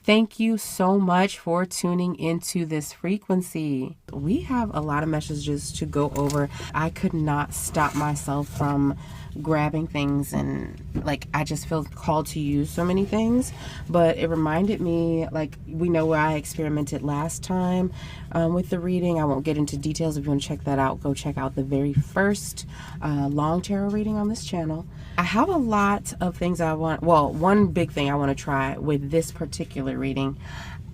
Thank you so much for tuning into this frequency. We have a lot of messages to go over. I could not stop myself from grabbing things, and like I just feel called to use so many things. But it reminded me, like, we know where I experimented last time with the reading. I won't get into details. If you want to check that out, go check out the very first long tarot reading on this channel. I have a lot of things I want. Well, one big thing I want to try with this particular reading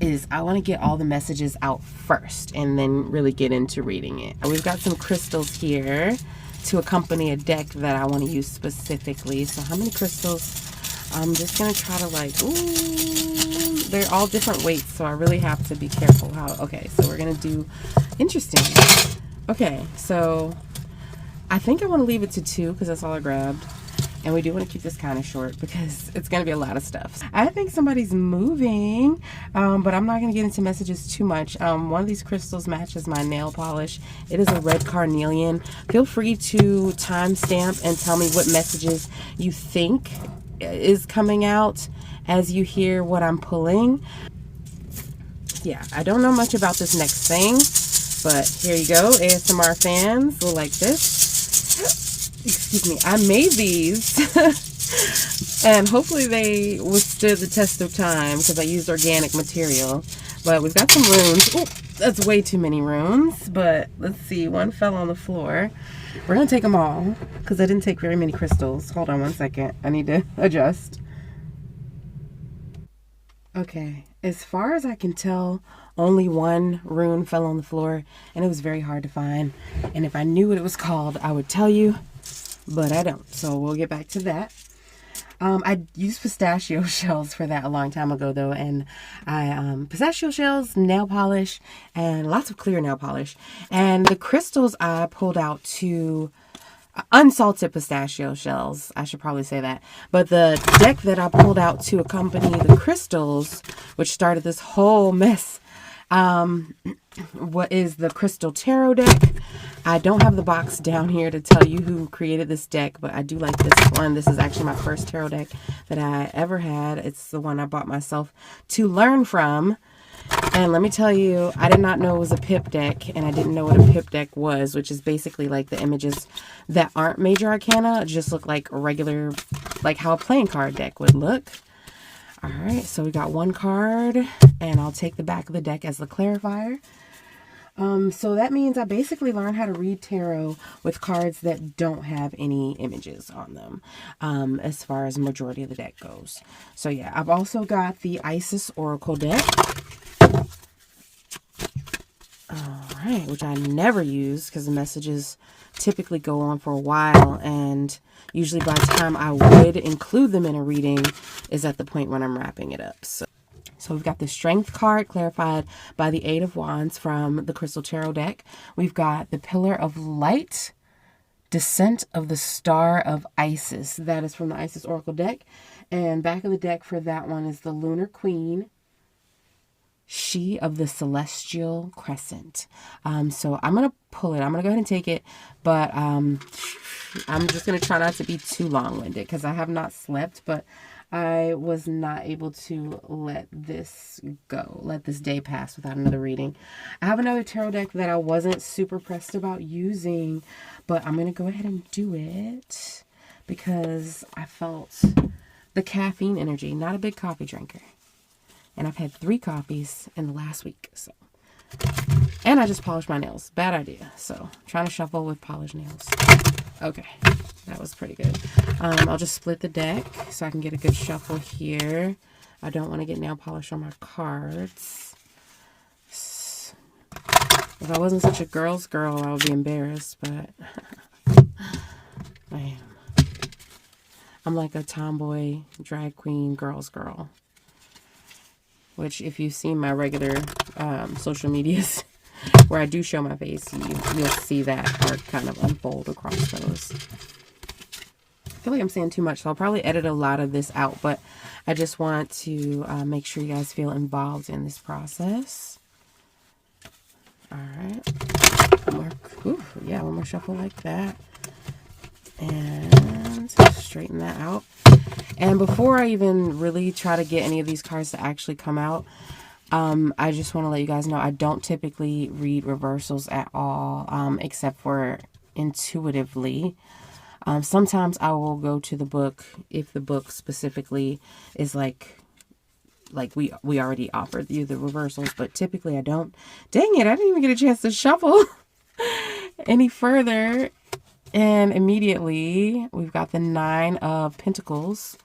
is I want to get all the messages out first and then really get into reading it. We've got some crystals here to accompany a deck that I want to use specifically. So how many crystals? I'm just going to try to they're all different weights, so I really have to be careful how. Okay, so we're going to do interesting. Okay, so I think I want to leave it to 2 because that's all I grabbed. And we do want to keep this kind of short because it's going to be a lot of stuff. I think somebody's moving, but I'm not going to get into messages too much. One of these crystals matches my nail polish. It is a red carnelian. Feel free to timestamp and tell me what messages you think is coming out as you hear what I'm pulling. Yeah, I don't know much about this next thing, but here you go. ASMR fans will like this. Excuse me, I made these and hopefully they withstood the test of time because I used organic material. But we've got some runes. Oh, that's way too many runes, but let's see, one fell on the floor. We're gonna take them all because I didn't take very many crystals. Hold on one second, I need to adjust. Okay, as far as I can tell, only one rune fell on the floor, and it was very hard to find. And if I knew what it was called, I would tell you, but I don't. So we'll get back to that. I used pistachio shells for that a long time ago, though, and pistachio shells, nail polish, and lots of clear nail polish. And the crystals I pulled out to unsalted pistachio shells, I should probably say that. But the deck that I pulled out to accompany the crystals, which started this whole mess, what is the Crystal Tarot deck. I don't have the box down here to tell you who created this deck, but I do like this one. This is actually my first tarot deck that I ever had. It's the one I bought myself to learn from. And let me tell you, I did not know it was a pip deck, and I didn't know what a pip deck was, which is basically like the images that aren't major arcana just look like a regular, like how a playing card deck would look. All right, so we got one card, and I'll take the back of the deck as the clarifier. So that means I basically learned how to read tarot with cards that don't have any images on them, as far as the majority of the deck goes. So yeah, I've also got the Isis Oracle deck. All right, which I never use because the messages typically go on for a while, and usually by the time I would include them in a reading is at the point when I'm wrapping it up. So we've got the Strength card clarified by the Eight of Wands from the Crystal Tarot deck. We've got the Pillar of Light, Descent of the Star of Isis. That is from the Isis Oracle deck. And back of the deck for that one is the Lunar Queen, She of the Celestial Crescent. So I'm going to pull it. I'm going to go ahead and take it. But I'm just going to try not to be too long-winded because I have not slept. But I was not able to let this go, let this day pass without another reading. I have another tarot deck that I wasn't super pressed about using, but I'm going to go ahead and do it because I felt the caffeine energy. Not a big coffee drinker. And I've had 3 coffees in the last week. So, and I just polished my nails. Bad idea. So, trying to shuffle with polished nails. Okay, that was pretty good. I'll just split the deck so I can get a good shuffle here. I don't want to get nail polish on my cards. If I wasn't such a girl's girl, I would be embarrassed, but I am. I'm like a tomboy, drag queen, girl's girl. Which, if you've seen my regular social medias where I do show my face, you'll see that arc kind of unfold across those. I feel like I'm saying too much, so I'll probably edit a lot of this out, but I just want to make sure you guys feel involved in this process. All right. One more shuffle like that. And straighten that out. And before I even really try to get any of these cards to actually come out, I just want to let you guys know I don't typically read reversals at all, except for intuitively. Sometimes I will go to the book if the book specifically is like we already offered you the reversals, but typically I don't. Dang it, I didn't even get a chance to shuffle any further. And immediately we've got the 9 of Pentacles.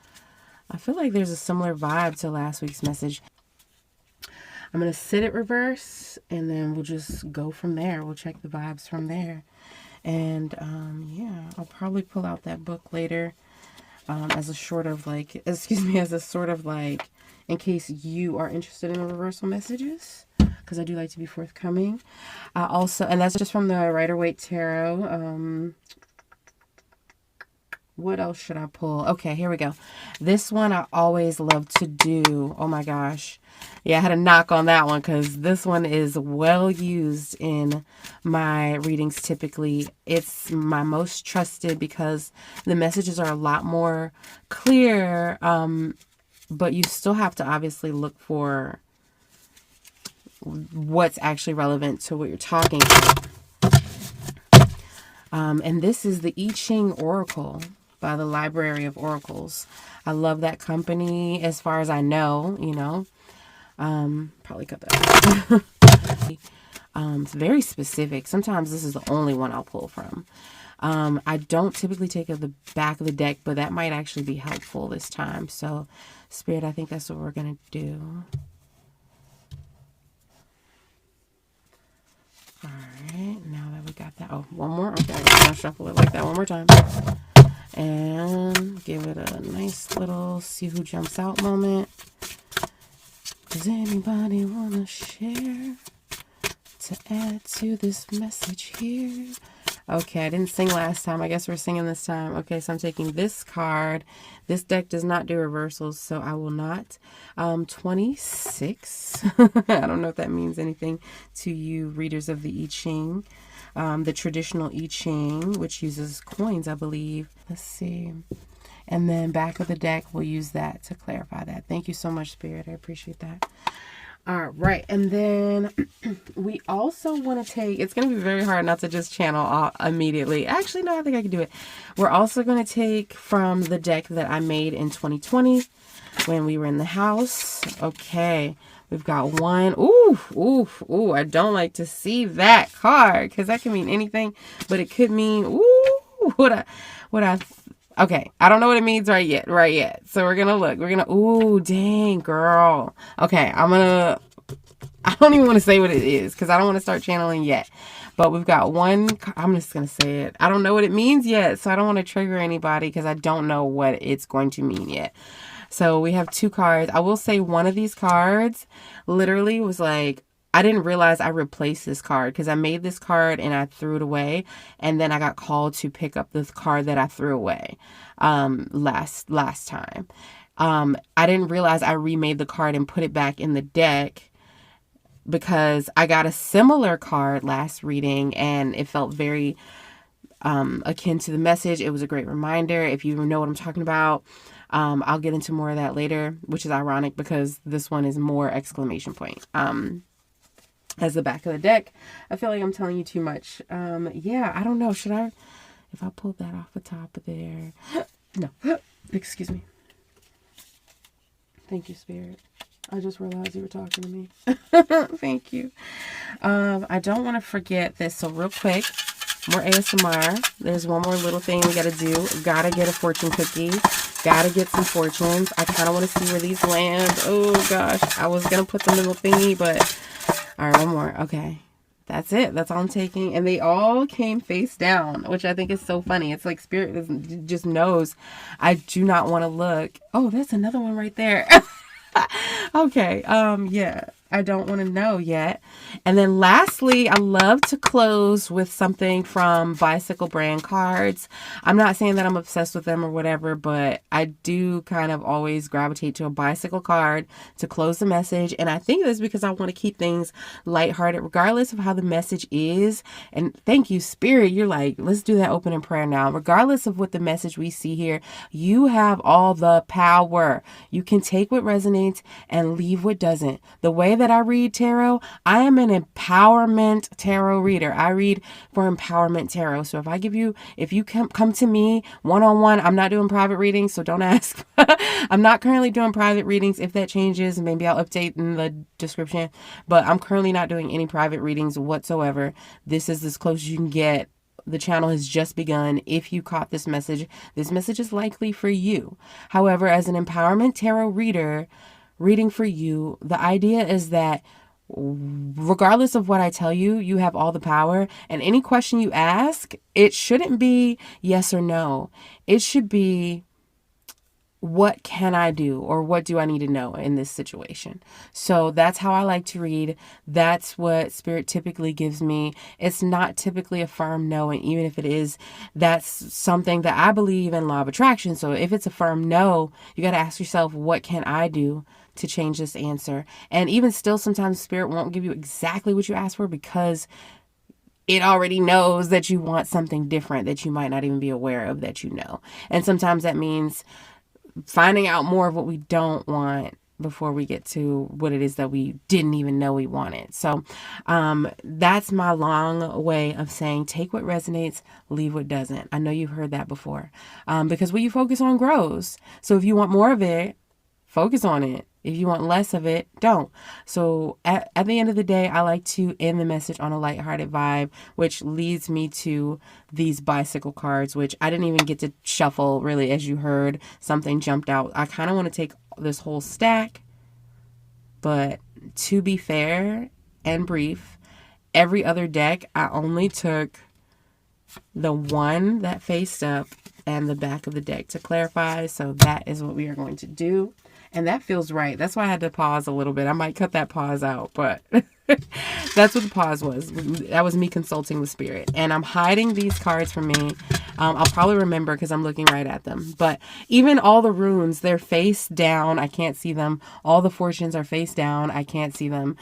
I feel like there's a similar vibe to last week's message. I'm going to sit it reverse, and then we'll just go from there. We'll check the vibes from there. And yeah, I'll probably pull out that book later as a sort of like, in case you are interested in the reversal messages, because I do like to be forthcoming. Also, and that's just from the Rider-Waite Tarot. What else should I pull? Okay, here we go. This one I always love to do. Oh my gosh. Yeah, I had a knock on that one because this one is well used in my readings typically. It's my most trusted because the messages are a lot more clear, but you still have to obviously look for what's actually relevant to what you're talking about. And this is the I Ching Oracle by the Library of Oracles. I love that company as far as I know, you know. Probably cut that. It's very specific. Sometimes this is the only one I'll pull from. I don't typically take the back of the deck, but that might actually be helpful this time. So, Spirit, I think that's what we're going to do. All right, now that we got that. Oh, one more. Okay, I'm going to shuffle it like that one more time. And give it a nice little see who jumps out moment. Does anybody want to share to add to this message here? Okay, I didn't sing last time. I guess we're singing this time. Okay, so I'm taking this card. This deck does not do reversals, so I will not. 26. I don't know if that means anything to you readers of the I Ching. The traditional I Ching, which uses coins, I believe. Let's see. And then back of the deck, we'll use that to clarify that. Thank you so much, Spirit. I appreciate that. All right. And then we also want to take, it's going to be very hard not to just channel immediately. Actually, no, I think I can do it. We're also going to take from the deck that I made in 2020 when we were in the house. Okay. We've got one. Ooh, ooh, ooh. I don't like to see that card because that can mean anything, but it could mean, ooh, okay, I don't know what it means right yet. So we're going to look. We're going to, ooh, dang, girl. Okay, I don't even want to say what it is because I don't want to start channeling yet. But we've got one, I'm just going to say it. I don't know what it means yet, so I don't want to trigger anybody because I don't know what it's going to mean yet. So we have 2 cards. I will say one of these cards literally was like, I didn't realize I replaced this card because I made this card and I threw it away. And then I got called to pick up this card that I threw away last time. I didn't realize I remade the card and put it back in the deck because I got a similar card last reading and it felt very akin to the message. It was a great reminder. If you know what I'm talking about, I'll get into more of that later, which is ironic because this one is more exclamation point. As the back of the deck. I feel like I'm telling you too much. Yeah, I don't know. Should I, if I pulled that off the top of there? No. Excuse me. Thank you, Spirit. I just realized you were talking to me. Thank you. I don't want to forget this. So real quick, more ASMR. There's one more little thing we got to do. Got to get a fortune cookie. Got to get some fortunes. I kind of want to see where these land. Oh, gosh. I was going to put them in the thingy, but... All right, one more. Okay. That's it. That's all I'm taking. And they all came face down, which I think is so funny. It's like Spirit just knows I do not want to look. Oh, there's another one right there. Okay. Yeah. I don't want to know yet. And then lastly, I love to close with something from Bicycle brand cards. I'm not saying that I'm obsessed with them or whatever, but I do kind of always gravitate to a Bicycle card to close the message. And I think that's because I want to keep things lighthearted, regardless of how the message is. And thank you, Spirit. You're like, let's do that opening prayer now. Regardless of what the message we see here, you have all the power. You can take what resonates and leave what doesn't. The way that I read tarot, I am an empowerment tarot reader. I read for empowerment tarot. So if you come to me one-on-one, I'm not doing private readings, so don't ask. I'm not currently doing private readings. If that changes, maybe I'll update in the description, but I'm currently not doing any private readings whatsoever. This is as close as you can get. The channel has just begun. If you caught this message is likely for you. However, as an empowerment tarot reader, reading for you, the idea is that regardless of what I tell you, you have all the power. And any question you ask, it shouldn't be yes or no. It should be, what can I do, or what do I need to know in this situation? So that's how I like to read. That's what Spirit typically gives me. It's not typically a firm no, and even if it is, that's something that I believe in law of attraction. So if it's a firm no, you got to ask yourself, what can I do to change this answer? And even still, sometimes Spirit won't give you exactly what you asked for because it already knows that you want something different that you might not even be aware of that you know. And sometimes that means finding out more of what we don't want before we get to what it is that we didn't even know we wanted. So that's my long way of saying, take what resonates, leave what doesn't. I know you've heard that before, because what you focus on grows. So if you want more of it, focus on it. If you want less of it, don't. So at the end of the day, I like to end the message on a lighthearted vibe, which leads me to these Bicycle cards, which I didn't even get to shuffle really. As you heard, something jumped out. I kind of want to take this whole stack, but to be fair and brief, every other deck, I only took the one that faced up and the back of the deck to clarify. So that is what we are going to do. And that feels right. That's why I had to pause a little bit. I might cut that pause out, but that's what the pause was. That was me consulting with Spirit. And I'm hiding these cards from me. I'll probably remember because I'm looking right at them. But even all the runes, they're face down. I can't see them. All the fortunes are face down. I can't see them.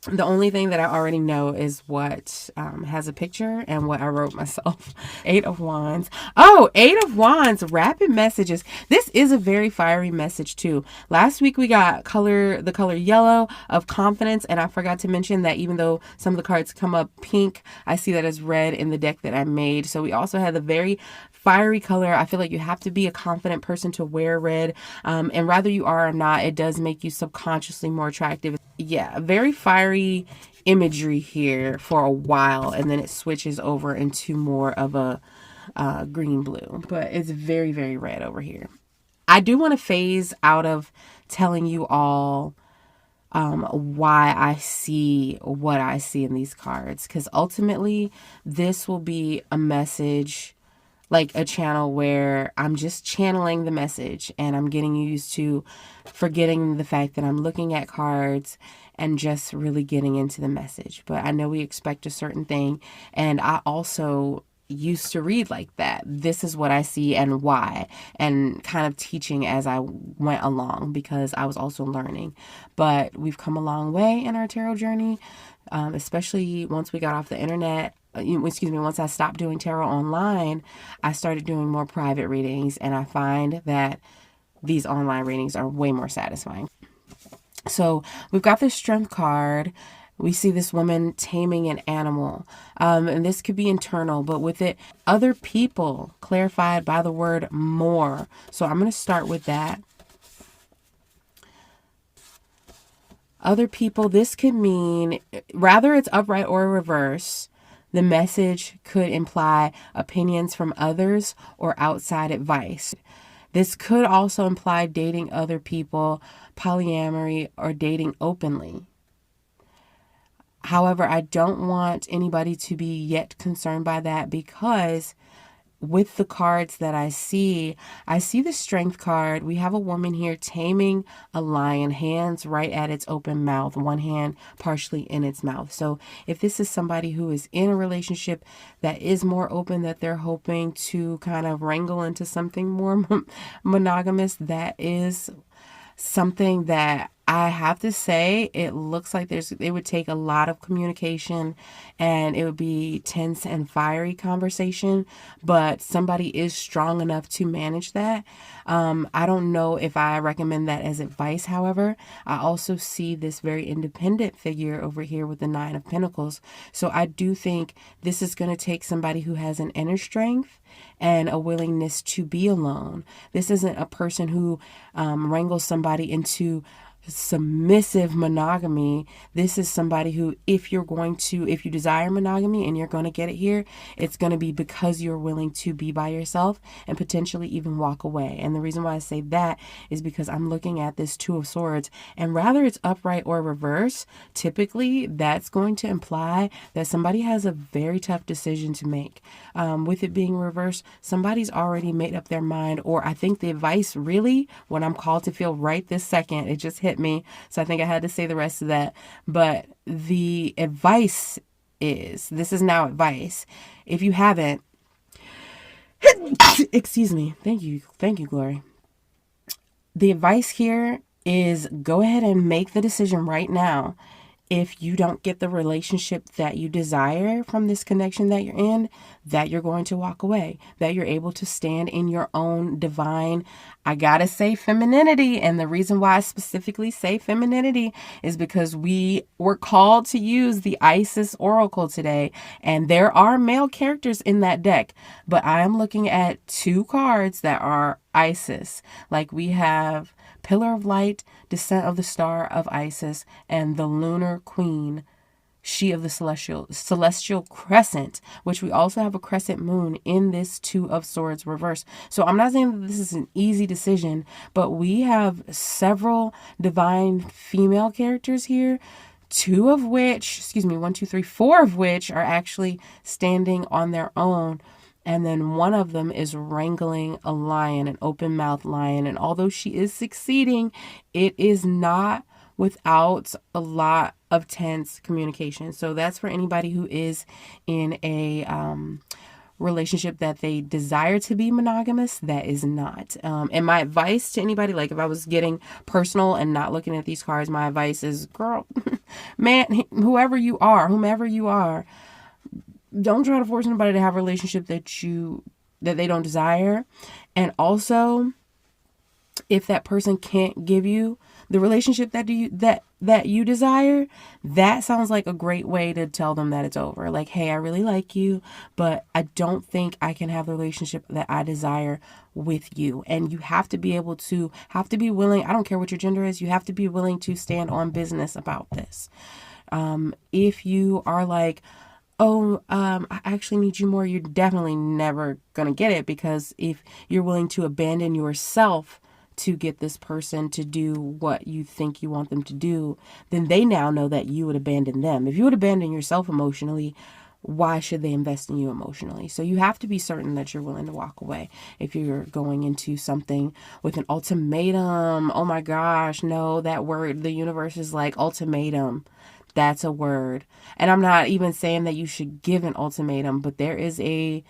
The only thing that I already know is what has a picture and what I wrote myself. 8 of Wands. Oh, 8 of Wands. Rapid messages. This is a very fiery message too. Last week we got the color yellow of confidence. And I forgot to mention that even though some of the cards come up pink, I see that as red in the deck that I made. So we also had the very fiery color. I feel like you have to be a confident person to wear red. And whether you are or not, it does make you subconsciously more attractive. Yeah, very fiery imagery here for a while, and then it switches over into more of a green blue, but it's very, very red over here. I do want to phase out of telling you all why I see what I see in these cards, because ultimately this will be a message, like a channel where I'm just channeling the message and I'm getting used to forgetting the fact that I'm looking at cards and just really getting into the message. But I know we expect a certain thing, and I also used to read like that. This is what I see and why, and kind of teaching as I went along because I was also learning. But we've come a long way in our tarot journey, especially once we got off the internet. Once I stopped doing tarot online, I started doing more private readings, and I find that these online readings are way more satisfying. So we've got this Strength card. We see this woman taming an animal, and this could be internal, but with it, other people, clarified by the word more. So I'm going to start with that. Other people, this could mean, rather it's upright or reverse, the message could imply opinions from others or outside advice. This could also imply dating other people, polyamory, or dating openly. However, I don't want anybody to be yet concerned by that, because with the cards that I see the Strength card. We have a woman here taming a lion, hands right at its open mouth, one hand partially in its mouth. So if this is somebody who is in a relationship that is more open, that they're hoping to kind of wrangle into something more monogamous, that is something that I have to say, it looks like it would take a lot of communication, and it would be tense and fiery conversation, but somebody is strong enough to manage that. I don't know if I recommend that as advice. However, I also see this very independent figure over here with the Nine of Pentacles. So I do think this is going to take somebody who has an inner strength and a willingness to be alone. This isn't a person who wrangles somebody into submissive monogamy. This is somebody who, if you desire monogamy and you're going to get it here, it's going to be because you're willing to be by yourself and potentially even walk away. And the reason why I say that is because I'm looking at this Two of Swords, and rather it's upright or reverse, typically that's going to imply that somebody has a very tough decision to make. With it being reversed, somebody's already made up their mind, or I think the advice really, what I'm called to feel right this second, it just hit me, so I think I had to say the rest of that. But the advice is, this is now advice. If you haven't, excuse me, thank you, Glory. The advice here is go ahead and make the decision right now. If you don't get the relationship that you desire from this connection that you're in, that you're going to walk away, that you're able to stand in your own divine, I gotta say, femininity. And the reason why I specifically say femininity is because we were called to use the Isis Oracle today, and there are male characters in that deck, but I am looking at two cards that are Isis. Like we have Pillar of Light, Descent of the Star of Isis, and the Lunar Queen, she of the celestial crescent, which we also have a crescent moon in this Two of Swords reverse. So I'm not saying that this is an easy decision, but we have several divine female characters here, four of which are actually standing on their own. And then one of them is wrangling a lion, an open mouth lion. And although she is succeeding, it is not without a lot of tense communication. So that's for anybody who is in a relationship that they desire to be monogamous. That is not. And my advice to anybody, like if I was getting personal and not looking at these cards, my advice is, girl, man, whomever you are, don't try to force anybody to have a relationship that they don't desire. And also, if that person can't give you the relationship that you desire, that sounds like a great way to tell them that it's over. Like, hey, I really like you, but I don't think I can have the relationship that I desire with you. And you have to be willing, I don't care what your gender is, you have to be willing to stand on business about this. If you are like, I actually need you more, you're definitely never going to get it, because if you're willing to abandon yourself to get this person to do what you think you want them to do, then they now know that you would abandon them. If you would abandon yourself emotionally, why should they invest in you emotionally? So you have to be certain that you're willing to walk away. If you're going into something with an ultimatum, oh my gosh, no, that word, the universe is like, ultimatum. That's a word. And I'm not even saying that you should give an ultimatum, but there is a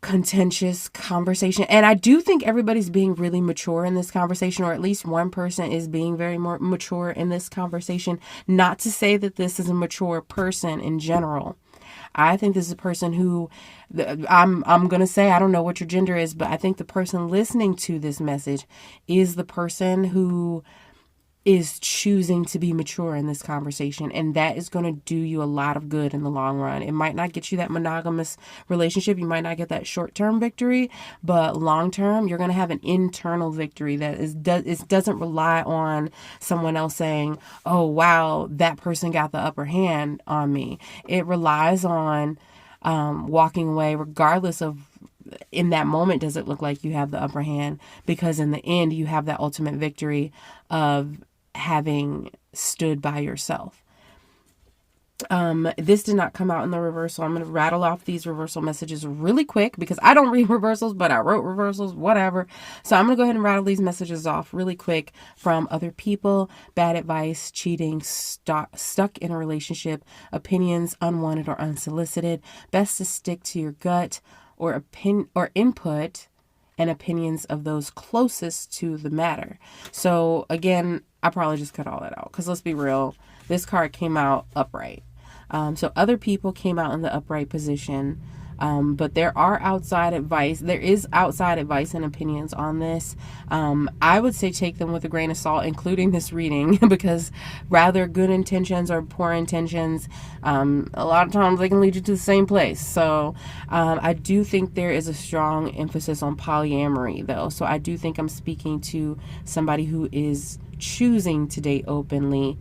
contentious conversation. And I do think everybody's being really mature in this conversation, or at least one person is being very more mature in this conversation. Not to say that this is a mature person in general. I think this is a person who, I'm going to say, I don't know what your gender is, but I think the person listening to this message is the person who is choosing to be mature in this conversation, and that is going to do you a lot of good in the long run. It might not get you that monogamous relationship, you might not get that short-term victory, but long-term, you're going to have an internal victory that doesn't rely on someone else saying, oh wow, that person got the upper hand on me. It relies on walking away regardless of, in that moment, does it look like you have the upper hand, because in the end you have that ultimate victory of having stood by yourself. This did not come out in the reversal. I'm going to rattle off these reversal messages really quick because I don't read reversals, but I wrote reversals, whatever. So I'm going to go ahead and rattle these messages off really quick from other people: bad advice, cheating, stuck in a relationship, opinions, unwanted or unsolicited, best to stick to your gut or input and opinions of those closest to the matter. So again, I probably just cut all that out because let's be real, this card came out upright. So other people came out in the upright position, but there are outside advice. There is outside advice and opinions on this. I would say take them with a grain of salt, including this reading, because rather good intentions or poor intentions, a lot of times they can lead you to the same place. So I do think there is a strong emphasis on polyamory, though. So I do think I'm speaking to somebody who is choosing to date openly.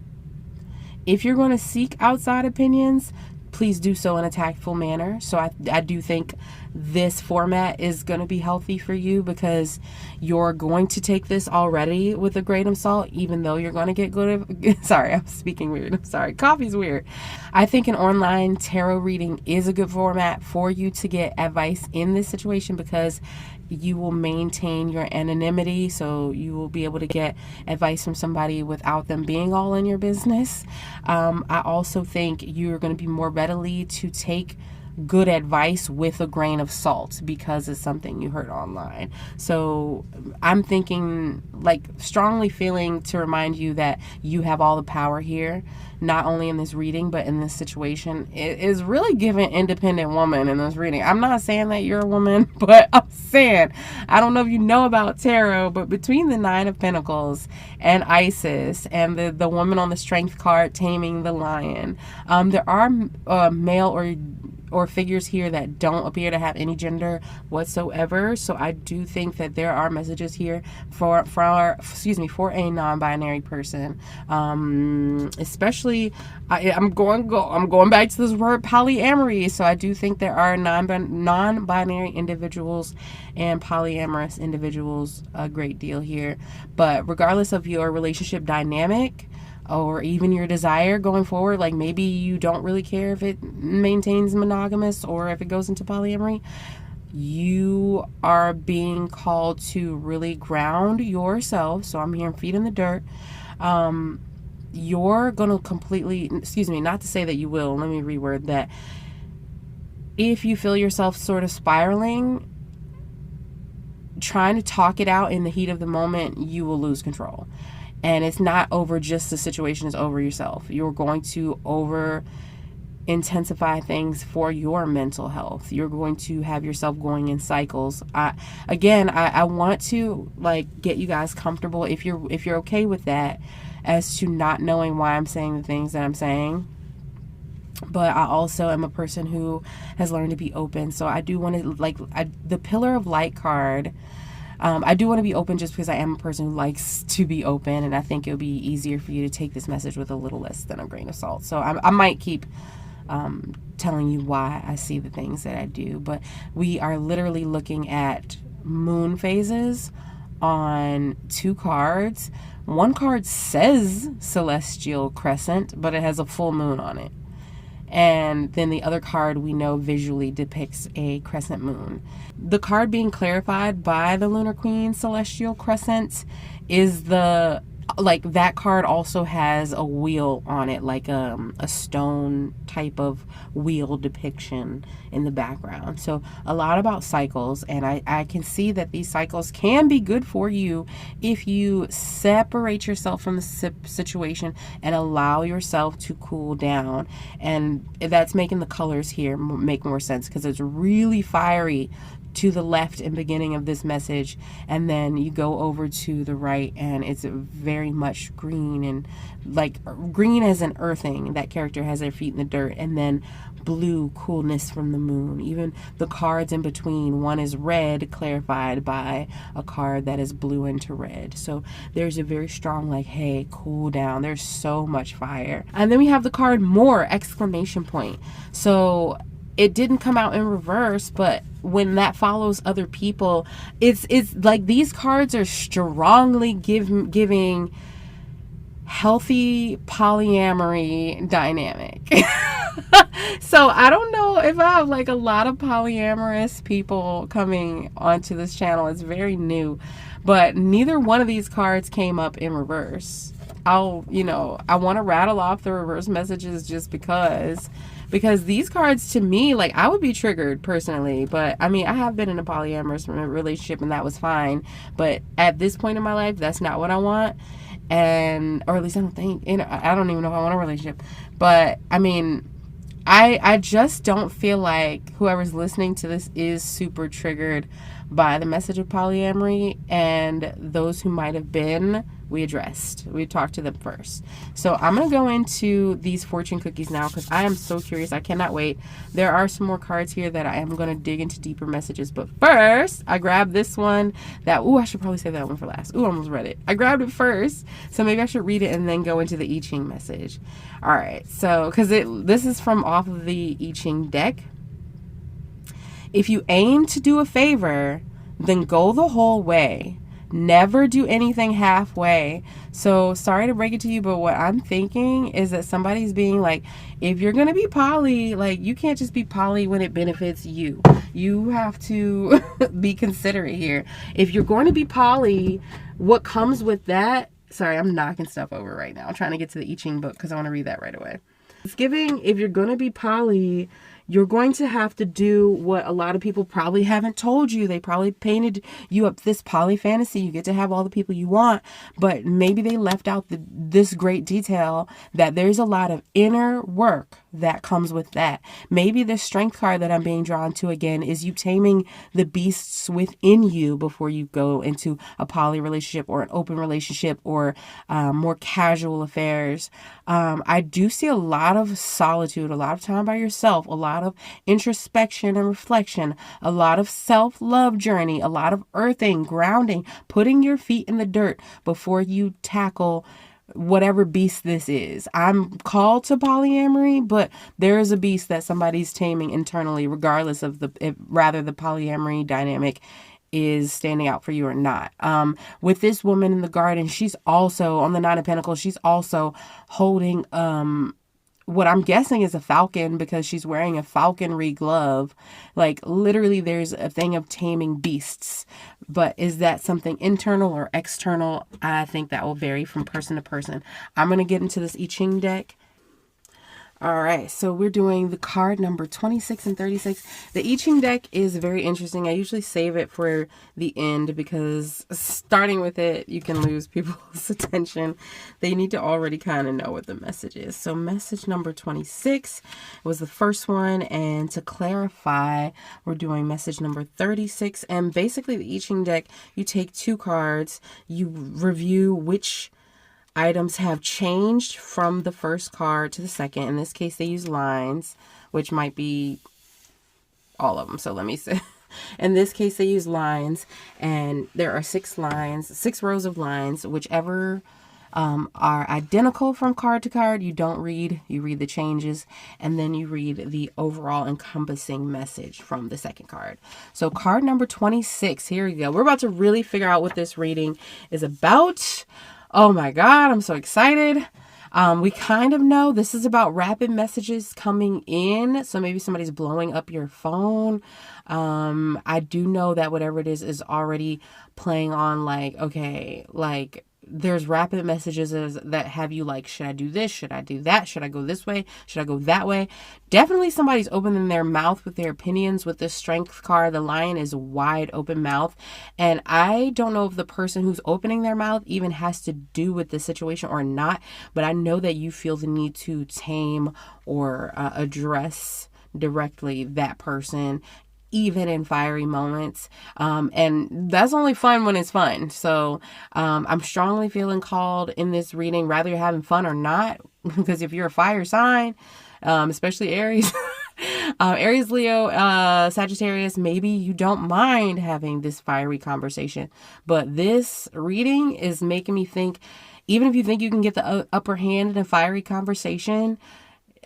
If you're going to seek outside opinions, please do so in a tactful manner. So I do think this format is going to be healthy for you because you're going to take this already with a grain of salt, even though you're going to get good. Sorry, I'm speaking weird. I'm sorry. Coffee's weird. I think an online tarot reading is a good format for you to get advice in this situation because you will maintain your anonymity, so you will be able to get advice from somebody without them being all in your business. I also think you're going to be more readily to take good advice with a grain of salt because it's something you heard online. So I'm thinking, like, strongly feeling to remind you that you have all the power here, not only in this reading but in this situation. It is really giving independent woman in this reading. I'm not saying that you're a woman, but I'm saying, I don't know if you know about tarot, but between the Nine of Pentacles and Isis and the woman on the Strength card taming the lion, there are male or figures here that don't appear to have any gender whatsoever. So I do think that there are messages here for a non-binary person, especially I'm going back to this word polyamory. So I do think there are non-binary individuals and polyamorous individuals a great deal here. But regardless of your relationship dynamic or even your desire going forward, like maybe you don't really care if it maintains monogamous or if it goes into polyamory, you are being called to really ground yourself. So I'm hearing feet in the dirt. You're going to completely, not to say that you will, let me reword that. If you feel yourself sort of spiraling, trying to talk it out in the heat of the moment, you will lose control. And it's not over just the situation, it's over yourself. You're going to over intensify things for your mental health. You're going to have yourself going in cycles. I want to get you guys comfortable, if you're okay with that, as to not knowing why I'm saying the things that I'm saying. But I also am a person who has learned to be open. So I do want to, the Pillar of Light card, I do want to be open just because I am a person who likes to be open, and I think it'll be easier for you to take this message with a little less than a grain of salt. So I might keep telling you why I see the things that I do. But we are literally looking at moon phases on two cards. One card says celestial crescent, but it has a full moon on it. And then the other card we know visually depicts a crescent moon. The card being clarified by the Lunar Queen celestial crescent is that card also has a wheel on it, like a stone type of wheel depiction in the background. So a lot about cycles, and I can see that these cycles can be good for you if you separate yourself from the situation and allow yourself to cool down. And that's making the colors here make more sense, because it's really fiery to the left in beginning of this message, and then you go over to the right and it's very much green, and green as an earthing. That character has their feet in the dirt, and then blue coolness from the moon. Even the cards in between, one is red, clarified by a card that is blue into red. So there's a very strong hey, cool down. There's so much fire. And then we have the card more, exclamation point. So it didn't come out in reverse, but when that follows other people, it's like these cards are strongly giving healthy polyamory dynamic. So I don't know if I have like a lot of polyamorous people coming onto this channel. It's very new, but neither one of these cards came up in reverse. I want to rattle off the reverse messages just because these cards, to me, like, I would be triggered personally. But I mean, I have been in a polyamorous relationship and that was fine, but at this point in my life, that's not what I want. And or at least I don't think, I don't even know if I want a relationship. But I mean, I just don't feel like whoever's listening to this is super triggered by the message of polyamory, and those who might have been, we talked to them first. So I'm going to go into these fortune cookies now because I am so curious. I cannot wait. There are some more cards here that I am going to dig into deeper messages. But first, I grabbed this one that, I should probably save that one for last. I almost read it. I grabbed it first, so maybe I should read it and then go into the I Ching message. All right, so because this is from off of the I Ching deck. If you aim to do a favor, then go the whole way. Never do anything halfway. So sorry to break it to you, but what I'm thinking is that somebody's being like, if you're going to be poly, like, you can't just be poly when it benefits you. You have to be considerate here. If you're going to be poly, what comes with that? Sorry, I'm knocking stuff over right now. I'm trying to get to the I Ching book because I want to read that right away. It's giving, if you're going to be poly, you're going to have to do what a lot of people probably haven't told you. They probably painted you up this poly fantasy. You get to have all the people you want, but maybe they left out this great detail that there's a lot of inner work that comes with that. Maybe the strength card that I'm being drawn to again is you taming the beasts within you before you go into a poly relationship or an open relationship or more casual affairs. I do see a lot of solitude, a lot of time by yourself, a lot of introspection and reflection, a lot of self-love journey, a lot of earthing, grounding, putting your feet in the dirt before you tackle whatever beast this is. I'm called to polyamory, but there is a beast that somebody's taming internally, regardless of the polyamory dynamic is standing out for you or not. With this woman in the garden, she's also on the Nine of Pentacles. She's also holding what I'm guessing is a falcon because she's wearing a falconry glove. Like, literally, there's a thing of taming beasts. But is that something internal or external? I think that will vary from person to person. I'm going to get into this I Ching deck. All right, so we're doing the card number 26 and 36. The I Ching deck is very interesting. I usually save it for the end because starting with it, you can lose people's attention. They need to already kind of know what the message is. So message number 26 was the first one. And to clarify, we're doing message number 36. And basically the I Ching deck, you take two cards, you review which items have changed from the first card to the second. In this case, they use lines, which might be all of them. So let me see. In this case, they use lines, and there are 6 lines, 6 rows of lines. Whichever are identical from card to card, you don't read. You read the changes, and then you read the overall encompassing message from the second card. So card number 26, here we go. We're about to really figure out what this reading is about. Oh my God, I'm so excited. We kind of know this is about rapid messages coming in. So maybe somebody's blowing up your phone. I do know that whatever it is already playing on like, okay, like there's rapid messages that have you like, should I do this? Should I do that? Should I go this way? Should I go that way? Definitely somebody's opening their mouth with their opinions. With this strength card, the lion is wide open mouth. And I don't know if the person who's opening their mouth even has to do with the situation or not. But I know that you feel the need to tame or address directly that person, even in fiery moments. And that's only fun when it's fun. So I'm strongly feeling called in this reading, whether you're having fun or not, because if you're a fire sign, especially Aries, Aries, Leo, Sagittarius, maybe you don't mind having this fiery conversation. But this reading is making me think, even if you think you can get the upper hand in a fiery conversation,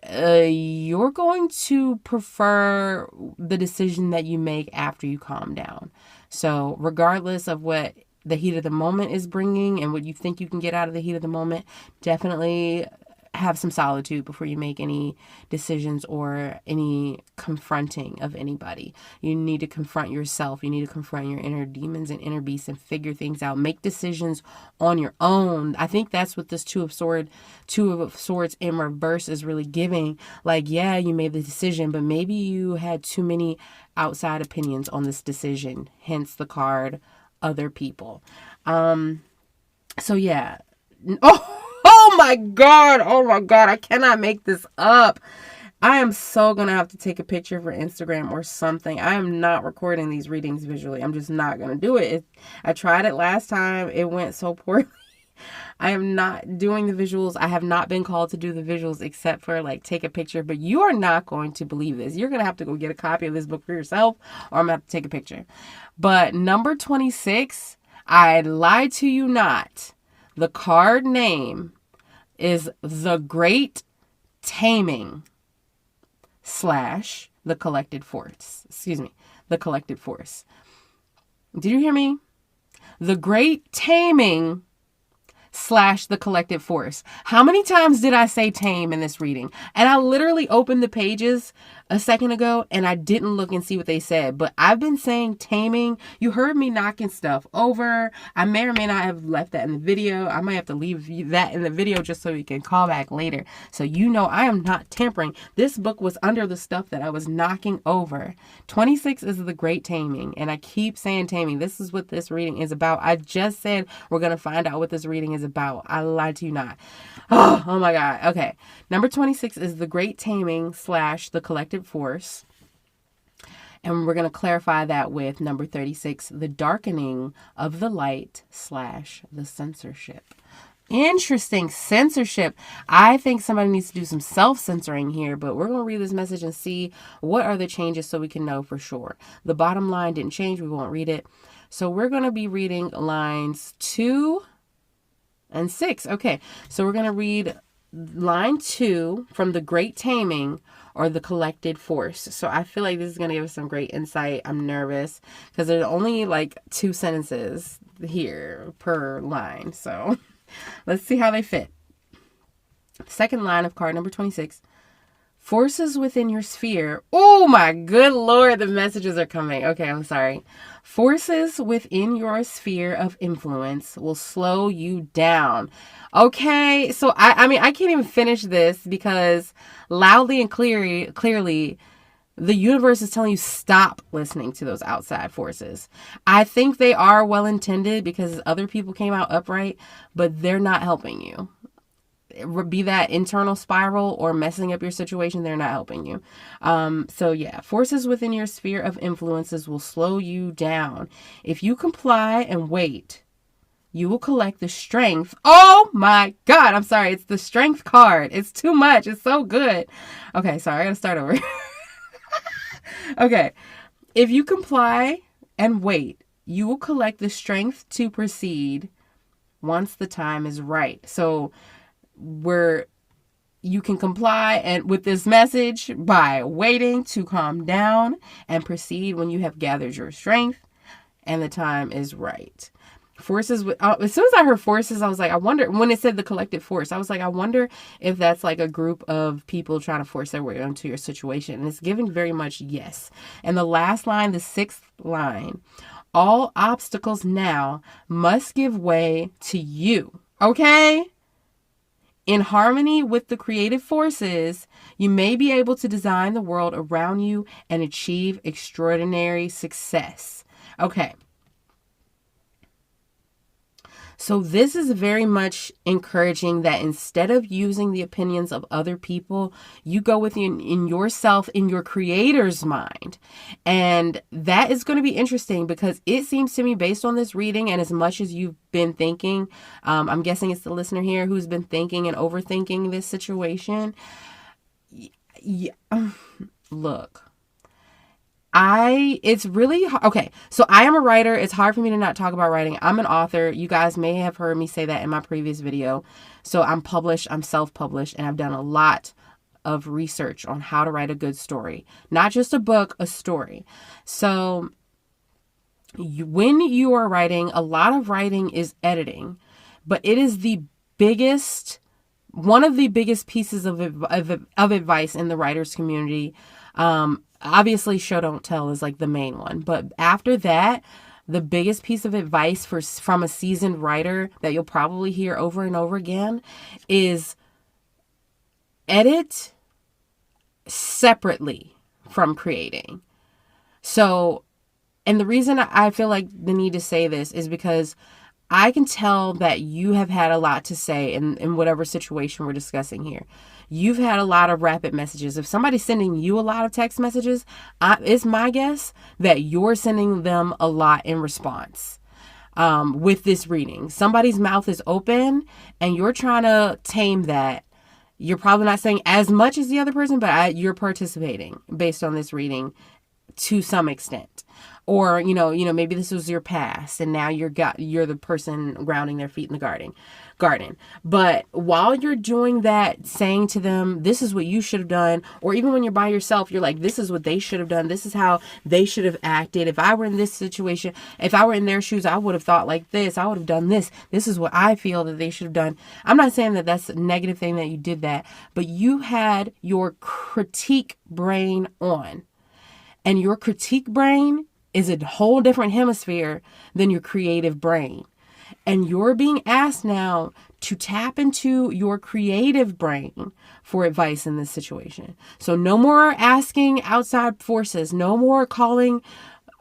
you're going to prefer the decision that you make after you calm down. So regardless of what the heat of the moment is bringing and what you think you can get out of the heat of the moment, definitely have some solitude before you make any decisions or any confronting of anybody. You need to confront yourself. You need to confront your inner demons and inner beasts and figure things out. Make decisions on your own. I think that's what this Two of Swords in reverse is really giving. Like, yeah, you made the decision, but maybe you had too many outside opinions on this decision. Hence the card, other people. So yeah. Oh my God. Oh my God. I cannot make this up. I am so going to have to take a picture for Instagram or something. I am not recording these readings visually. I'm just not going to do it. I tried it last time. It went so poorly. I am not doing the visuals. I have not been called to do the visuals except for like take a picture. But you are not going to believe this. You're going to have to go get a copy of this book for yourself, or I'm going to have to take a picture. But number 26, I lied to you not. The card name is the Great Taming / the Collected Force. The Collected Force. Did you hear me? The Great Taming / the Collective Force. How many times did I say tame in this reading? And I literally opened the pages a second ago and I didn't look and see what they said. But I've been saying taming. You heard me knocking stuff over. I may or may not have left that in the video. I might have to leave that in the video just so you can call back later. So you know I am not tampering. This book was under the stuff that I was knocking over. 26 is the Great Taming. And I keep saying taming. This is what this reading is about. I just said we're going to find out what this reading is about. I lied to you not. Oh my God. Okay. Number 26 is the Great Taming / the Collective Force. And we're going to clarify that with number 36, the Darkening of the Light / the Censorship. Interesting. Censorship. I think somebody needs to do some self-censoring here, but we're going to read this message and see what are the changes so we can know for sure. The bottom line didn't change. We won't read it. So we're going to be reading lines 2 and 6. Okay, so we're going to read line 2 from the Great Taming or the Collected Force. So I feel like this is going to give us some great insight. I'm nervous because there's only like 2 sentences here per line. So let's see how they fit. Second line of card number 26. Forces within your sphere. Oh my good Lord, the messages are coming. Okay, I'm sorry. Forces within your sphere of influence will slow you down. Okay, so I mean, I can't even finish this because loudly and clearly, the universe is telling you stop listening to those outside forces. I think they are well-intended because other people came out upright, but they're not helping you. Be that internal spiral or messing up your situation, they're not helping you. So yeah, forces within your sphere of influences will slow you down. If you comply and wait, you will collect the strength. Oh my God, I'm sorry. It's the strength card. It's too much. It's so good. Okay, sorry. I gotta start over. Okay. If you comply and wait, you will collect the strength to proceed once the time is right. So you can comply and with this message by waiting to calm down and proceed when you have gathered your strength and the time is right. Forces, as soon as I heard forces, I was like, I wonder, when it said the collective force, I was like, I wonder if that's like a group of people trying to force their way into your situation. And it's giving very much yes. And the last line, the 6th line, all obstacles now must give way to you. Okay? In harmony with the creative forces, you may be able to design the world around you and achieve extraordinary success. Okay. So this is very much encouraging that instead of using the opinions of other people, you go in yourself, in your creator's mind. And that is going to be interesting because it seems to me, based on this reading and as much as you've been thinking, I'm guessing it's the listener here who's been thinking and overthinking this situation. Yeah, look. It's really okay. So I am a writer. It's hard for me to not talk about writing. I'm an author. You guys may have heard me say that in my previous video. So I'm published. I'm self-published, and I've done a lot of research on how to write a good story. Not just a book, a story. So when you are writing, a lot of writing is editing, but it is one of the biggest pieces of advice in the writers community. Obviously, show don't tell is like the main one, but after that, the biggest piece of advice from a seasoned writer that you'll probably hear over and over again is edit separately from creating. So, and the reason I feel like the need to say this is because I can tell that you have had a lot to say in whatever situation we're discussing here. You've had a lot of rapid messages. If somebody's sending you a lot of text messages, it's my guess that you're sending them a lot in response. With this reading, somebody's mouth is open and you're trying to tame that. You're probably not saying as much as the other person, but you're participating based on this reading to some extent. Or, maybe this was your past and now you're the person grounding their feet in the garden. But while you're doing that, saying to them, this is what you should have done, or even when you're by yourself, you're like, this is what they should have done. This is how they should have acted. If I were in this situation, if I were in their shoes, I would have thought like this. I would have done this. This is what I feel that they should have done. I'm not saying that that's a negative thing that you did that, but you had your critique brain on. And your critique brain is a whole different hemisphere than your creative brain. And you're being asked now to tap into your creative brain for advice in this situation. So no more asking outside forces, no more calling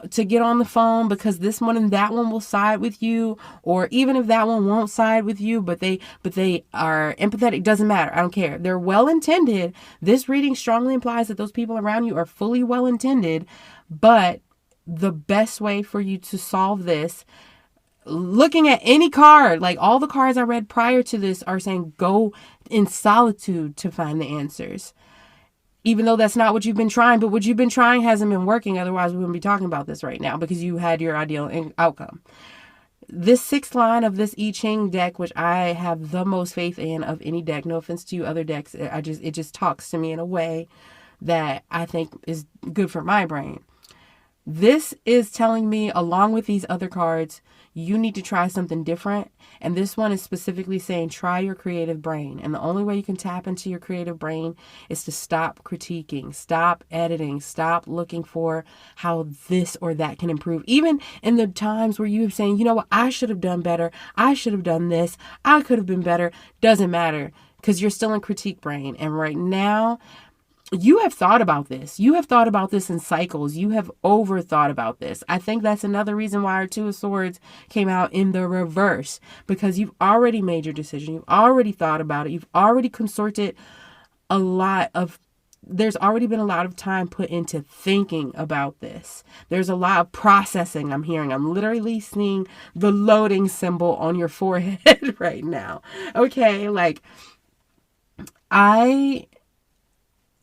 to get on the phone because this one and that one will side with you, or even if that one won't side with you, but they are empathetic, doesn't matter. I don't care. They're well intended. This reading strongly implies that those people around you are fully well intended, but the best way for you to solve this, looking at any card, like all the cards I read prior to this are saying go in solitude to find the answers. Even though that's not what you've been trying, but what you've been trying hasn't been working. Otherwise, we wouldn't be talking about this right now because you had your ideal outcome. This sixth line of this I Ching deck, which I have the most faith in of any deck, no offense to you other decks, it just talks to me in a way that I think is good for my brain. This is telling me, along with these other cards, you need to try something different. And this one is specifically saying, try your creative brain. And the only way you can tap into your creative brain is to stop critiquing, stop editing, stop looking for how this or that can improve. Even in the times where you're saying, you know what, I should have done better. I should have done this. I could have been better. Doesn't matter because you're still in critique brain. And right now, you have thought about this. You have thought about this in cycles. You have overthought about this. I think that's another reason why our Two of Swords came out in the reverse, because you've already made your decision. You've already thought about it. You've already consorted there's already been a lot of time put into thinking about this. There's a lot of processing I'm hearing. I'm literally seeing the loading symbol on your forehead right now. Okay, like I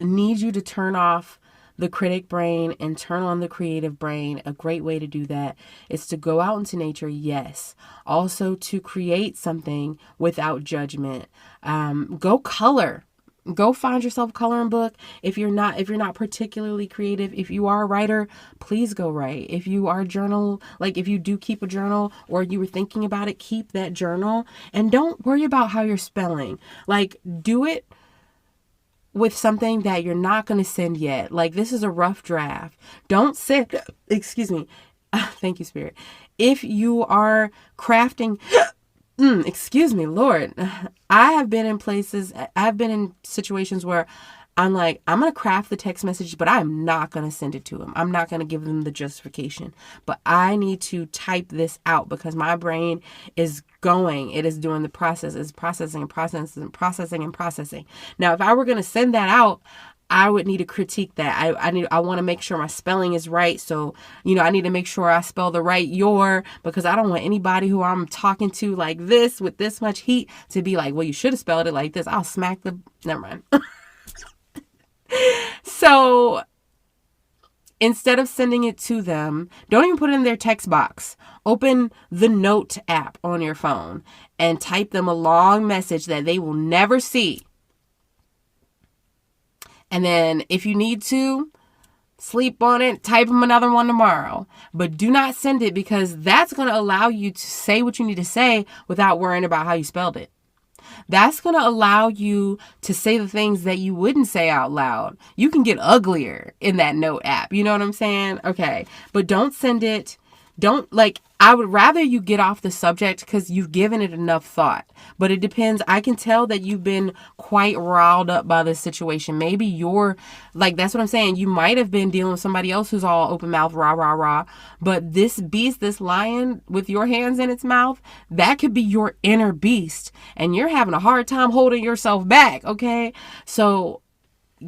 need you to turn off the critic brain and turn on the creative brain. A great way to do that is to go out into nature. Yes. Also to create something without judgment. Go color. Go find yourself a coloring book. If you're not particularly creative, if you are a writer, please go write. If you are if you do keep a journal or you were thinking about it, keep that journal and don't worry about how you're spelling. Like, do it with something that you're not going to send yet. Like, this is a rough draft. Don't send, excuse me. Thank you, Spirit. If you are crafting, excuse me, Lord, I've been in situations where I'm like, I'm going to craft the text message, but I'm not going to send it to them. I'm not going to give them the justification, but I need to type this out because my brain is going. It is doing the process. It's processing and processing and processing and processing. Now, if I were going to send that out, I would need to critique that. I want to make sure my spelling is right. So, I need to make sure I spell the right because I don't want anybody who I'm talking to like this with this much heat to be like, well, you should have spelled it like this. I'll smack never mind. So instead of sending it to them, don't even put it in their text box. Open the note app on your phone and type them a long message that they will never see. And then if you need to, sleep on it, type them another one tomorrow. But do not send it, because that's going to allow you to say what you need to say without worrying about how you spelled it. That's going to allow you to say the things that you wouldn't say out loud. You can get uglier in that note app. You know what I'm saying? Okay. But don't send it. I would rather you get off the subject because you've given it enough thought. But it depends. I can tell that you've been quite riled up by this situation. Maybe you're that's what I'm saying. You might have been dealing with somebody else who's all open mouth, rah, rah, rah. But this beast, this lion with your hands in its mouth, that could be your inner beast. And you're having a hard time holding yourself back. Okay. So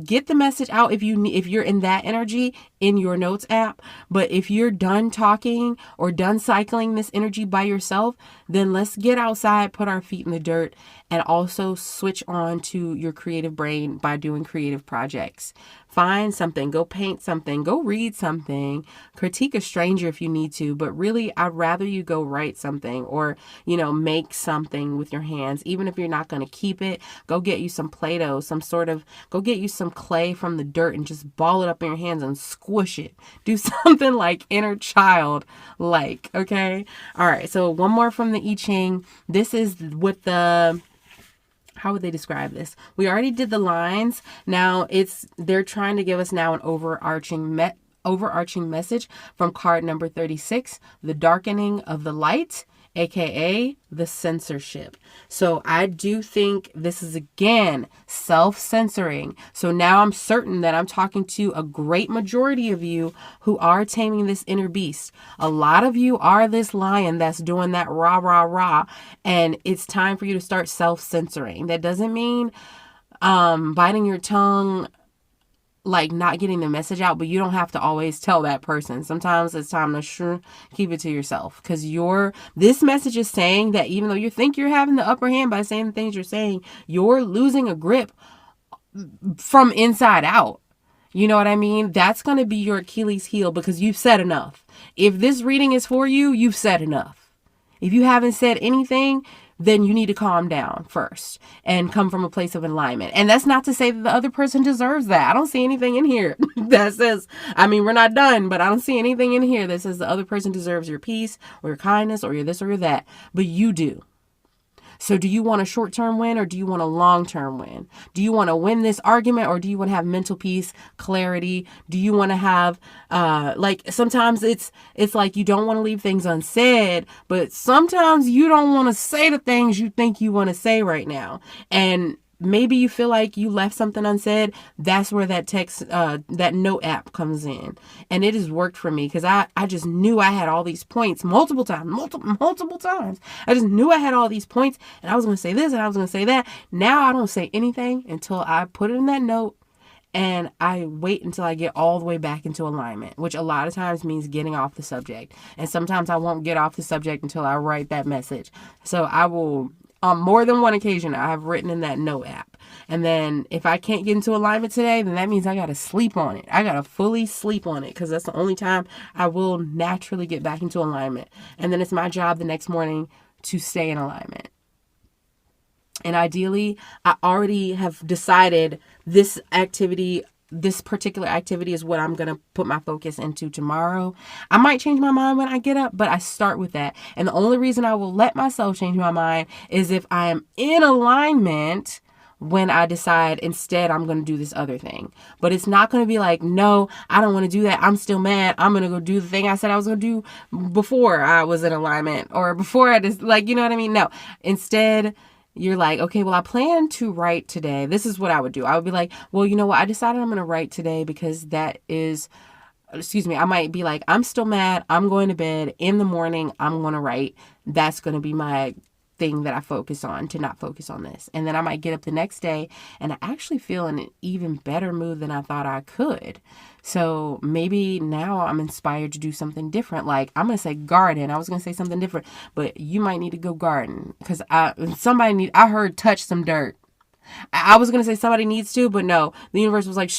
get the message out if you're in that energy in your notes app. But if you're done talking or done cycling this energy by yourself, then let's get outside, put our feet in the dirt, and also switch on to your creative brain by doing creative projects. Find something, go paint something, go read something, critique a stranger if you need to, but really I'd rather you go write something or, make something with your hands. Even if you're not going to keep it, go get you some Play-Doh, go get you some clay from the dirt and just ball it up in your hands and squish it. Do something like inner child okay? All right. So one more from the I Ching. This is with how would they describe this? We already did the lines. Now they're trying to give us now an overarching message from card number 36, the darkening of the light, aka the censorship. So I do think this is again self-censoring. So now I'm certain that I'm talking to a great majority of you who are taming this inner beast. A lot of you are this lion that's doing that rah rah rah, and it's time for you to start self-censoring. That doesn't mean biting your tongue, not getting the message out, but you don't have to always tell that person. Sometimes it's time to keep it to yourself, because this message is saying that even though you think you're having the upper hand by saying the things you're saying, you're losing a grip from inside out. You know what I mean? That's going to be your Achilles heel, because you've said enough. If this reading is for you, you've said enough. If you haven't said anything, then you need to calm down first and come from a place of alignment. And that's not to say that the other person deserves that. I don't see anything in here that says, we're not done, but I don't see anything in here that says the other person deserves your peace or your kindness or your this or your that, but you do. So do you want a short-term win or do you want a long-term win? Do you want to win this argument or do you want to have mental peace, clarity? Do you want to have, sometimes it's like you don't want to leave things unsaid, but sometimes you don't want to say the things you think you want to say right now. And maybe you feel like you left something unsaid. That's where that text, that note app comes in. And it has worked for me because I just knew I had all these points multiple times. I just knew I had all these points and I was going to say this and I was going to say that. Now I don't say anything until I put it in that note and I wait until I get all the way back into alignment, which a lot of times means getting off the subject. And sometimes I won't get off the subject until I write that message. So I will... On more than one occasion, I have written in that note app. And then if I can't get into alignment today, then that means I got to sleep on it. I got to fully sleep on it because that's the only time I will naturally get back into alignment. And then it's my job the next morning to stay in alignment. And ideally, I already have decided this particular activity is what I'm going to put my focus into tomorrow. I might change my mind when I get up, but I start with that. And the only reason I will let myself change my mind is if I am in alignment when I decide instead I'm going to do this other thing. But it's not going to be like, no, I don't want to do that. I'm still mad. I'm going to go do the thing I said I was going to do before I was in alignment or before I just you know what I mean? No, instead you're like, okay, well, I plan to write today. This is what I would do. I would be like, well, you know what? I decided I'm going to write today because I might be like, I'm still mad. I'm going to bed. In the morning, I'm going to write. That's going to be my thing that I focus on, to not focus on this. And then I might get up the next day and I actually feel in an even better mood than I thought I could. So maybe now I'm inspired to do something different. Like I'm going to say garden. I was going to say something different, but you might need to go garden because I heard touch some dirt. I was going to say somebody needs to, but no, the universe was like,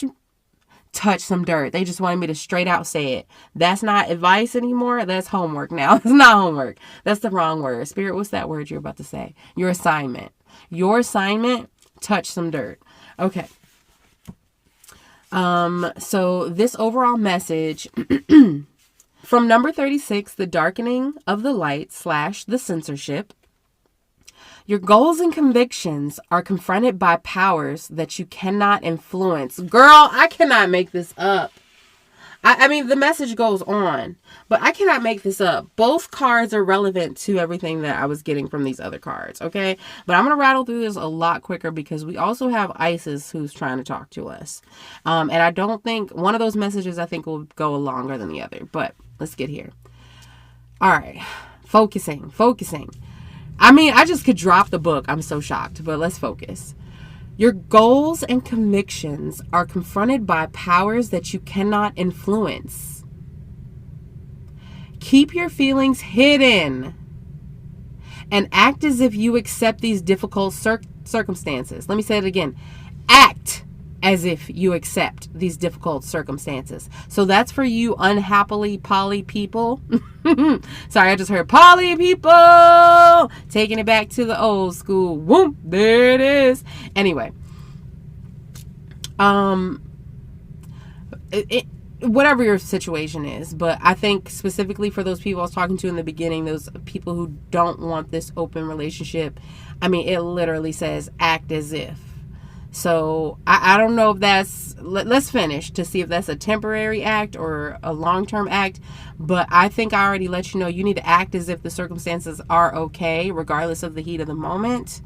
touch some dirt. They just wanted me to straight out say it. That's not advice anymore. That's homework now. It's not homework. That's the wrong word. Spirit, what's that word you're about to say? Your assignment. Touch some dirt. Okay. So this overall message from number 36, the darkening of the light / the censorship. Your goals and convictions are confronted by powers that you cannot influence. Girl, I cannot make this up. I mean, the message goes on, but I cannot make this up. Both cards are relevant to everything that I was getting from these other cards, okay? But I'm going to rattle through this a lot quicker because we also have Isis who's trying to talk to us. And I don't think, one of those messages I think will go longer than the other, but let's get here. All right, focusing. I mean, I just could drop the book. I'm so shocked, but let's focus. Your goals and convictions are confronted by powers that you cannot influence. Keep your feelings hidden and act as if you accept these difficult circumstances. Let me say it again. Act as if you accept these difficult circumstances. So that's for you unhappily poly people. Sorry, I just heard poly people. Taking it back to the old school. Whoop, there it is. Anyway. Whatever your situation is, but I think specifically for those people I was talking to in the beginning, those people who don't want this open relationship, I mean, it literally says act as if. So I don't know if that's, let's finish to see if that's a temporary act or a long-term act. But I think I already let you know you need to act as if the circumstances are okay, regardless of the heat of the moment.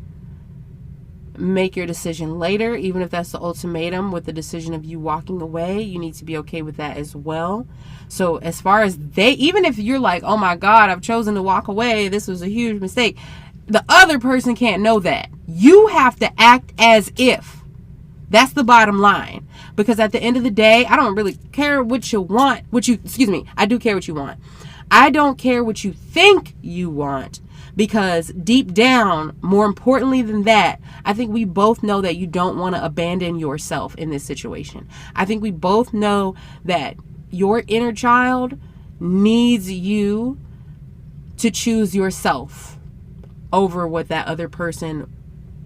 Make your decision later, even if that's the ultimatum with the decision of you walking away. You need to be okay with that as well. So as far as even if you're like, oh my God, I've chosen to walk away, this was a huge mistake. The other person can't know that. You have to act as if. That's the bottom line. Because at the end of the day, I don't really care what you want. I do care what you want. I don't care what you think you want. Because deep down, more importantly than that, I think we both know that you don't want to abandon yourself in this situation. I think we both know that your inner child needs you to choose yourself over what that other person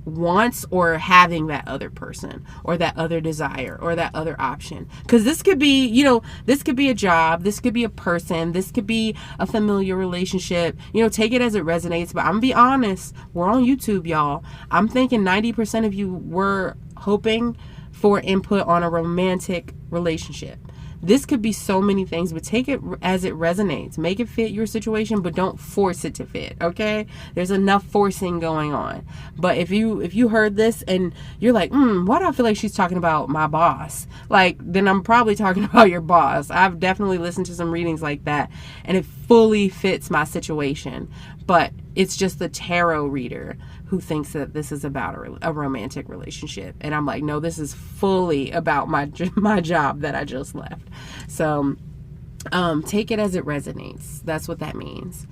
wants, or having that other person or that other desire or that other option. Because this could be, this could be a job, this could be a person, this could be a familiar relationship. Take it as it resonates. But I'm gonna be honest, we're on YouTube, y'all. I'm thinking 90% of you were hoping for input on a romantic relationship. This could be so many things, but take it as it resonates. Make it fit your situation, but don't force it to fit, okay? There's enough forcing going on. But if you heard this and you're like, why do I feel like she's talking about my boss? Then I'm probably talking about your boss. I've definitely listened to some readings like that, and it fully fits my situation. But it's just the tarot reader who thinks that this is about a romantic relationship. And I'm like, no, this is fully about my job that I just left. So take it as it resonates. That's what that means.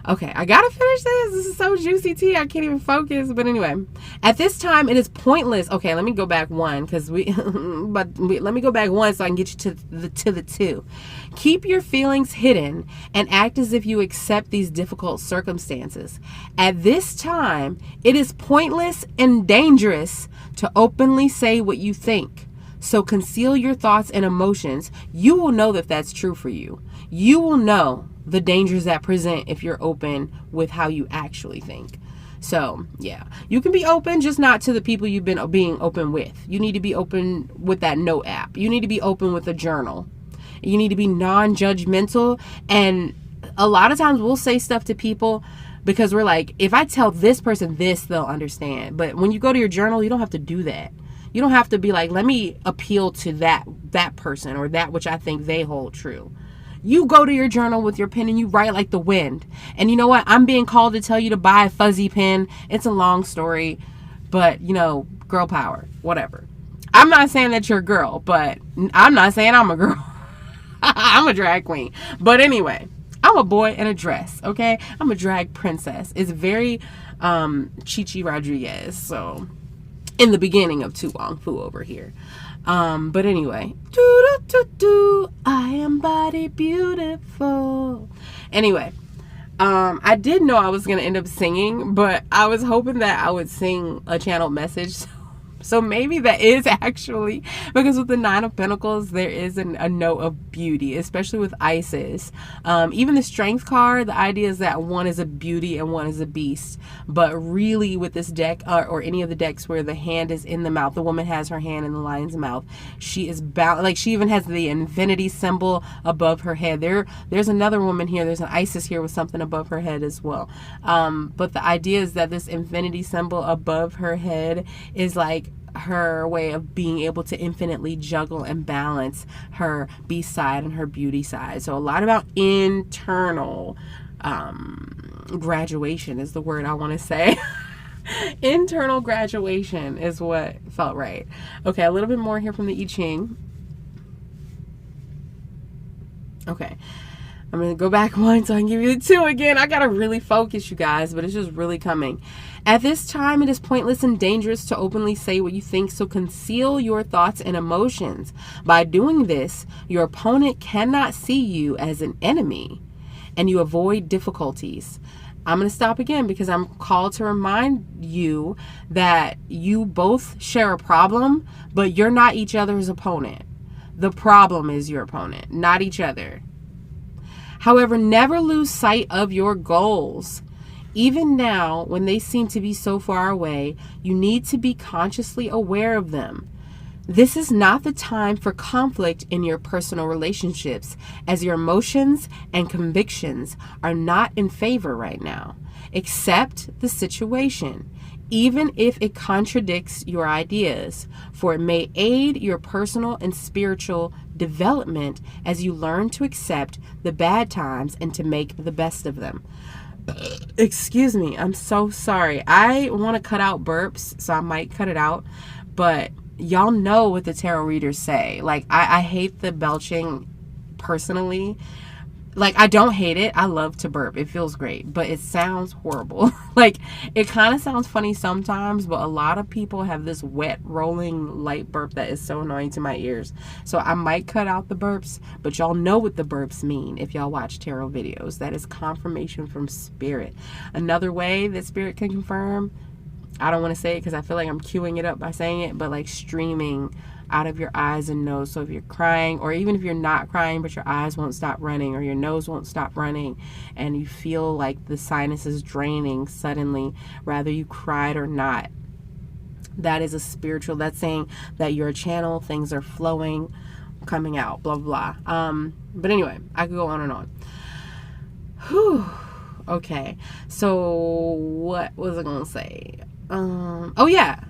Okay, I gotta finish this. This is so juicy tea. I can't even focus. But anyway, at this time, it is pointless. Okay, let me go back one let me go back one so I can get you to the two. Keep your feelings hidden and act as if you accept these difficult circumstances. At this time, it is pointless and dangerous to openly say what you think. So conceal your thoughts and emotions. You will know that that's true for you. You will know the dangers that present if you're open with how you actually think. So, yeah. You can be open, just not to the people you've been being open with. You need to be open with that note app. You need to be open with a journal. You need to be non-judgmental. And a lot of times we'll say stuff to people because we're like, if I tell this person this, they'll understand. But when you go to your journal, you don't have to do that. You don't have to be like, let me appeal to that person or that which I think they hold true. You go to your journal with your pen and you write like the wind. And you know what? I'm being called to tell you to buy a fuzzy pen. It's a long story, but girl power, whatever. I'm not saying that you're a girl, but I'm not saying I'm a girl. I'm a drag queen. But anyway, I'm a boy in a dress, okay? I'm a drag princess. It's very Chichi Rodriguez. So in the beginning of Tu Wong Fu over here. But anyway, I am body beautiful. Anyway, I did know I was going to end up singing, but I was hoping that I would sing a channeled message. So maybe that is actually, because with the Nine of Pentacles, there is a note of beauty, especially with Isis. Even the Strength card, the idea is that one is a beauty and one is a beast. But really with this deck, or any of the decks where the hand is in the mouth, the woman has her hand in the lion's mouth. She is bound, like she even has the infinity symbol above her head. There's another woman here, there's an Isis here with something above her head as well. But the idea is that this infinity symbol above her head is like her way of being able to infinitely juggle and balance her beast side and her beauty side. So a lot about internal graduation is the word I want to say. Internal graduation is what felt right. Okay, a little bit more here from the I Ching. Okay, I'm going to go back one so I can give you the two again. I got to really focus, you guys, but it's just really coming. At this time, it is pointless and dangerous to openly say what you think, so conceal your thoughts and emotions. By doing this, your opponent cannot see you as an enemy, and you avoid difficulties. I'm going to stop again because I'm called to remind you that you both share a problem, but you're not each other's opponent. The problem is your opponent, not each other. However, never lose sight of your goals. Even now, when they seem to be so far away, you need to be consciously aware of them. This is not the time for conflict in your personal relationships, as your emotions and convictions are not in favor right now. Accept the situation, even if it contradicts your ideas, for it may aid your personal and spiritual development as you learn to accept the bad times and to make the best of them. Excuse me, I'm so sorry. I want to cut out burps, so I might cut it out, but y'all know what the tarot readers say. Like, I hate the belching personally. Like, I don't hate it. I love to burp. It feels great, but it sounds horrible. Like, it kind of sounds funny sometimes, but a lot of people have this wet, rolling, light burp that is so annoying to my ears. So I might cut out the burps, but y'all know what the burps mean if y'all watch tarot videos. That is confirmation from Spirit. Another way that Spirit can confirm, I don't want to say it because I feel like I'm queuing it up by saying it, but like streaming out of your eyes and nose. So if you're crying, or even if you're not crying but your eyes won't stop running, or your nose won't stop running, and you feel like the sinus is draining suddenly, whether you cried or not, that is a spiritual, that's saying that you're a channel, things are flowing, coming out, blah blah blah. But anyway, I could go on and on. Whew. Okay, so what was I gonna say? Oh yeah,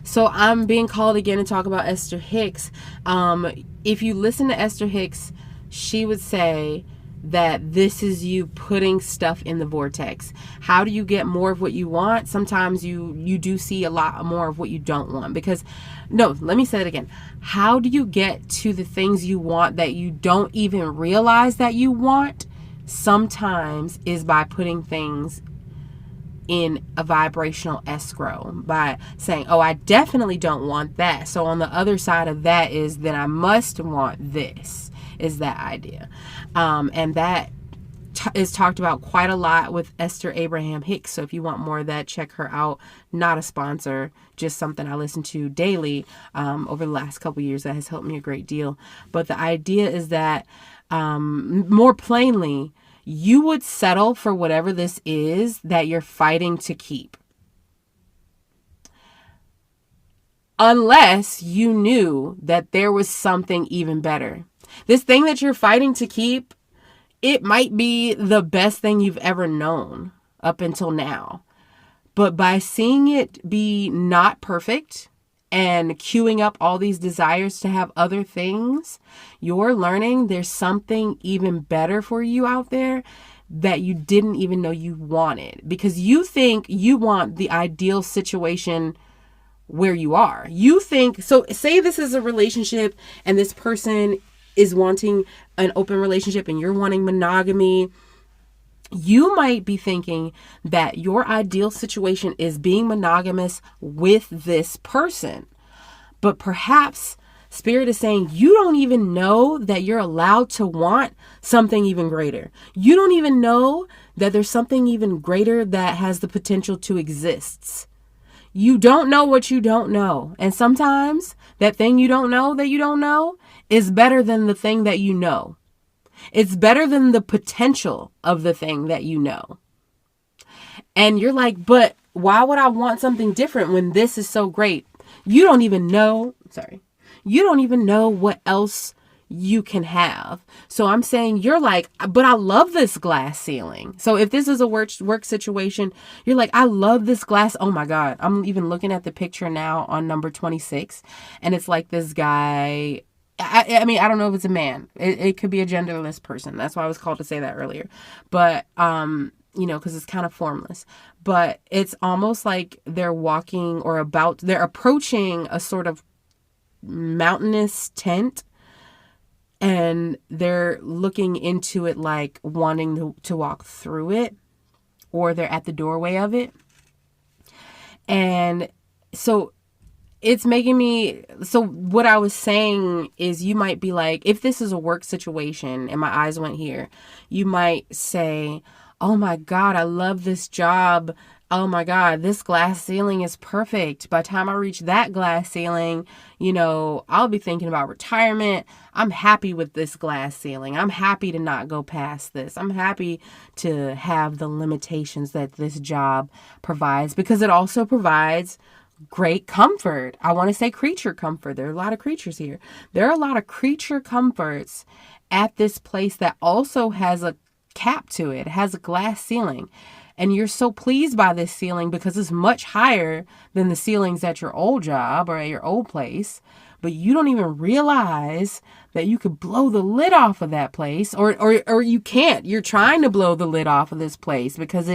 so I'm being called again to talk about Esther Hicks. If you listen to Esther Hicks, she would say that this is you putting stuff in the vortex. How do you get more of what you want? Sometimes you do see a lot more of what you don't want. Because, no, let me say it again. How do you get to the things you want that you don't even realize that you want? Sometimes is by putting things in a vibrational escrow, by saying, oh, I definitely don't want that, so on the other side of that is then I must want this, is that idea. And that is talked about quite a lot with Esther Abraham Hicks. So if you want more of that, check her out. Not a sponsor, just something I listen to daily over the last couple years that has helped me a great deal. But the idea is that more plainly, you would settle for whatever this is that you're fighting to keep, unless you knew that there was something even better. This thing that you're fighting to keep, it might be the best thing you've ever known up until now. But by seeing it be not perfect and queuing up all these desires to have other things, you're learning there's something even better for you out there that you didn't even know you wanted. Because you think you want the ideal situation where you are. You think, so say this is a relationship and this person is wanting an open relationship and you're wanting monogamy. You might be thinking that your ideal situation is being monogamous with this person. But perhaps Spirit is saying you don't even know that you're allowed to want something even greater. You don't even know that there's something even greater that has the potential to exist. You don't know what you don't know. And sometimes that thing you don't know is better than the thing that you know. It's better than the potential of the thing that you know. And you're like, but why would I want something different when this is so great? You don't even know what else you can have. So I'm saying you're like, but I love this glass ceiling. So if this is a work situation, you're like, I love this glass. Oh my God. I'm even looking at the picture now on number 26. And it's like this guy. I mean, I don't know if it's a man. It could be a genderless person. That's why I was called to say that earlier. But, because it's kind of formless. But it's almost like they're they're approaching a sort of mountainous tent. And they're looking into it like wanting to walk through it, or they're at the doorway of it. And so it's making me, so what I was saying is you might be like, if this is a work situation and my eyes went here, you might say, oh my God, I love this job. Oh my God, this glass ceiling is perfect. By the time I reach that glass ceiling, I'll be thinking about retirement. I'm happy with this glass ceiling. I'm happy to not go past this. I'm happy to have the limitations that this job provides, because it also provides great comfort. I want to say creature comfort. There are a lot of creatures here. There are a lot of creature comforts at this place that also has a cap to it. It has a glass ceiling. And you're so pleased by this ceiling because it's much higher than the ceilings at your old job or at your old place. But you don't even realize that you could blow the lid off of that place, or you can't. You're trying to blow the lid off of this place because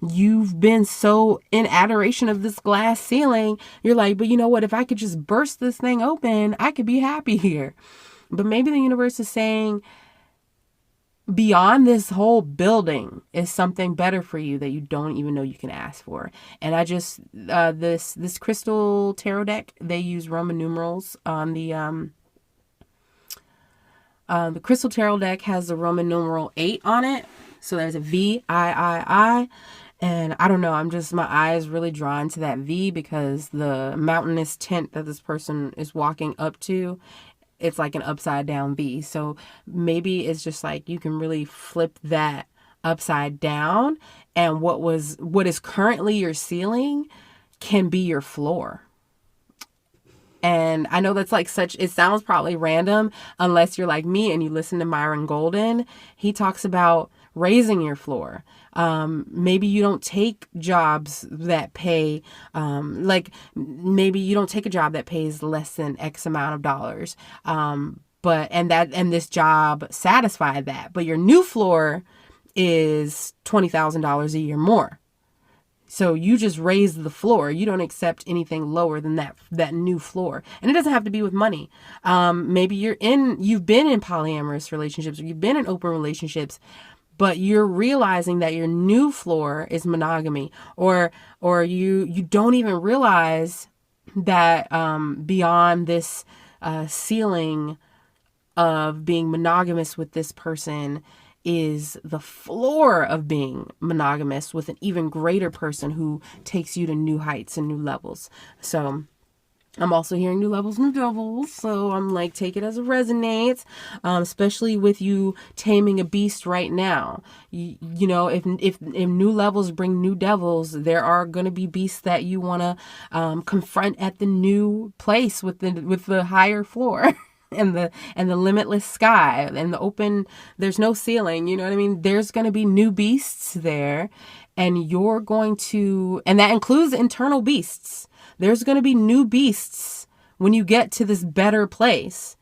you've been so in adoration of this glass ceiling. You're like, but you know what? If I could just burst this thing open, I could be happy here. But maybe the universe is saying, beyond this whole building is something better for you that you don't even know you can ask for. And I just, this crystal tarot deck, they use Roman numerals on the crystal tarot deck has the Roman numeral 8 on it. So there's a V, I. And I don't know, my eyes really drawn to that V because the mountainous tent that this person is walking up to, it's like an upside down V. So maybe it's just like you can really flip that upside down, and what is currently your ceiling can be your floor. And I know that's like it sounds probably random unless you're like me and you listen to Myron Golden. He talks about raising your floor. Maybe you don't take jobs that pay, maybe you don't take a job that pays less than X amount of dollars. And this job satisfied that, but your new floor is $20,000 a year more. So you just raise the floor. You don't accept anything lower than that new floor. And it doesn't have to be with money. Maybe you've been in polyamorous relationships, or you've been in open relationships, but you're realizing that your new floor is monogamy, or you don't even realize that beyond this ceiling of being monogamous with this person is the floor of being monogamous with an even greater person who takes you to new heights and new levels. So I'm also hearing new levels, new devils. So I'm like, take it as it resonates, especially with you taming a beast right now. If new levels bring new devils, there are going to be beasts that you want to confront at the new place with the higher floor. And the limitless sky and the open, there's no ceiling, you know what I mean? There's going to be new beasts there, and and that includes internal beasts. There's going to be new beasts when you get to this better place.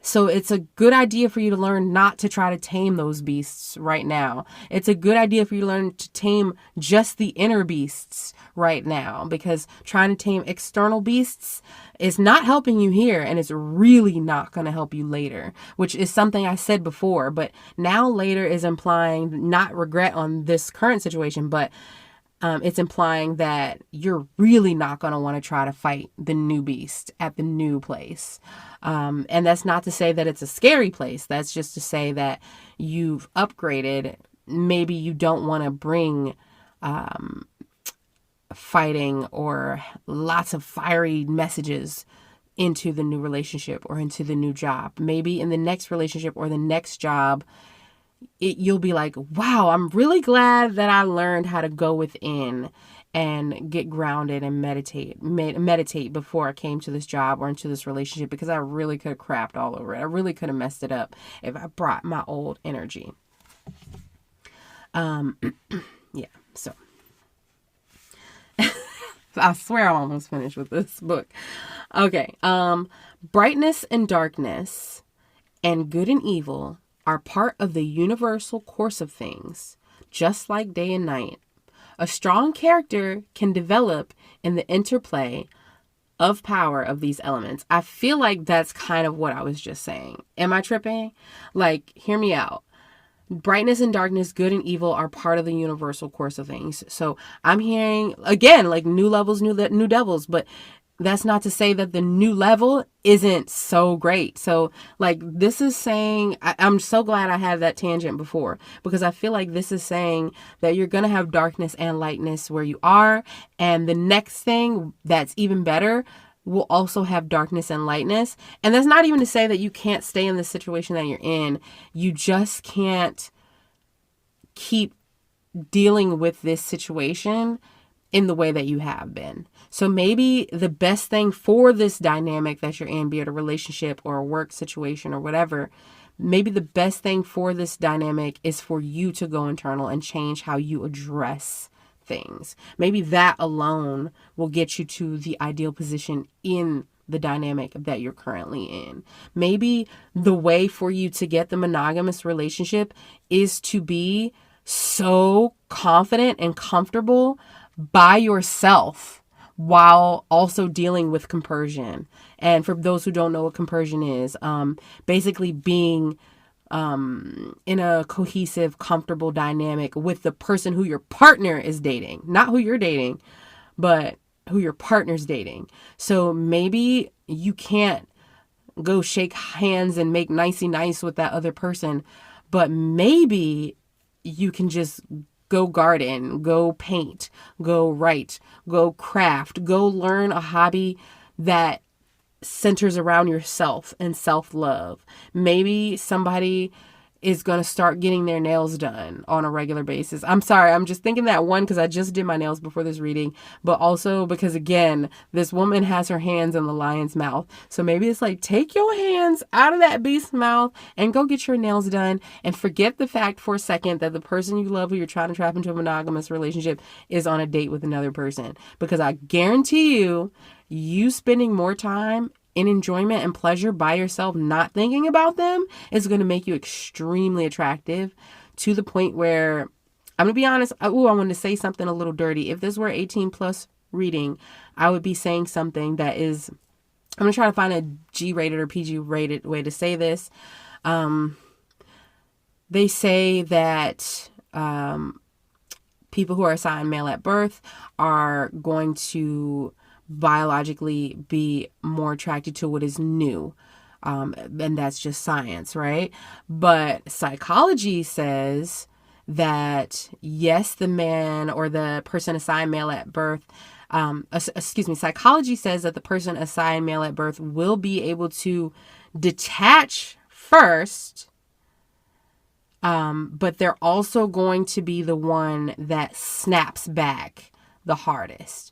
So it's a good idea for you to learn not to try to tame those beasts right now. It's a good idea for you to learn to tame just the inner beasts right now, because trying to tame external beasts is not helping you here, and it's really not going to help you later, which is something I said before. But now later is implying not regret on this current situation, but it's implying that you're really not going to want to try to fight the new beast at the new place. And that's not to say that it's a scary place. That's just to say that you've upgraded maybe you don't want to bring fighting or lots of fiery messages into the new relationship or into the new job. Maybe in the next relationship or the next job, you'll be like, wow, I'm really glad that I learned how to go within and get grounded and meditate before I came to this job or into this relationship, because I really could have crapped all over it. I really could have messed it up if I brought my old energy. Yeah, so I swear I'm almost finished with this book. Okay. Brightness and darkness and good and evil are part of the universal course of things, just like day and night. A strong character can develop in the interplay of power of these elements. I feel like that's kind of what I was just saying. Am I tripping? Like, hear me out. Brightness and darkness, good and evil are part of the universal course of things. So I'm hearing, again, like new levels, new devils, but that's not to say that the new level isn't so great. So like this is saying, I'm so glad I had that tangent before, because I feel like this is saying that you're going to have darkness and lightness where you are. And the next thing that's even better will also have darkness and lightness. And that's not even to say that you can't stay in the situation that you're in. You just can't keep dealing with this situation in the way that you have been. So maybe the best thing for this dynamic that you're in, be it a relationship or a work situation or whatever, maybe the best thing for this dynamic is for you to go internal and change how you address things. Maybe that alone will get you to the ideal position in the dynamic that you're currently in. Maybe the way for you to get the monogamous relationship is to be so confident and comfortable by yourself while also dealing with compersion. And for those who don't know what compersion is, basically being in a cohesive, comfortable dynamic with the person who your partner is dating, not who you're dating, but who your partner's dating. So maybe you can't go shake hands and make nicey nice with that other person, but maybe you can just go garden, go paint, go write, go craft, go learn a hobby that centers around yourself and self-love. Maybe somebody is going to start getting their nails done on a regular basis. I'm sorry, I'm just thinking that one because I just did my nails before this reading, but also because, again, this woman has her hands in the lion's mouth. So maybe it's like, take your hands out of that beast's mouth and go get your nails done, and forget the fact for a second that the person you love, who you're trying to trap into a monogamous relationship, is on a date with another person. Because I guarantee you spending more time in enjoyment and pleasure by yourself, not thinking about them, is going to make you extremely attractive, to the point where, I'm going to be honest, I wanted to say something a little dirty. If this were 18 plus reading, I would be saying something that is, I'm going to try to find a G-rated or PG-rated way to say this. They say that people who are assigned male at birth are going to biologically be more attracted to what is new. And that's just science, right? But psychology says that yes, the man or the person assigned male at birth, psychology says that the person assigned male at birth will be able to detach first, but they're also going to be the one that snaps back the hardest.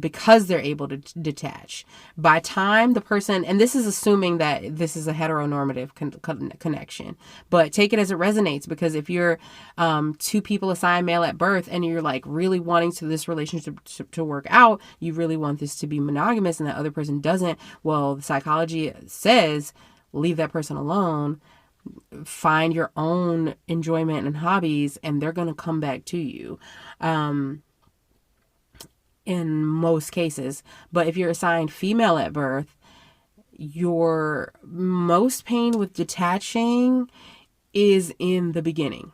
Because they're able to detach. By time the person, and this is assuming that this is a heteronormative connection, but take it as it resonates, because if you're two people assigned male at birth and you're like really wanting to this relationship to work out, you really want this to be monogamous, and that other person doesn't, well, the psychology says leave that person alone, find your own enjoyment and hobbies, and they're going to come back to you. In most cases. But if you're assigned female at birth, your most pain with detaching is in the beginning.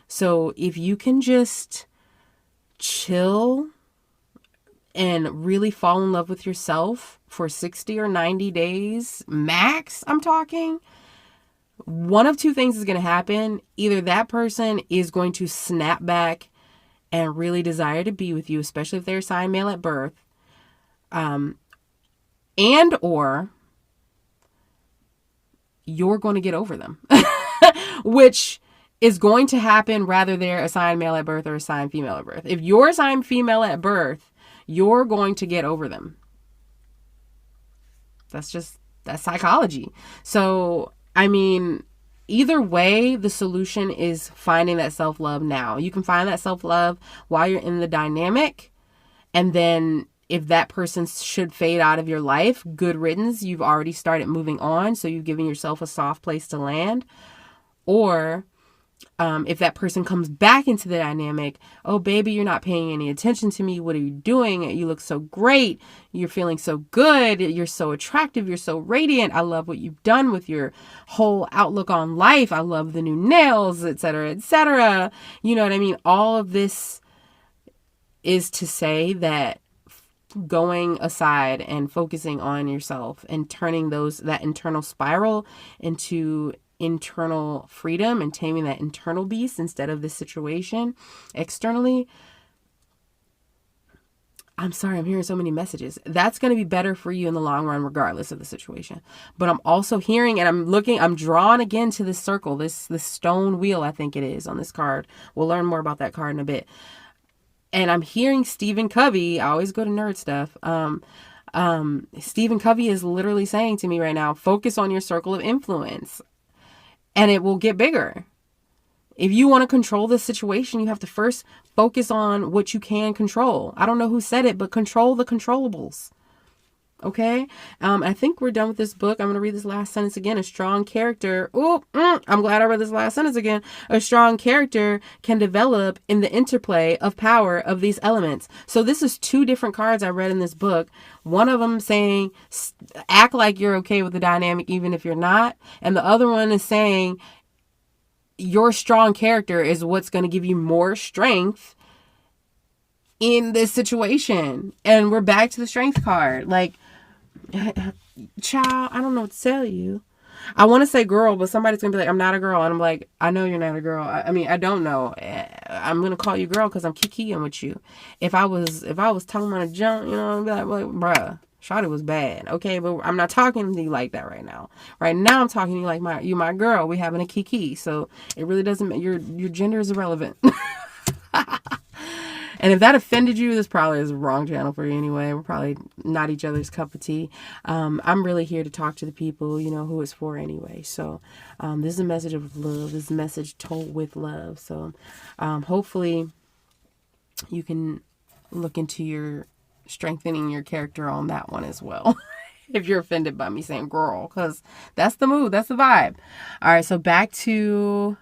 So if you can just chill and really fall in love with yourself for 60 or 90 days max, I'm talking, one of two things is going to happen. Either that person is going to snap back and really desire to be with you, especially if they're assigned male at birth, and or you're going to get over them, which is going to happen rather they're assigned male at birth or assigned female at birth. If you're assigned female at birth, you're going to get over them. That's psychology. So, I mean, either way, the solution is finding that self-love now. You can find that self-love while you're in the dynamic. And then if that person should fade out of your life, good riddance. You've already started moving on. So you've given yourself a soft place to land. Or if that person comes back into the dynamic, oh, baby, you're not paying any attention to me. What are you doing? You look so great. You're feeling so good. You're so attractive. You're so radiant. I love what you've done with your whole outlook on life. I love the new nails, etc., etc. You know what I mean? All of this is to say that going aside and focusing on yourself and turning that internal spiral into internal freedom and taming that internal beast instead of this situation externally. I'm sorry, I'm hearing so many messages. That's going to be better for you in the long run, regardless of the situation. But I'm also hearing, and I'm drawn again to this circle, this stone wheel, I think it is on this card. We'll learn more about that card in a bit. And I'm hearing Stephen Covey. I always go to nerd stuff. Stephen Covey is literally saying to me right now, focus on your circle of influence. And it will get bigger. If you want to control this situation, you have to first focus on what you can control. I don't know who said it, but control the controllables. Okay? I think we're done with this book. I'm going to read this last sentence again. A strong character. I'm glad I read this last sentence again. A strong character can develop in the interplay of power of these elements. So this is two different cards I read in this book. One of them saying, act like you're okay with the dynamic, even if you're not. And the other one is saying, your strong character is what's going to give you more strength in this situation. And we're back to the strength card. Like, child, I don't know what to tell you. I want to say girl, but somebody's going to be like, I'm not a girl. And I'm like, I know you're not a girl. I mean, I don't know. I'm going to call you girl because I'm kikiing with you. If I was telling my junk, you know, I'd be like, bruh, shawty was bad. Okay, but I'm not talking to you like that right now. Right now, I'm talking to you like you my girl. We having a kiki. So it really doesn't matter. Your gender is irrelevant. And if that offended you, this probably is the wrong channel for you anyway. We're probably not each other's cup of tea. I'm really here to talk to the people, you know, who it's for anyway. So this is a message of love. This is a message told with love. So hopefully you can look into your strengthening your character on that one as well. If you're offended by me saying girl, because that's the mood. That's the vibe. All right. So back to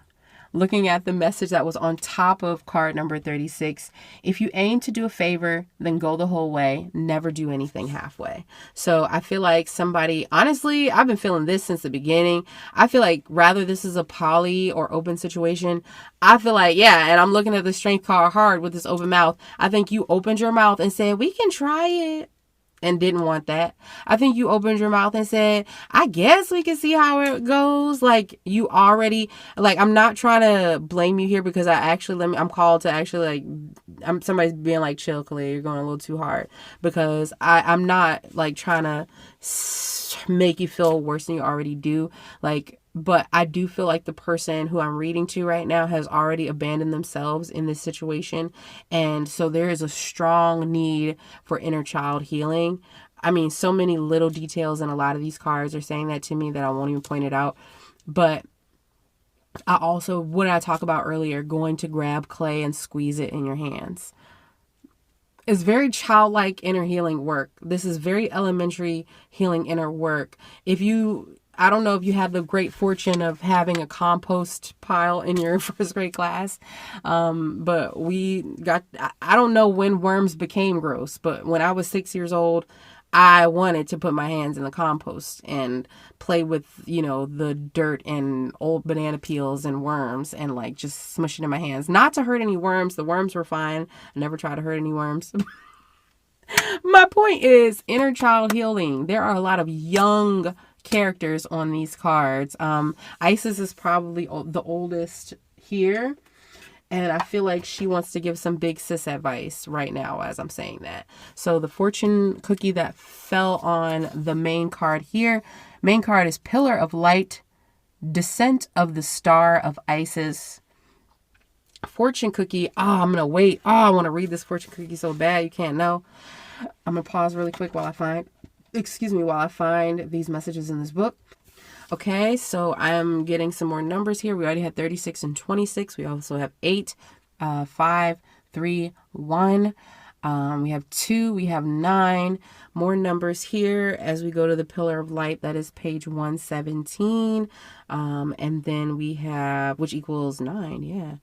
looking at the message that was on top of card number 36. If you aim to do a favor, then go the whole way. Never do anything halfway. So I feel like somebody, honestly, I've been feeling this since the beginning. I feel like rather this is a poly or open situation, I feel like, yeah, and I'm looking at the strength card hard with this open mouth. I think you opened your mouth and said, we can try it. And didn't want that. I think you opened your mouth and said, I guess we can see how it goes. Like you already, like, I'm not trying to blame you here because I'm called to actually like, somebody's being like, chill, Khalil, you're going a little too hard, because I'm not like trying to make you feel worse than you already do. Like, but I do feel like the person who I'm reading to right now has already abandoned themselves in this situation. And so there is a strong need for inner child healing. I mean, so many little details in a lot of these cards are saying that to me that I won't even point it out. But I also, what I talked about earlier, going to grab clay and squeeze it in your hands. It's very childlike inner healing work. This is very elementary healing inner work. I don't know if you had the great fortune of having a compost pile in your first grade class. But I don't know when worms became gross, but when I was 6 years old, I wanted to put my hands in the compost and play with, you know, the dirt and old banana peels and worms and like just smush it in my hands. Not to hurt any worms. The worms were fine. I never tried to hurt any worms. My point is inner child healing. There are a lot of young characters on these cards. Isis is probably the oldest here. And I feel like she wants to give some big sis advice right now as I'm saying that. So the fortune cookie that fell on the main card here. Main card is Pillar of Light, Descent of the Star of Isis. Fortune cookie. I'm going to wait. I want to read this fortune cookie so bad. You can't know. I'm going to pause really quick while I find these messages in this book. Okay, so I'm getting some more numbers here. We already had 36 and 26. We also have 8, 5, 3, 1. We have 2. We have 9. More numbers here as we go to the Pillar of Light. That is page 117. And then we have, which equals 9. Yeah.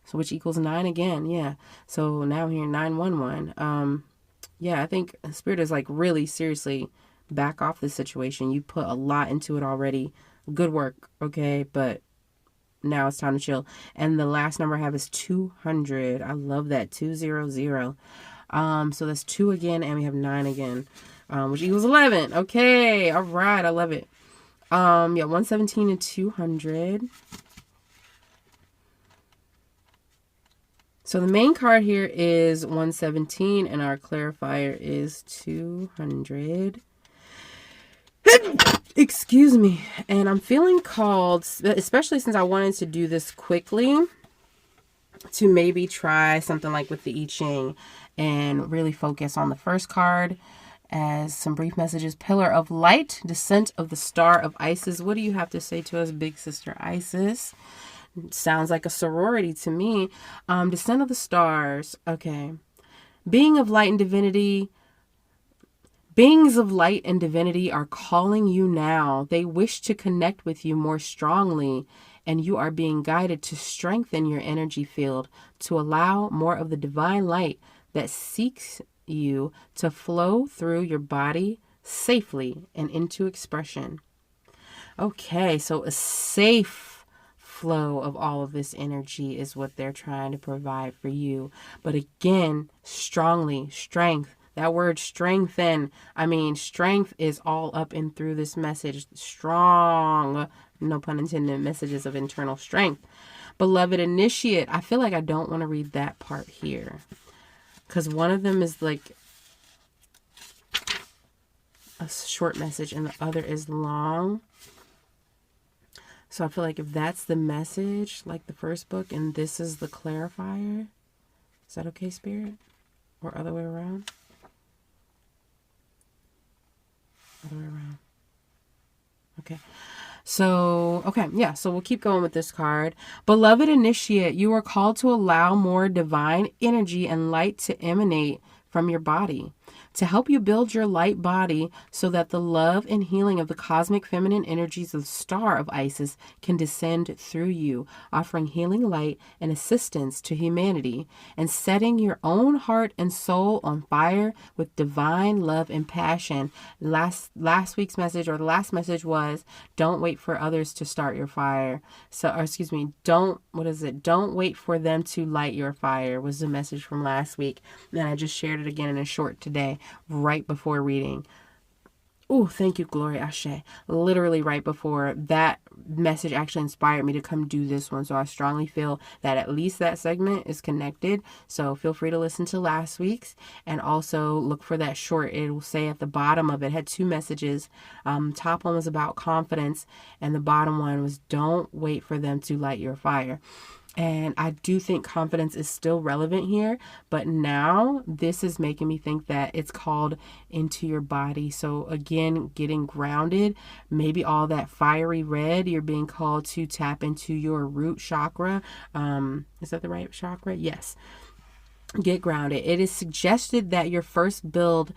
So which equals 9 again. Yeah. So now here, 911. Yeah, I think Spirit is like really seriously back off this situation. You put a lot into it already. Good work, okay? But now it's time to chill. And the last number I have is 200. I love that. 200. So that's 2 again, and we have 9 again, which equals 11. Okay, all right, I love it. Yeah, 117 and 200. So the main card here is 117, and our clarifier is 200. Excuse me. And I'm feeling called, especially since I wanted to do this quickly, to maybe try something like with the I Ching and really focus on the first card as some brief messages. Pillar of Light, Descent of the Star of Isis. What do you have to say to us, big sister Isis? Sounds like a sorority to me. Descent of the Stars. Okay. Beings of light and divinity are calling you now. They wish to connect with you more strongly, and you are being guided to strengthen your energy field to allow more of the divine light that seeks you to flow through your body safely and into expression. Okay, so a safe flow of all of this energy is what they're trying to provide for you. But again, strongly, strength. That word strengthen, I mean, strength is all up and through this message. Strong, no pun intended, messages of internal strength. Beloved Initiate, I feel like I don't want to read that part here. Because one of them is like a short message and the other is long. So I feel like if that's the message, like the first book, and this is the clarifier, is that okay, Spirit? Or other way around? Other way around. Okay. So, okay, yeah, so we'll keep going with this card. Beloved Initiate, you are called to allow more divine energy and light to emanate from your body, to help you build your light body so that the love and healing of the cosmic feminine energies of the star of Isis can descend through you, offering healing light and assistance to humanity, and setting your own heart and soul on fire with divine love and passion. Last week's message, or the last message, was don't wait for others to start your fire. Don't wait for them to light your fire was the message from last week. Then I just shared it again in a short today, right before reading. Oh, thank you, Glory Ashe. Literally right before that message actually inspired me to come do this one. So I strongly feel that at least that segment is connected. So feel free to listen to last week's and also look for that short. It will say at the bottom of it, had 2 messages. Top one was about confidence and the bottom one was don't wait for them to light your fire. And I do think confidence is still relevant here, but now this is making me think that it's called into your body. So again, getting grounded, maybe all that fiery red, you're being called to tap into your root chakra. Is that the right chakra? Yes. Get grounded. It is suggested that your first build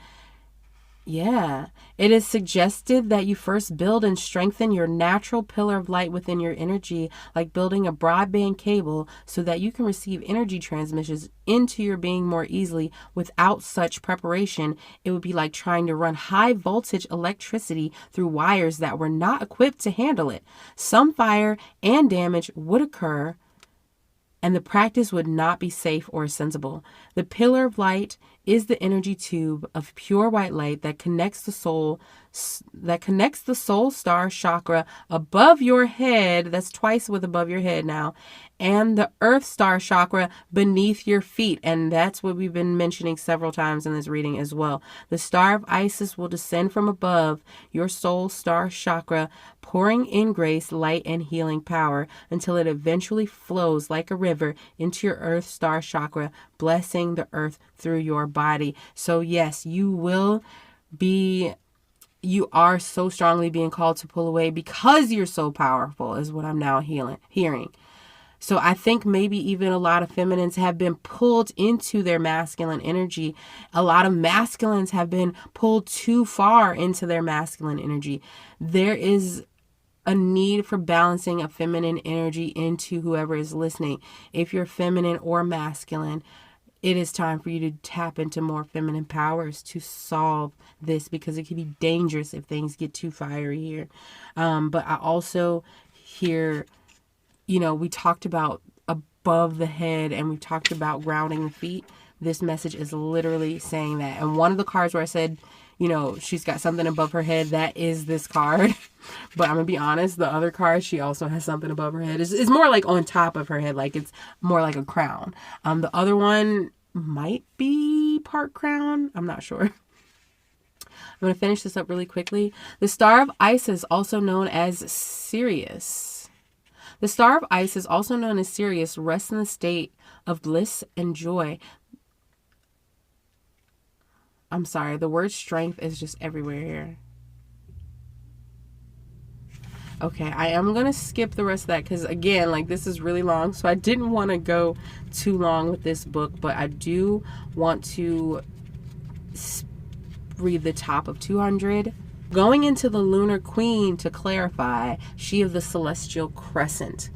It is suggested that you first build and strengthen your natural pillar of light within your energy, like building a broadband cable so that you can receive energy transmissions into your being more easily. Without such preparation, it would be like trying to run high voltage electricity through wires that were not equipped to handle it. Some fire and damage would occur, and the practice would not be safe or sensible. The pillar of light is the energy tube of pure white light that connects the soul that connects the soul star chakra above your head. That's twice with above your head now. And the earth star chakra beneath your feet. And that's what we've been mentioning several times in this reading as well. The star of Isis will descend from above your soul star chakra, pouring in grace, light, and healing power until it eventually flows like a river into your earth star chakra, blessing the earth through your body. So yes, you are so strongly being called to pull away because you're so powerful, is what I'm now hearing. So I think maybe even a lot of feminines have been pulled into their masculine energy. A lot of masculines have been pulled too far into their masculine energy. There is a need for balancing a feminine energy into whoever is listening. If you're feminine or masculine, it is time for you to tap into more feminine powers to solve this, because it can be dangerous if things get too fiery here. But I also hear, we talked about above the head and we talked about grounding the feet. This message is literally saying that. And one of the cards where I said, she's got something above her head, that is this card. But I'm going to be honest, the other card, she also has something above her head. It's more like on top of her head, like it's more like a crown. The other one might be part crown. I'm not sure. I'm going to finish this up really quickly. The Star of Isis, also known as Sirius. The Star of Isis, also known as Sirius, rests in the state of bliss and joy. I'm sorry, the word strength is just everywhere here. Okay, I am going to skip the rest of that because, again, this is really long. So I didn't want to go too long with this book, but I do want to read the top of 200. Going into the Lunar Queen to clarify, she of the Celestial Crescent.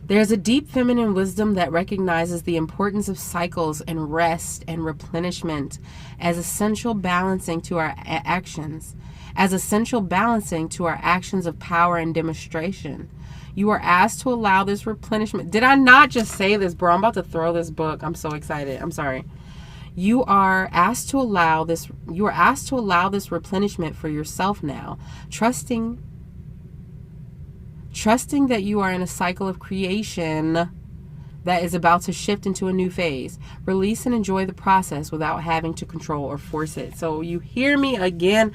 There's a deep feminine wisdom that recognizes the importance of cycles and rest and replenishment as essential balancing to our actions. As essential balancing to our actions of power and demonstration. You are asked to allow this replenishment. Did I not just say this, bro? I'm about to throw this book. I'm so excited. I'm sorry. You are asked to allow this replenishment for yourself now, trusting that you are in a cycle of creation that is about to shift into a new phase. Release and enjoy the process without having to control or force it. So you hear me again,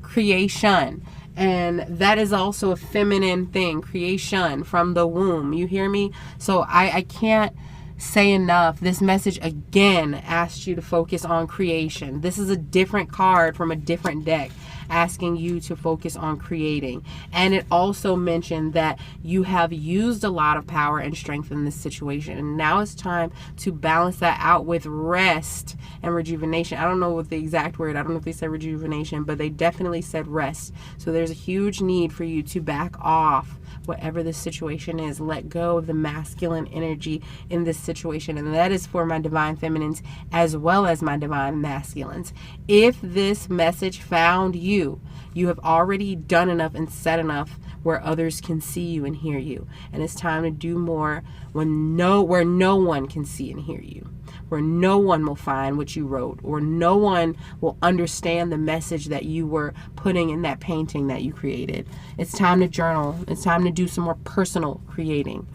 creation. And that is also a feminine thing, creation from the womb. You hear me? So I can't say enough. This message again asks you to focus on creation. This is a different card from a different deck, asking you to focus on creating. And it also mentioned that you have used a lot of power and strength in this situation, and now it's time to balance that out with rest and rejuvenation. I don't know what the exact word, I don't know if they said rejuvenation, but they definitely said rest. So there's a huge need for you to back off whatever this situation is. Let go of the masculine energy in this situation, and that is for my divine feminines as well as my divine masculines. If this message found you, you have already done enough and said enough where others can see you and hear you, and it's time to do more where no one can see and hear you, where no one will find what you wrote, or no one will understand the message that you were putting in that painting that you created. It's time to journal. It's time to do some more personal creating.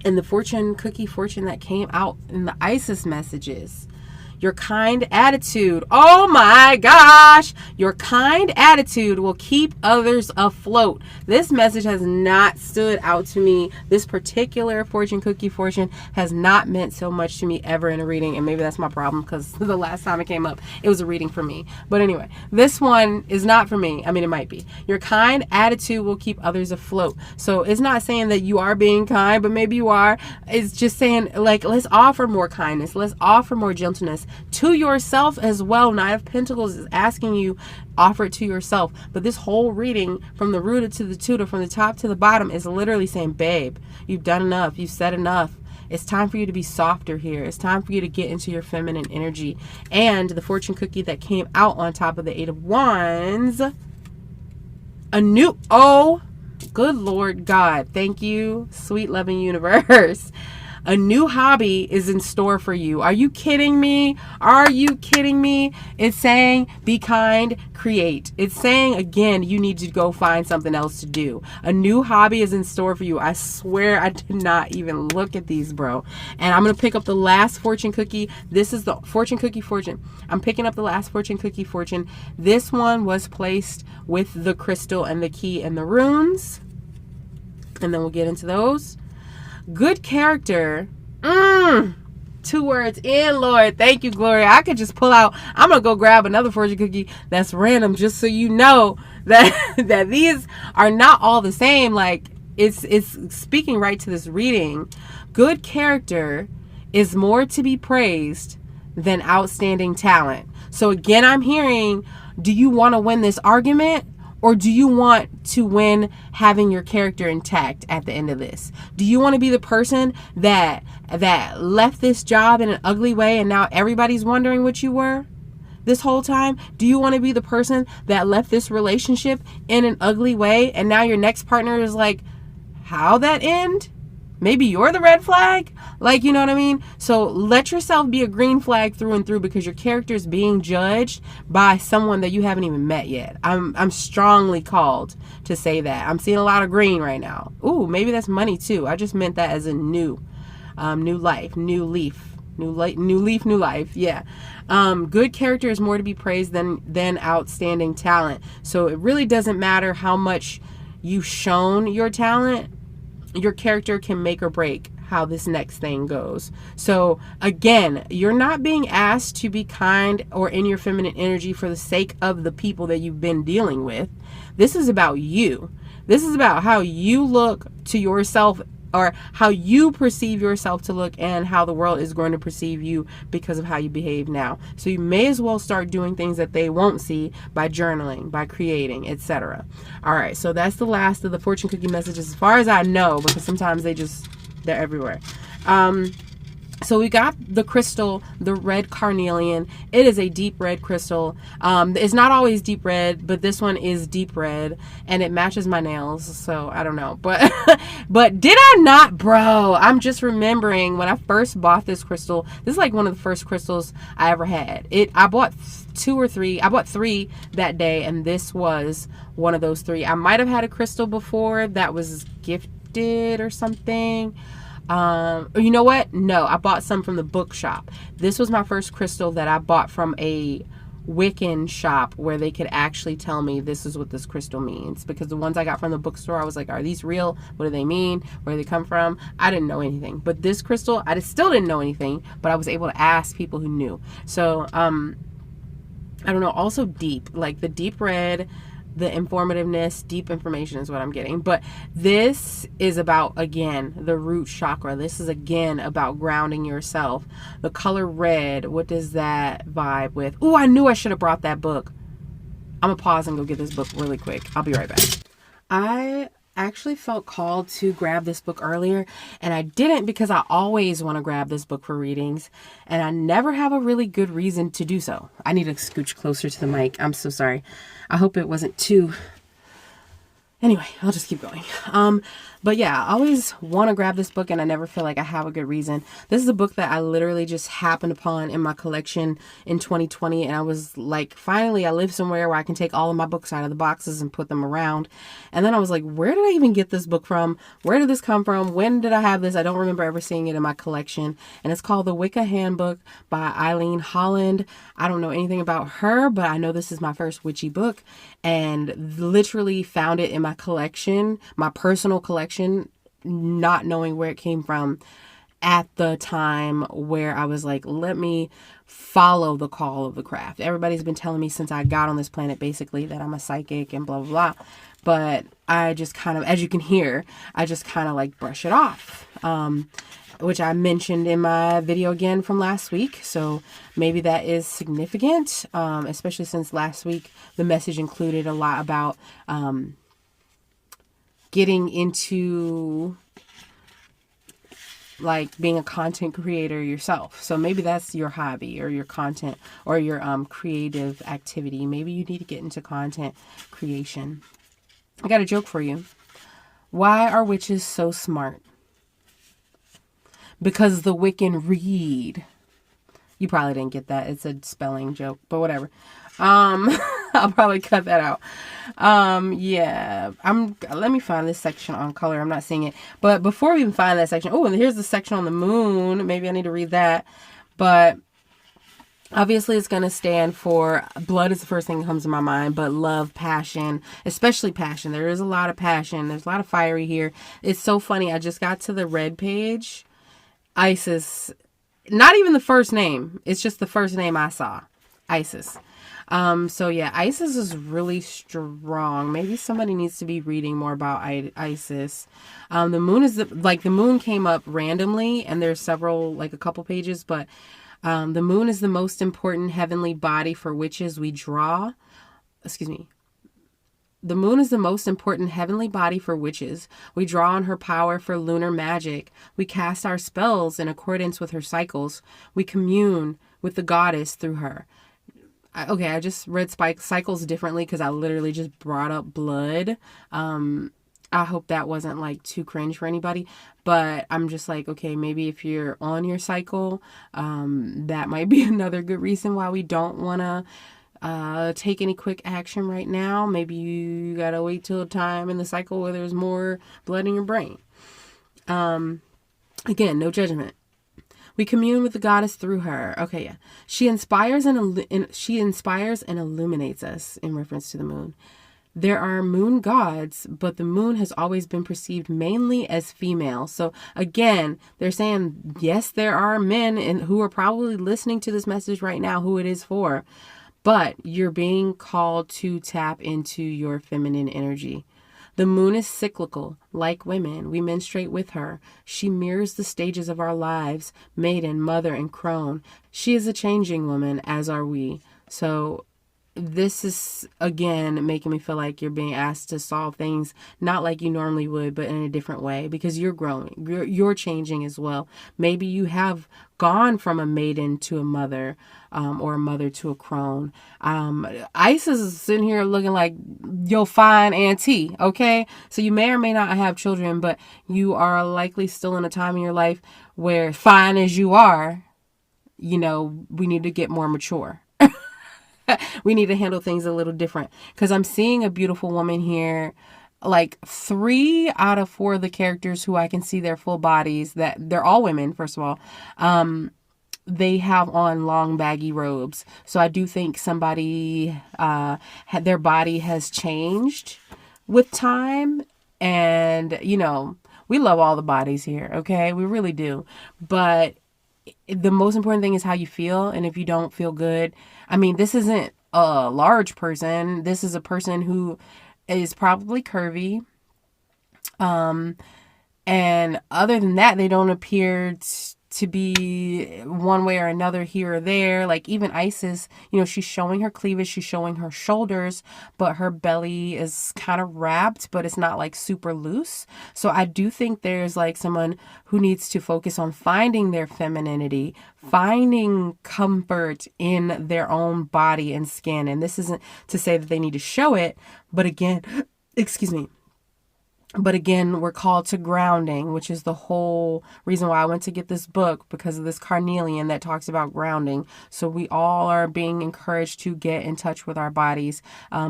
And the fortune that came out in the Isis messages. Your kind attitude. Oh my gosh. Your kind attitude will keep others afloat. This message has not stood out to me. This particular fortune has not meant so much to me ever in a reading. And maybe that's my problem, because the last time it came up, it was a reading for me. But anyway, this one is not for me. I mean, it might be. Your kind attitude will keep others afloat. So it's not saying that you are being kind, but maybe you are. It's just saying, let's offer more kindness. Let's offer more gentleness to yourself as well. Knight of Pentacles is asking you, offer it to yourself. But this whole reading, from the rooted to the tutor, from the top to the bottom, is literally saying, babe, you've done enough. You've said enough. It's time for you to be softer here. It's time for you to get into your feminine energy. And the fortune cookie that came out on top of the Eight of Wands, oh, good Lord God. Thank you, sweet loving universe. A new hobby is in store for you. Are you kidding me? Are you kidding me? It's saying be kind, create. It's saying, again, you need to go find something else to do. A new hobby is in store for you. I swear I did not even look at these, bro. And I'm going to pick up the last fortune cookie. This is the fortune cookie fortune. I'm picking up the last fortune cookie fortune. This one was placed with the crystal and the key and the runes. And then we'll get into those. Good character. 2 words in, Lord. Thank you, Gloria. I could just pull out. I'm going to go grab another fortune cookie that's random just so you know that that these are not all the same. Like, it's speaking right to this reading. Good character is more to be praised than outstanding talent. So again, I'm hearing, do you want to win this argument? Or do you want to win having your character intact at the end of this? Do you want to be the person that left this job in an ugly way and now everybody's wondering what you were this whole time? Do you want to be the person that left this relationship in an ugly way and now your next partner is like, how'd that end? Maybe you're the red flag. Like, you know what I mean? So let yourself be a green flag through and through, because your character is being judged by someone that you haven't even met yet. I'm strongly called to say that. I'm seeing a lot of green right now. Ooh, maybe that's money too. I just meant that as a new life, new leaf, new leaf, new life. Yeah. Good character is more to be praised than outstanding talent. So it really doesn't matter how much you've shown your talent. Your character can make or break how this next thing goes. So again, you're not being asked to be kind or in your feminine energy for the sake of the people that you've been dealing with. This is about you. This is about how you look to yourself, or how you perceive yourself to look, and how the world is going to perceive you because of how you behave now. So you may as well start doing things that they won't see by journaling, by creating, etc. All right, so that's the last of the fortune cookie messages as far as I know, because sometimes they're everywhere. So we got the crystal, the red carnelian. It is a deep red crystal. It's not always deep red, but this one is deep red, and it matches my nails. So I don't know, but but did I not, bro? I'm just remembering when I first bought this crystal. This is like one of the first crystals I ever had. I bought 2 or 3. I bought 3 that day, and this was one of those 3. I might have had a crystal before that was gifted or something. You know what? No, I bought some from the bookshop. This was my first crystal that I bought from a Wiccan shop where they could actually tell me this is what this crystal means. Because the ones I got from the bookstore, I was like, are these real? What do they mean? Where do they come from? I didn't know anything. But this crystal, I still didn't know anything, but I was able to ask people who knew. So, I don't know. Also deep, like the deep red, the informativeness, deep information is what I'm getting. But this is about, again, the root chakra. This is, again, about grounding yourself. The color red, what does that vibe with? Oh, I knew I should have brought that book. I'm going to pause and go get this book really quick. I'll be right back. I actually felt called to grab this book earlier, and I didn't, because I always want to grab this book for readings, and I never have a really good reason to do so. I need to scooch closer to the mic. I'm so sorry. I hope it wasn't too... Anyway, I'll just keep going. But yeah, I always want to grab this book, and I never feel like I have a good reason. This is a book that I literally just happened upon in my collection in 2020, and I was like, finally, I live somewhere where I can take all of my books out of the boxes and put them around. And then I was like, where did I even get this book from? Where did this come from? When did I have this? I don't remember ever seeing it in my collection. And it's called The Wicca Handbook by Eileen Holland. I don't know anything about her, but I know this is my first witchy book, and literally found it in my collection, my personal collection, not knowing where it came from at the time where I was like, let me follow the call of the craft. Everybody's been telling me since I got on this planet, basically, that I'm a psychic and blah, blah, blah. But I just kind of, as you can hear, I just kind of like brush it off, which I mentioned in my video again from last week. So maybe that is significant, especially since last week the message included a lot about getting into like being a content creator yourself. So maybe that's your hobby or your content or your creative activity. Maybe you need to get into content creation. I got a joke for you. Why are witches so smart? because the Wiccan read. You probably didn't get that. It's a spelling joke, but whatever. I'll probably cut that out. Yeah. Let me find this section on color. I'm not seeing it. But before we even find that section, oh, and here's the section on the moon. Maybe I need to read that. But obviously it's going to stand for blood is the first thing that comes to my mind, but love, passion, especially passion. There is a lot of passion. There's a lot of fiery here. It's so funny. I just got to the red page. Isis. Not even the first name. It's just the first name I saw. Isis. So yeah, Isis is really strong. Maybe somebody needs to be reading more about Isis. The moon is the moon came up randomly, and there's several, like a couple pages, but the moon is the most important heavenly body for witches we draw. Excuse me. The moon is the most important heavenly body for witches. We draw on her power for lunar magic. We cast our spells in accordance with her cycles. We commune with the goddess through her. I just read cycles differently because I literally just brought up blood. I hope that wasn't like too cringe for anybody, but I'm just like, okay, maybe if you're on your cycle, that might be another good reason why we don't want to take any quick action right now. Maybe you gotta wait till a time in the cycle where there's more blood in your brain. Again, no judgment. We commune with the goddess through her. Okay, yeah. She inspires and illuminates us, in reference to the moon. There are moon gods, but the moon has always been perceived mainly as female. So again, they're saying, yes, there are men who are probably listening to this message right now who it is for. But you're being called to tap into your feminine energy. The moon is cyclical, like women. We menstruate with her. She mirrors the stages of our lives, maiden, mother, and crone. She is a changing woman, as are we. So this is, again, making me feel like you're being asked to solve things not like you normally would, but in a different way, because you're growing. You're changing as well. Maybe you have gone from a maiden to a mother, or a mother to a crone. Isis is sitting here looking like your fine auntie, okay? So you may or may not have children, but you are likely still in a time in your life where, fine as you are, we need to get more mature. We need to handle things a little different, because I'm seeing a beautiful woman here. Like 3 out of 4 of the characters who I can see their full bodies, that they're all women, first of all, they have on long baggy robes. So I do think somebody their body has changed with time. And we love all the bodies here, okay? We really do. But the most important thing is how you feel. And if you don't feel good, this isn't a large person. This is a person who is probably curvy. And other than that, they don't appear to be one way or another here or there. Like even Isis, she's showing her cleavage, she's showing her shoulders, but her belly is kind of wrapped, but it's not like super loose. So I do think there's like someone who needs to focus on finding their femininity, finding comfort in their own body and skin. And this isn't to say that they need to show it, but again, we're called to grounding, which is the whole reason why I went to get this book, because of this carnelian that talks about grounding. So we all are being encouraged to get in touch with our bodies.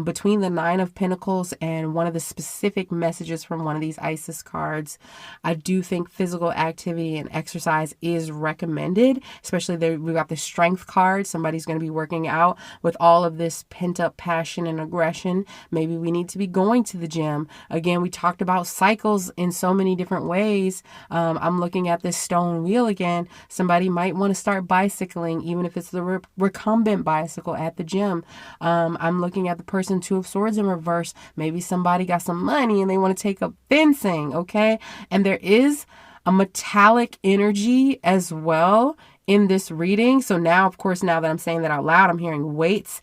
Between the 9 of Pentacles and one of the specific messages from one of these Isis cards, I do think physical activity and exercise is recommended, especially we got the Strength card. Somebody's going to be working out with all of this pent up passion and aggression. Maybe we need to be going to the gym. Again, we talked about cycles in so many different ways. I'm looking at this stone wheel again. Somebody might want to start bicycling, even if it's the recumbent bicycle at the gym. I'm looking at the person 2 of Swords in reverse. Maybe somebody got some money and they want to take up fencing, okay? And there is a metallic energy as well in this reading. So now, of course, now that I'm saying that out loud, I'm hearing weights.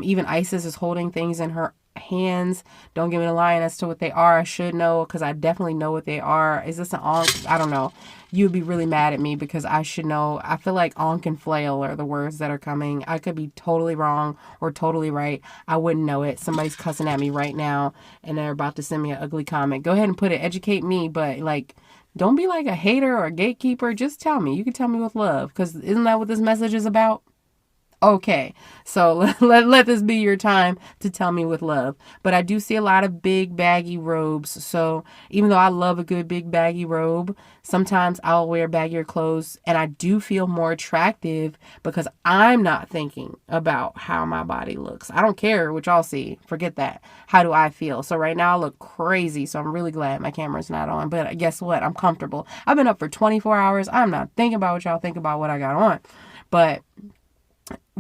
Even Isis is holding things in her hands. Don't give me a line as to what they are. I should know, because I definitely know what they are. Is this an Ankh? I don't know. You'd be really mad at me because I should know. I feel like Ankh and flail are the words that are coming. I could be totally wrong or totally right. I wouldn't know it. Somebody's cussing at me right now and they're about to send me an ugly comment. Go ahead and put it. Educate me, but Don't be like a hater or a gatekeeper. Just tell me. You can tell me with love, because isn't that what this message is about? Okay, so let this be your time to tell me with love. But I do see a lot of big baggy robes. So even though I love a good big baggy robe, sometimes I'll wear baggier clothes and I do feel more attractive because I'm not thinking about how my body looks. I don't care what y'all see. Forget that. How do I feel? So right now I look crazy. So I'm really glad my camera's not on. But guess what? I'm comfortable. I've been up for 24 hours. I'm not thinking about what y'all think about what I got on. But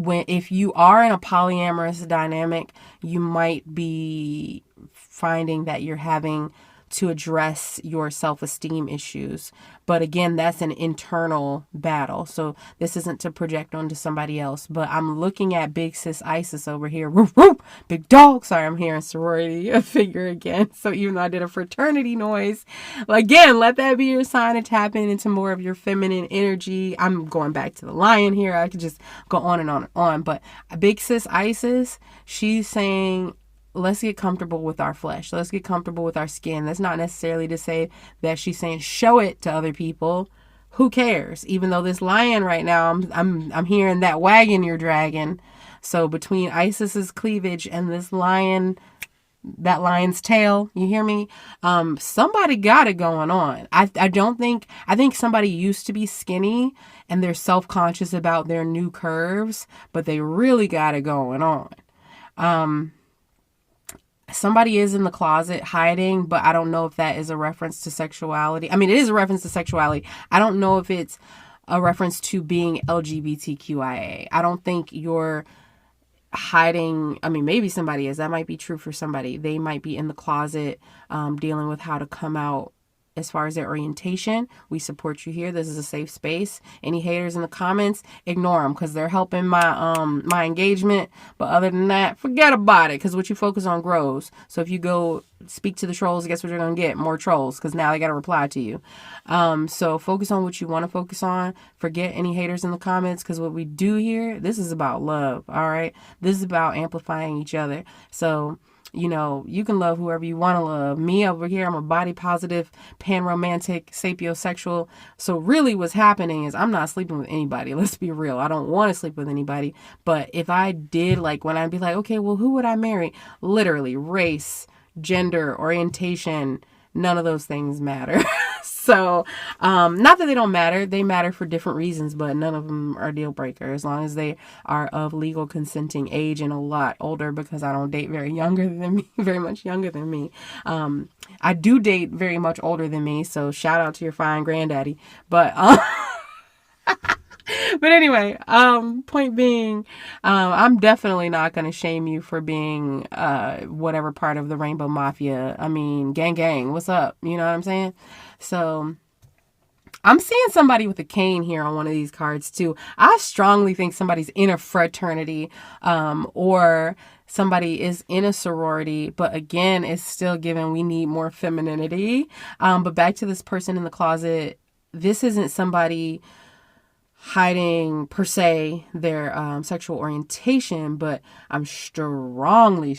if you are in a polyamorous dynamic, you might be finding that you're having to address your self-esteem issues. But again, that's an internal battle. So this isn't to project onto somebody else. But I'm looking at big sis Isis over here. Woof, woof, big dog. Sorry, I'm hearing sorority a figure again. So even though I did a fraternity noise, again, let that be your sign to tap into more of your feminine energy. I'm going back to the lion here. I could just go on and on and on. But big sis Isis, she's saying, let's get comfortable with our flesh. Let's get comfortable with our skin. That's not necessarily to say that she's saying show it to other people. Who cares? Even though this lion right now, I'm hearing that wagon you're dragging. So between Isis's cleavage and this lion, that lion's tail, you hear me? Somebody got it going on. I think somebody used to be skinny and they're self-conscious about their new curves, but they really got it going on. Somebody is in the closet hiding, but I don't know if that is a reference to sexuality. I mean, it is a reference to sexuality. I don't know if it's a reference to being LGBTQIA. I don't think you're hiding. I mean, maybe somebody is. That might be true for somebody. They might be in the closet dealing with how to come out as far as their orientation. We support you here. This is a safe space. Any haters in the comments, ignore them because they're helping my engagement. But other than that, forget about it, because what you focus on grows. So if you go speak to the trolls, guess what you're going to get? More trolls, because now they got to reply to you. So focus on what you want to focus on. Forget any haters in the comments, because what we do here, this is about love, all right? This is about amplifying each other. So you know, you can love whoever you want to love. Me over here, I'm a body positive, pan-romantic, sapiosexual. So really what's happening is I'm not sleeping with anybody. Let's be real. I don't want to sleep with anybody. But if I did, like when I'd be like, okay, well, who would I marry? Literally race, gender, orientation, none of those things matter. So, not that they don't matter. They matter for different reasons, but none of them are deal breaker as long as they are of legal consenting age and a lot older, because I don't date very much younger than me. I do date very much older than me. So shout out to your fine granddaddy. But, but anyway, point being, I'm definitely not going to shame you for being, whatever part of the Rainbow Mafia. I mean, gang, what's up? You know what I'm saying? So I'm seeing somebody with a cane here on one of these cards too. I strongly think somebody's in a fraternity, or somebody is in a sorority, but again, it's still given we need more femininity. But back to this person in the closet, this isn't somebody hiding per se their sexual orientation, but I'm strongly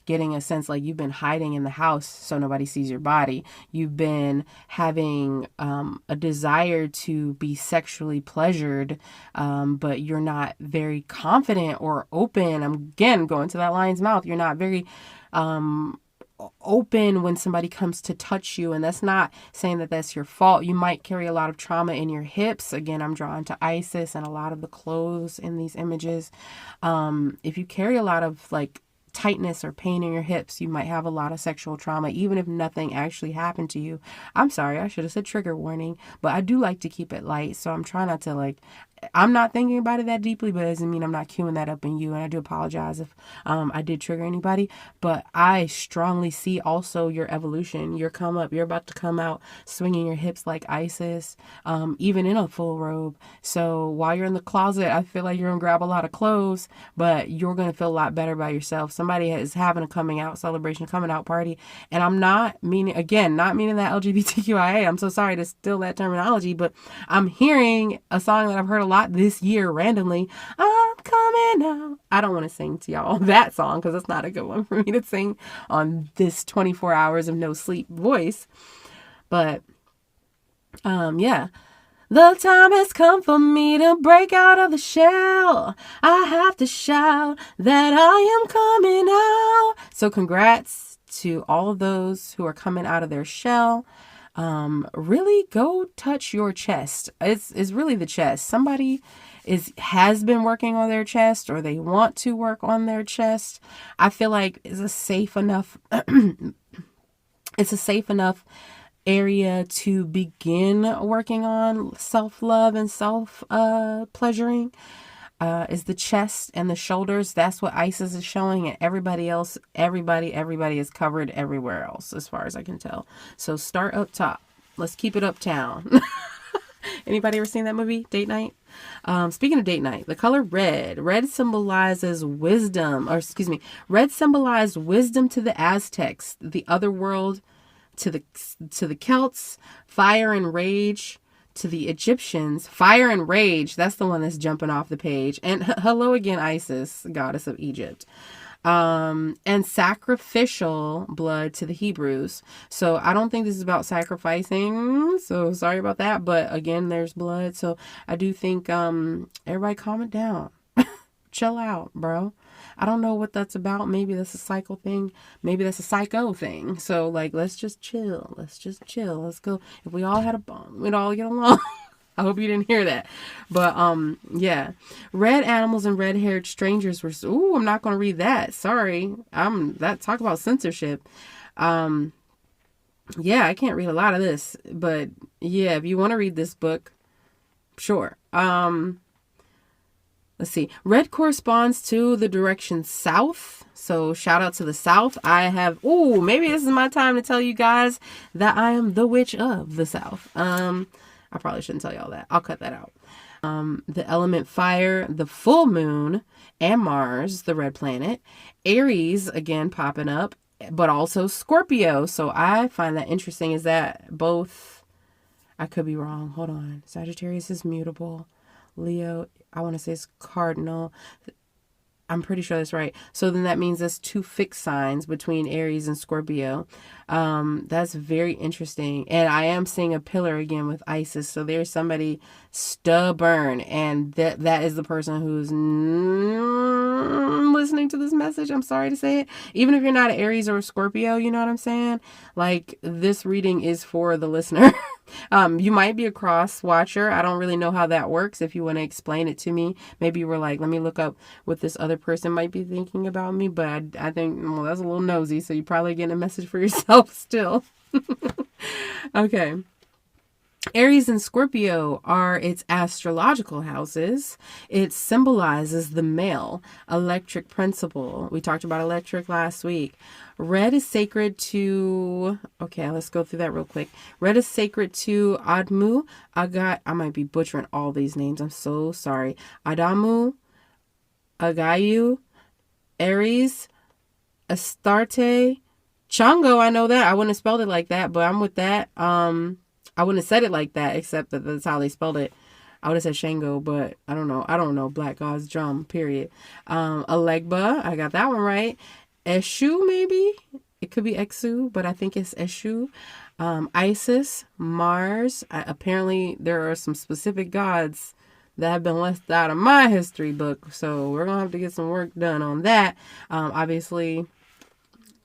getting a sense like you've been hiding in the house so nobody sees your body. You've been having a desire to be sexually pleasured, but you're not very confident or open. I'm again going to that lion's mouth. You're not very open when somebody comes to touch you, and that's not saying that that's your fault. You might carry a lot of trauma in your hips. Again, I'm drawn to Isis and a lot of the clothes in these images. If you carry a lot of like tightness or pain in your hips, you might have a lot of sexual trauma, even if nothing actually happened to you. I'm sorry, I should have said trigger warning, but I do like to keep it light, so I'm trying not to I'm not thinking about it that deeply, but it doesn't mean I'm not queuing that up in you. And I do apologize if I did trigger anybody. But I strongly see also your evolution, your come up. You're about to come out swinging your hips like Isis, even in a full robe. So while you're in the closet, I feel like you're going to grab a lot of clothes, but you're going to feel a lot better by yourself. Somebody is having a coming out celebration, coming out party. And I'm not meaning that LGBTQIA. I'm so sorry to steal that terminology, but I'm hearing a song that I've heard a lot this year randomly. I'm coming out. I don't want to sing to y'all that song because it's not a good one for me to sing on this 24 hours of no sleep voice. But, yeah. The time has come for me to break out of the shell. I have to shout that I am coming out. So congrats to all of those who are coming out of their shell. Really go touch your chest. It's really the chest. Somebody has been working on their chest, or they want to work on their chest. I feel like it's a safe enough area to begin working on self-love and self-pleasuring. Is the chest and the shoulders. That's what Isis is showing, and everybody else, everybody is covered everywhere else, as far as I can tell. So start up top. Let's keep it uptown. Anybody ever seen that movie, Date Night? Speaking of date night, the color red. Red symbolizes wisdom, red symbolized wisdom to the Aztecs, the other world to the Celts, fire and rage to the Egyptians. Fire and rage, that's the one that's jumping off the page. And hello again, Isis, goddess of Egypt. And sacrificial blood to the Hebrews. So I don't think this is about sacrificing, so sorry about that, but again, there's blood. So I do think everybody calm it down. Chill out, bro. I don't know what that's about. Maybe that's a cycle thing. Maybe that's a psycho thing. So like, let's just chill. Let's go. If we all had a bomb, we'd all get along. I hope you didn't hear that. But yeah. Red animals and red-haired strangers were, ooh, I'm not going to read that. Sorry. Talk about censorship. Yeah, I can't read a lot of this, but yeah, if you want to read this book, sure. Let's see. Red corresponds to the direction south. So shout out to the south. Maybe this is my time to tell you guys that I am the witch of the south. I probably shouldn't tell y'all that. I'll cut that out. The element fire, the full moon, and Mars, the red planet. Aries, again, popping up, but also Scorpio. So I find that interesting. Is that both? I could be wrong. Hold on. Sagittarius is mutable. Leo, I want to say it's cardinal. I'm pretty sure that's right. So then that means there's two fixed signs between Aries and Scorpio. That's very interesting. And I am seeing a pillar again with Isis. So there's somebody stubborn. And that is the person who's listening to this message. I'm sorry to say it. Even if you're not an Aries or a Scorpio, you know what I'm saying? Like, this reading is for the listener. You might be a cross watcher. I don't really know how that works. If you want to explain it to me, maybe you were like, let me look up what this other person might be thinking about me. But I think, well, that's a little nosy. So you're probably getting a message for yourself still. Okay. Aries and Scorpio are its astrological houses. It symbolizes the male electric principle. We talked about electric last week. Red is sacred to, okay, let's go through that real quick. Red is sacred to Admu, I might be butchering all these names. I'm so sorry. Adamu, Agayu, Aries, Astarte, Chango. I know that. I wouldn't have spelled it like that, but I'm with that. I wouldn't have said it like that, except that that's how they spelled it. I would have said Shango, but I don't know. Black God's drum, period. Alegba, I got that one right. Eshu, maybe? It could be Exu, but I think it's Eshu. Isis, Mars. Apparently, there are some specific gods that have been left out of my history book, so we're going to have to get some work done on that. Obviously,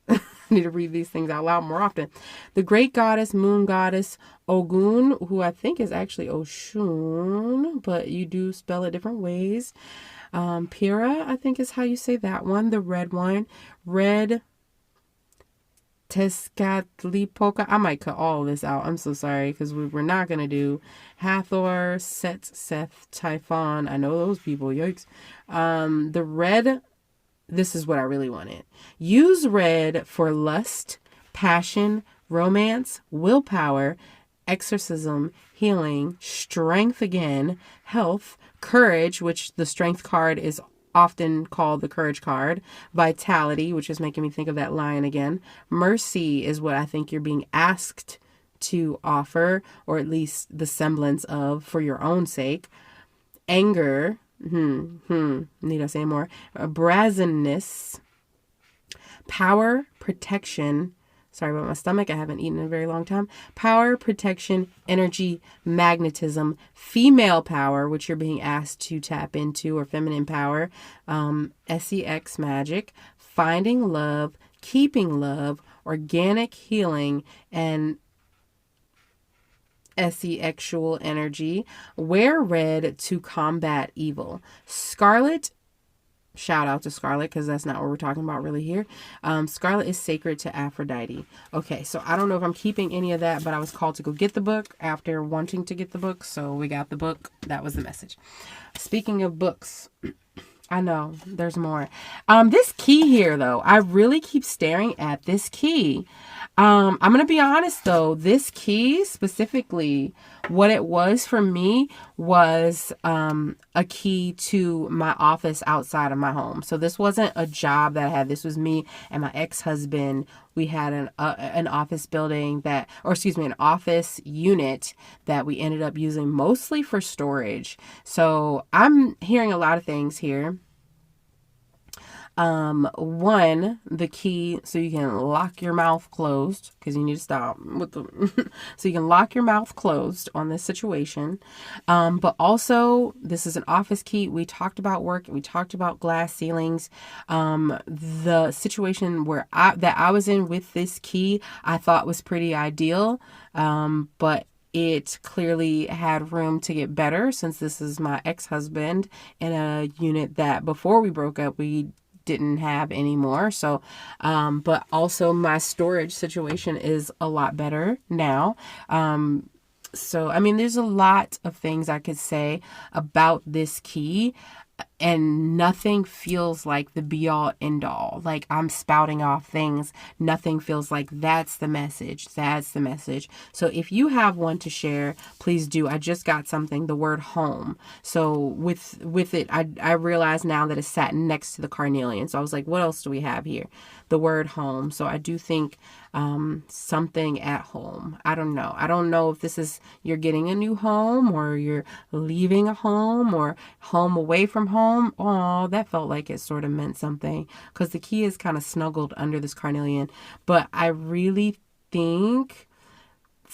I need to read these things out loud more often. The great goddess, moon goddess, Ogun, who I think is actually Oshun, but you do spell it different ways. Pyrrha, I think is how you say that one. The red one. Red Tezcatlipoca. I might cut all of this out. I'm so sorry, because we're not going to do Hathor, Set, Seth, Typhon. I know those people. Yikes. The red, this is what I really wanted. Use red for lust, passion, romance, willpower, exorcism, healing, strength again, health, courage, which the strength card is often called the courage card, vitality, which is making me think of that lion again, mercy is what I think you're being asked to offer, or at least the semblance of, for your own sake, anger, need I say more, brazenness, power, protection, Sorry about my stomach. I haven't eaten in a very long time. Power, protection, energy, magnetism, female power, which you're being asked to tap into, or feminine power, sex magic, finding love, keeping love, organic healing, and sexual energy. Wear red to combat evil. Scarlet, shout out to Scarlet, because that's not what we're talking about really here. Scarlet is sacred to Aphrodite. Okay, so I don't know if I'm keeping any of that, but I was called to go get the book after wanting to get the book, so we got the book. That was the message. Speaking of books, I know there's more. This key here, though, I really keep staring at this key. I'm going to be honest, though, this key specifically, what it was for me was a key to my office outside of my home. So this wasn't a job that I had. This was me and my ex-husband. We had an office building that, or excuse me, an office unit that we ended up using mostly for storage. So I'm hearing a lot of things here. One, the key so you can lock your mouth closed, because you need to stop with the so you can lock your mouth closed on this situation. But also, this is an office key. We talked about work, we talked about glass ceilings. The situation where I was in with this key, I thought was pretty ideal. But it clearly had room to get better, since this is my ex-husband in a unit that before we broke up, we didn't have anymore. So, but also my storage situation is a lot better now. So, I mean, there's a lot of things I could say about this key, and nothing feels like the be all end all. Like I'm spouting off things. Nothing feels like that's the message. That's the message. So if you have one to share, please do. I just got something, the word home. So with it, I realize now that it's sat next to the carnelian. So I was like, what else do we have here? The word home. So I do think something at home. I don't know. I don't know if this is you're getting a new home, or you're leaving a home, or home away from home. Oh, that felt like it sort of meant something, because the key is kind of snuggled under this carnelian. But I really think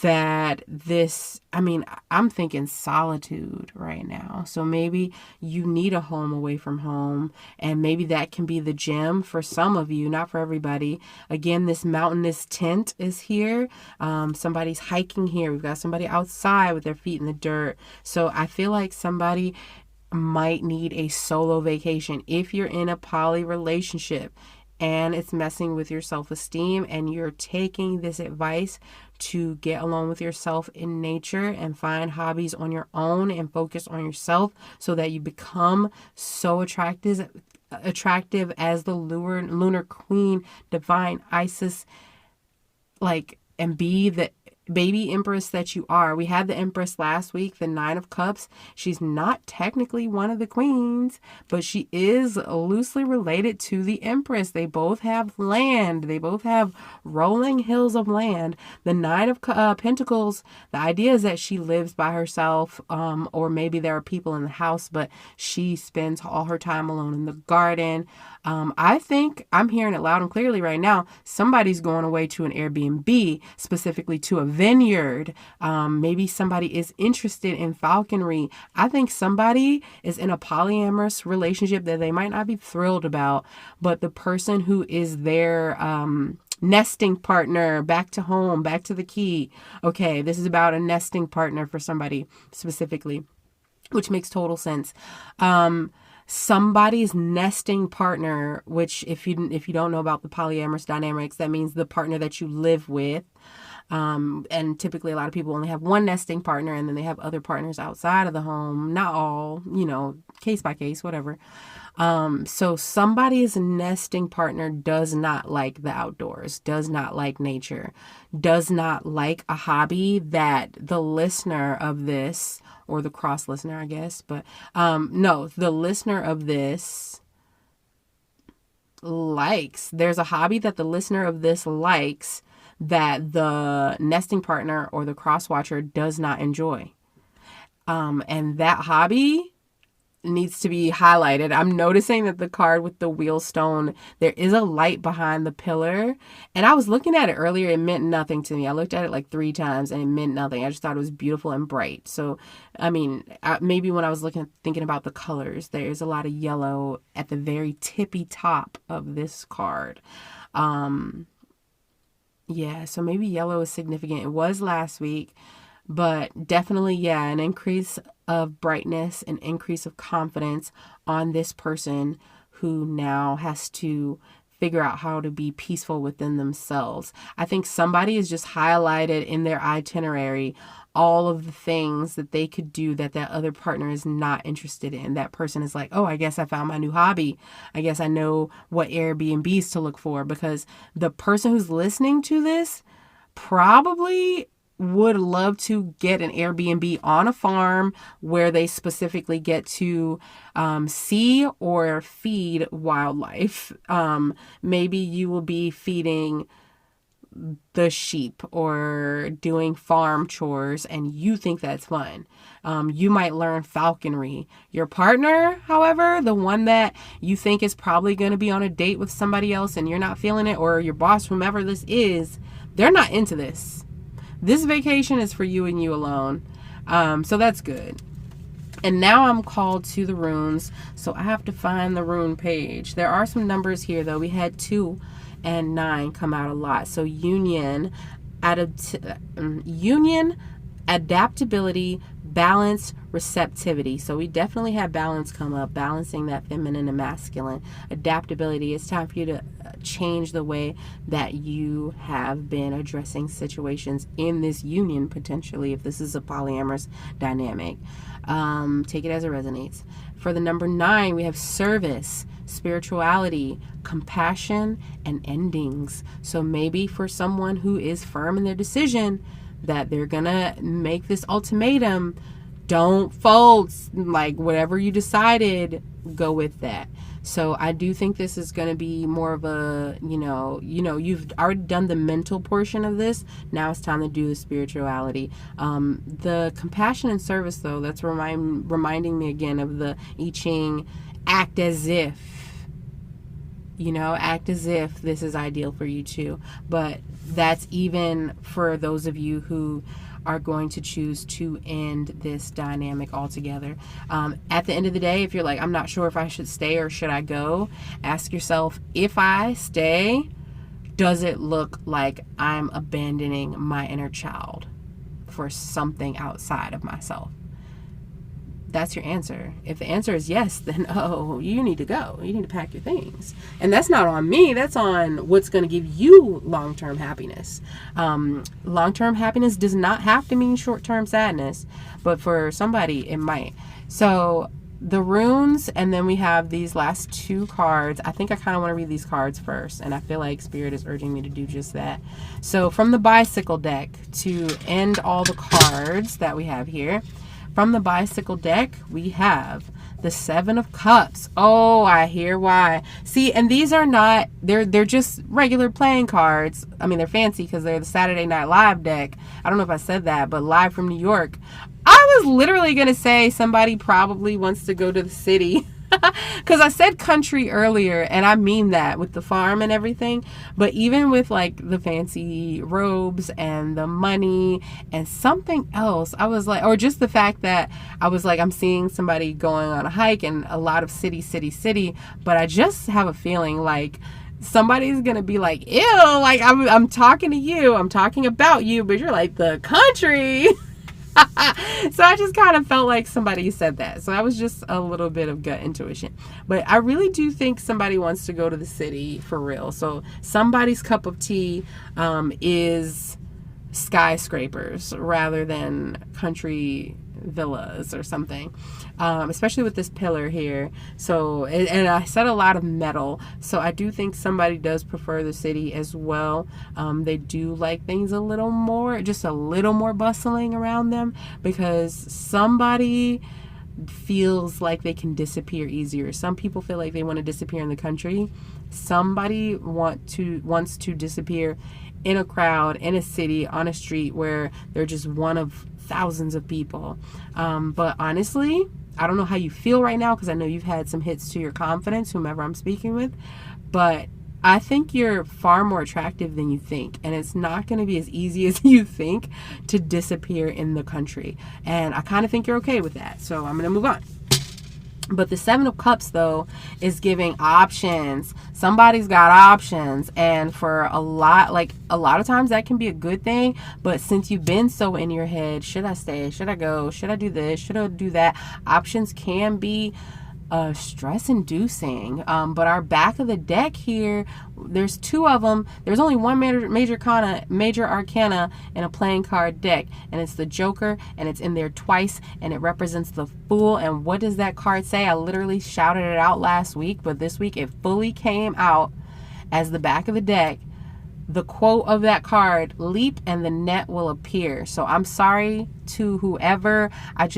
that this, I mean, I'm thinking solitude right now. So maybe you need a home away from home, and maybe that can be the gym for some of you, not for everybody. Again, this mountainous tent is here. Somebody's hiking here. We've got somebody outside with their feet in the dirt. So I feel like somebody might need a solo vacation. If you're in a poly relationship and it's messing with your self-esteem, and you're taking this advice to get alone with yourself in nature and find hobbies on your own and focus on yourself, so that you become so attractive as the lunar queen, divine Isis, like, and be the baby empress that you are. We had the empress last week, the 9 of Cups. She's not technically one of the queens, but she is loosely related to the empress. They both have land. They both have rolling hills of land. The 9 of Pentacles, the idea is that she lives by herself, or maybe there are people in the house, but she spends all her time alone in the garden. I think I'm hearing it loud and clearly right now. Somebody's going away to an Airbnb, specifically to a vineyard. Maybe somebody is interested in falconry. I think somebody is in a polyamorous relationship that they might not be thrilled about, but the person who is their nesting partner, back to home, back to the key. Okay, this is about a nesting partner for somebody specifically, which makes total sense. Somebody's nesting partner, which if you don't know about the polyamorous dynamics, that means the partner that you live with. And typically a lot of people only have one nesting partner, and then they have other partners outside of the home. Not all, case by case, whatever. So somebody's nesting partner does not like the outdoors, does not like nature, does not like a hobby that the listener of this, or the cross listener, I guess, but no, the listener of this likes. There's a hobby that the listener of this likes that the nesting partner or the cross watcher does not enjoy. And that hobby needs to be highlighted. I'm noticing that the card with the wheelstone, there is a light behind the pillar. And I was looking at it earlier. It meant nothing to me. I looked at it like 3 times and it meant nothing. I just thought it was beautiful and bright. So, I mean, maybe when I was thinking about the colors, there's a lot of yellow at the very tippy top of this card. Yeah, so maybe yellow is significant. It was last week. But definitely, yeah, an increase of brightness, an increase of confidence on this person who now has to figure out how to be peaceful within themselves. I think somebody has just highlighted in their itinerary all of the things that they could do that other partner is not interested in. That person is like, oh, I guess I found my new hobby. I guess I know what Airbnbs to look for, because the person who's listening to this probably would love to get an Airbnb on a farm where they specifically get to see or feed wildlife. Maybe you will be feeding the sheep or doing farm chores and you think that's fun. You might learn falconry. Your partner, however, the one that you think is probably going to be on a date with somebody else and you're not feeling it, or your boss, whomever this is, they're not into this. This vacation is for you and you alone. So that's good. And now I'm called to the runes. So I have to find the rune page. There are some numbers here, though. We had 2 and 9 come out a lot. So union, adaptability, balance, receptivity. So we definitely have balance come up, balancing that feminine and masculine. Adaptability, it's time for you to change the way that you have been addressing situations in this union, potentially, if this is a polyamorous dynamic. Take it as it resonates. For the number 9, we have service, spirituality, compassion, and endings. So maybe for someone who is firm in their decision that they're gonna make this ultimatum, don't fold. Like, whatever you decided, go with that. So I do think this is going to be more of a, you've already done the mental portion of this. Now it's time to do the spirituality. The compassion and service, though, that's reminding me again of the I Ching, act as if this is ideal for you too. But that's even for those of you who are going to choose to end this dynamic altogether. At the end of the day, if you're like, I'm not sure if I should stay or should I go, ask yourself, if I stay, does it look like I'm abandoning my inner child for something outside of myself? That's your answer. If the answer is yes, then you need to go. You need to pack your things. And that's not on me. That's on what's going to give you long-term happiness. Long-term happiness does not have to mean short-term sadness, but for somebody it might. So the runes, and then we have these last 2 cards. I think I kind of want to read these cards first, and I feel like Spirit is urging me to do just that. So from the bicycle deck, to end all the cards that we have here, from the bicycle deck, we have the 7 of Cups. Oh, I hear why. See, and these are not, they're just regular playing cards. I mean, they're fancy because they're the Saturday Night Live deck. I don't know if I said that, but live from New York. I was literally going to say somebody probably wants to go to the city. Because I said country earlier, and I mean that with the farm and everything. But even with like the fancy robes and the money and something else, I was like, or just the fact that I was like, I'm seeing somebody going on a hike and a lot of city. But I just have a feeling like somebody's gonna be like, ew, like I'm talking to you, I'm talking about you, but you're like, the country. So I just kind of felt like somebody said that. So that was just a little bit of gut intuition. But I really do think somebody wants to go to the city for real. So somebody's cup of tea is skyscrapers rather than country villas or something, especially with this pillar here. So, and I said a lot of metal, so I do think somebody does prefer the city as well. They do like things just a little more bustling around them, because somebody feels like they can disappear easier. Some people feel like they want to disappear in the country. Somebody wants to disappear in a crowd, in a city, on a street where they're just one of thousands of people. But honestly, I don't know how you feel right now, because I know you've had some hits to your confidence, whomever I'm speaking with, but I think you're far more attractive than you think, and it's not going to be as easy as you think to disappear in the country. And I kind of think you're okay with that, so I'm going to move on. But the Seven of Cups, though, is giving options. Somebody's got options. And for a lot of times that can be a good thing. But since you've been so in your head, should I stay? Should I go? Should I do this? Should I do that? Options can be stress inducing. But our back of the deck here, there's two of them. There's only one major arcana in a playing card deck, and it's the Joker, and it's in there twice, and it represents the Fool. And what does that card say? I literally shouted it out last week, but this week it fully came out as the back of the deck. The quote of that card: leap and the net will appear. So I'm sorry to whoever. I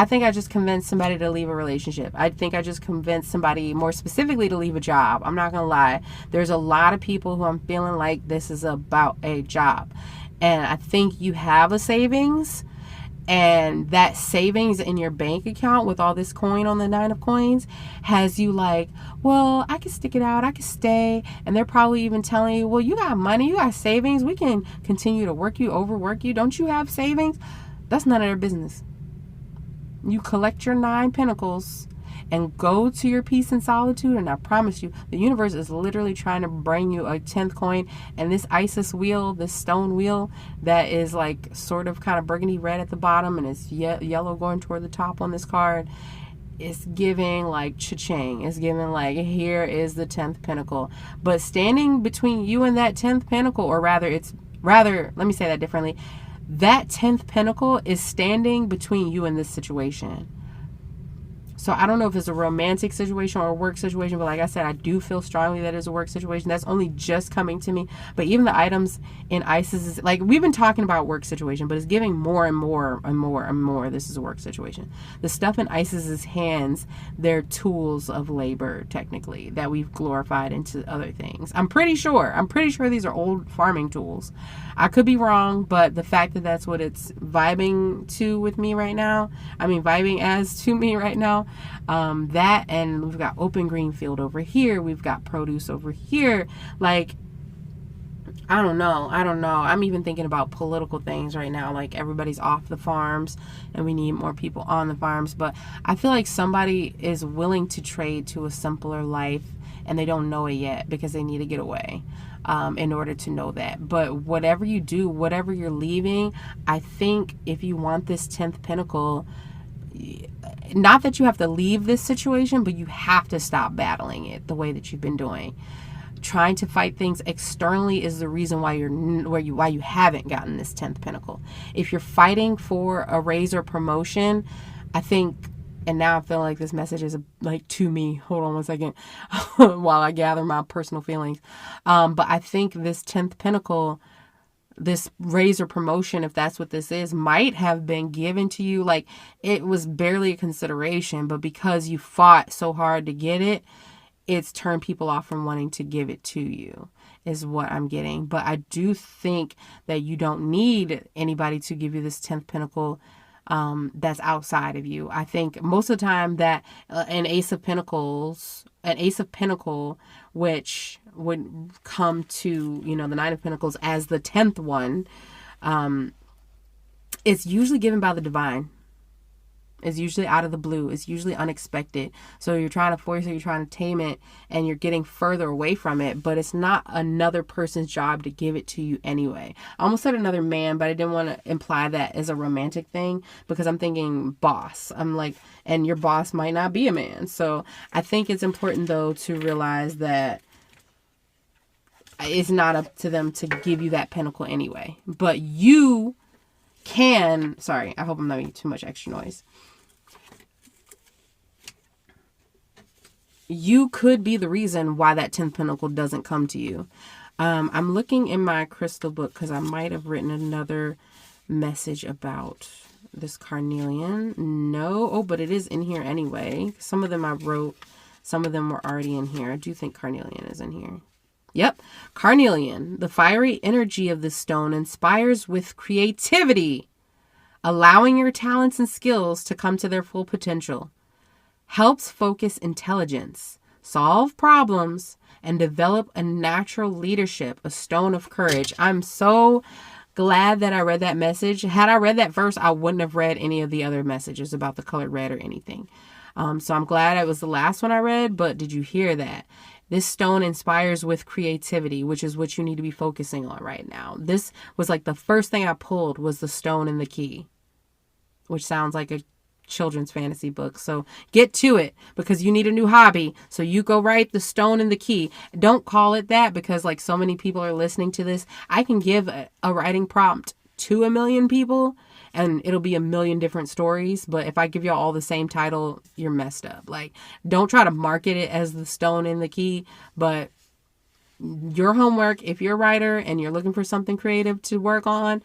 think I just convinced somebody to leave a relationship. I think I just convinced somebody more specifically to leave a job. I'm not going to lie. There's a lot of people who I'm feeling like this is about a job. And I think you have a savings. And that savings in your bank account with all this coin on the Nine of Coins has you like, well, I can stick it out, I can stay. And they're probably even telling you, well, you got money, you got savings, we can continue to work you, overwork you. Don't you have savings? That's none of their business. You collect your 9 pentacles and go to your peace and solitude, and I promise you, the universe is literally trying to bring you a 10th coin. And this Isis wheel, this stone wheel that is like sort of kind of burgundy red at the bottom, and it's yellow going toward the top on this card, it's giving like cha-ching. It's giving like, here is the 10th pentacle. But standing between you and that 10th pentacle, or rather, let me say that differently. That 10th pentacle is standing between you and this situation. So I don't know if it's a romantic situation or a work situation, but like I said, I do feel strongly that it's a work situation. That's only just coming to me. But even the items in Isis, like, we've been talking about work situation, but it's giving more and more and more and more. This is a work situation. The stuff in Isis's hands, they're tools of labor, technically, that we've glorified into other things. I'm pretty sure these are old farming tools. I could be wrong, but the fact that that's what it's vibing to with me right now, vibing as to me right now, that, and we've got open green field over here, we've got produce over here, like, I don't know. I'm even thinking about political things right now, like everybody's off the farms and we need more people on the farms. But I feel like somebody is willing to trade to a simpler life, and they don't know it yet because they need to get away in order to know that. But whatever you do, whatever you're leaving, I think if you want this 10th pentacle, not that you have to leave this situation, but you have to stop battling it the way that you've been doing. Trying to fight things externally is the reason why you haven't gotten this 10th pentacle. If you're fighting for a raise or promotion, I think, and now I feel like this message is like to me. Hold on one second while I gather my personal feelings. But I think this 10th pentacle, this raise or promotion, if that's what this is, might have been given to you. Like, it was barely a consideration, but because you fought so hard to get it, it's turned people off from wanting to give it to you, is what I'm getting. But I do think that you don't need anybody to give you this 10th pentacle that's outside of you. I think most of the time that an Ace of Pentacle, which would come to, the Nine of Pentacles as the 10th one, it's usually given by the divine. It's usually out of the blue. It's usually unexpected. So you're trying to force it, you're trying to tame it, and you're getting further away from it, but it's not another person's job to give it to you anyway. I almost said another man, but I didn't want to imply that as a romantic thing, because I'm thinking boss. I'm like, and your boss might not be a man. So I think it's important, though, to realize that it's not up to them to give you that pentacle anyway. But you can, sorry, I hope I'm not making too much extra noise. You could be the reason why that 10th pentacle doesn't come to you. I'm looking in my crystal book because I might have written another message about this carnelian. No, oh, but it is in here anyway. Some of them I wrote, some of them were already in here. I do think carnelian is in here. Yep, carnelian. The fiery energy of this stone inspires with creativity, allowing your talents and skills to come to their full potential. Helps focus intelligence, solve problems, and develop a natural leadership, a stone of courage. I'm so glad that I read that message. Had I read that verse, I wouldn't have read any of the other messages about the colored red or anything. So I'm glad it was the last one I read, but did you hear that? This stone inspires with creativity, which is what you need to be focusing on right now. This was like the first thing I pulled was the stone and the key, which sounds like a children's fantasy book. So get to it, because you need a new hobby. So you go write the stone and the key. Don't call it that, because like so many people are listening to this. I can give a writing prompt to 1 million people and it'll be 1 million different stories. But if I give y'all all the same title, you're messed up. Like, don't try to market it as the stone and the key, but your homework, if you're a writer and you're looking for something creative to work on,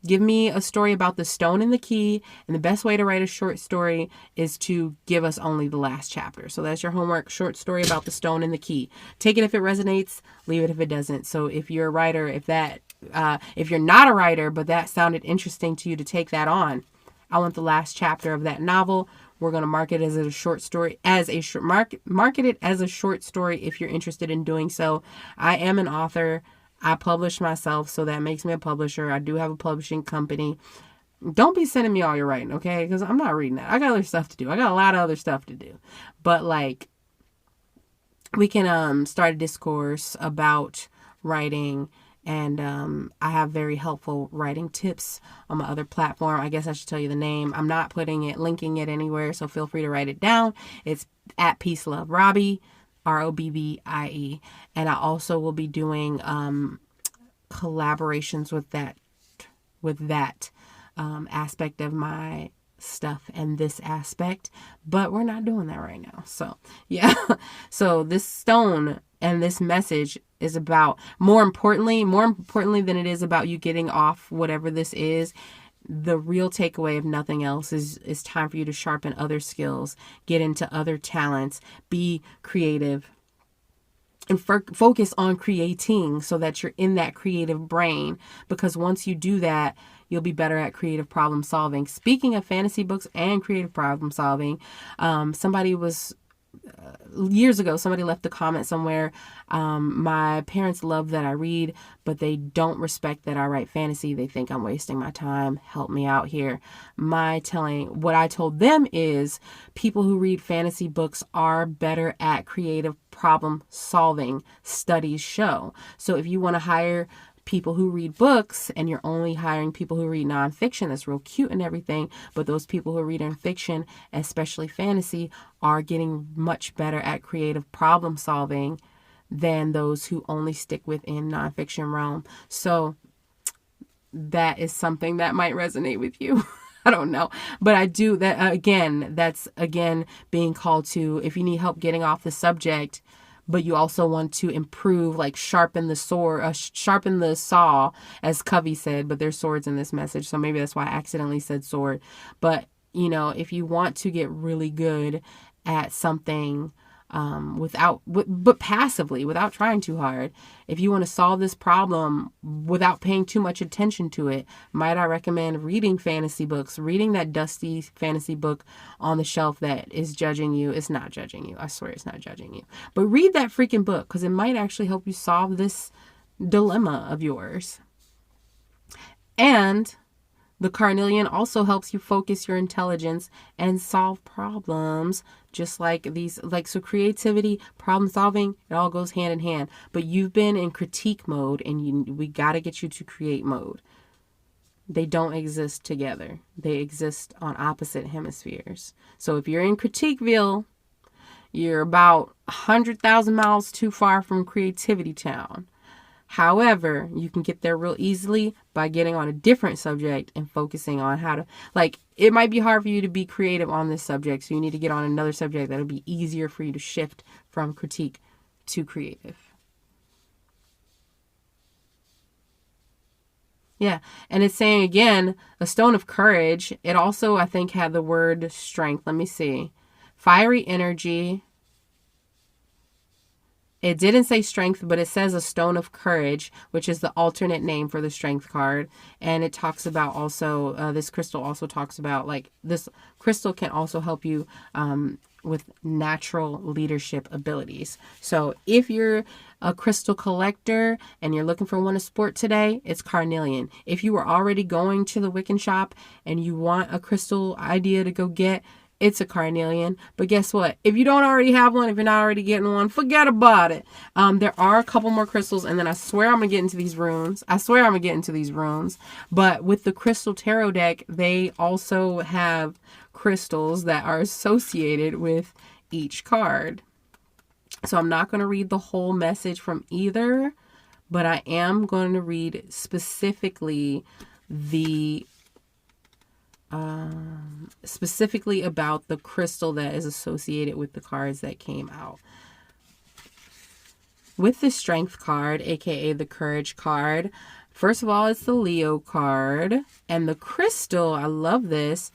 give me a story about the stone and the key. And the best way to write a short story is to give us only the last chapter. So that's your homework, short story about the stone and the key. Take it if it resonates, leave it if it doesn't. So if you're a writer, if you're not a writer, but that sounded interesting to you to take that on, I want the last chapter of that novel. We're going to market it as a short story, market it as a short story if you're interested in doing so. I am an author. I publish myself, so that makes me a publisher. I do have a publishing company. Don't be sending me all your writing, okay? Because I'm not reading that. I got other stuff to do. I got a lot of other stuff to do. But like, we can start a discourse about writing. And I have very helpful writing tips on my other platform. I guess I should tell you the name. I'm not linking it anywhere, so feel free to write it down. It's at Peace Love Robbie, Robbie. And I also will be doing collaborations with that aspect of my stuff and this aspect, but we're not doing that right now. So yeah. So this stone and this message is about, more importantly than it is about you getting off whatever this is, the real takeaway of nothing else is time for you to sharpen other skills, get into other talents, be creative, and focus on creating so that you're in that creative brain. Because once you do that, you'll be better at creative problem solving. Speaking of fantasy books and creative problem solving, years ago, somebody left a comment somewhere. My parents love that I read, but they don't respect that I write fantasy. They think I'm wasting my time. Help me out here. What I told them is people who read fantasy books are better at creative problem solving. Studies show. So if you want to hire people who read books and you're only hiring people who read nonfiction, that's real cute and everything, but those people who read in fiction, especially fantasy, are getting much better at creative problem solving than those who only stick within nonfiction realm. So that is something that might resonate with you. I don't know, but I do that again. That's again being called to, if you need help getting off the subject, but you also want to improve, like sharpen the saw, as Covey said, but there's swords in this message. So maybe that's why I accidentally said sword. But, if you want to get really good at something, but passively, without trying too hard, if you want to solve this problem without paying too much attention to it, might I recommend reading fantasy books, reading that dusty fantasy book on the shelf that is judging you. It's not judging you. I swear it's not judging you. But read that freaking book, because it might actually help you solve this dilemma of yours. And the carnelian also helps you focus your intelligence and solve problems, just like so creativity, problem solving, it all goes hand in hand. But you've been in critique mode, and we got to get you to create mode. They don't exist together. They exist on opposite hemispheres. So if you're in Critiqueville, you're about 100,000 miles too far from Creativity Town. However, you can get there real easily by getting on a different subject and focusing on how to, it might be hard for you to be creative on this subject, so you need to get on another subject that'll be easier for you to shift from critique to creative. Yeah, and it's saying again, a stone of courage. It also, I think, had the word strength. Let me see. Fiery energy It didn't say strength, but it says a stone of courage, which is the alternate name for the strength card. And it talks about also, this crystal also talks about, like, this crystal can also help you with natural leadership abilities. So if you're a crystal collector and you're looking for one to sport today, it's carnelian. If you were already going to the Wiccan shop and you want a crystal idea to go get, it's a carnelian. But guess what? If you don't already have one, if you're not already getting one, forget about it. There are a couple more crystals, and then I swear I'm going to get into these runes. But with the crystal tarot deck, they also have crystals that are associated with each card. So I'm not going to read the whole message from either, but I am going to read specifically about the crystal that is associated with the cards that came out. With the strength card, aka the courage card, first of all, it's the Leo card, and the crystal, I love this,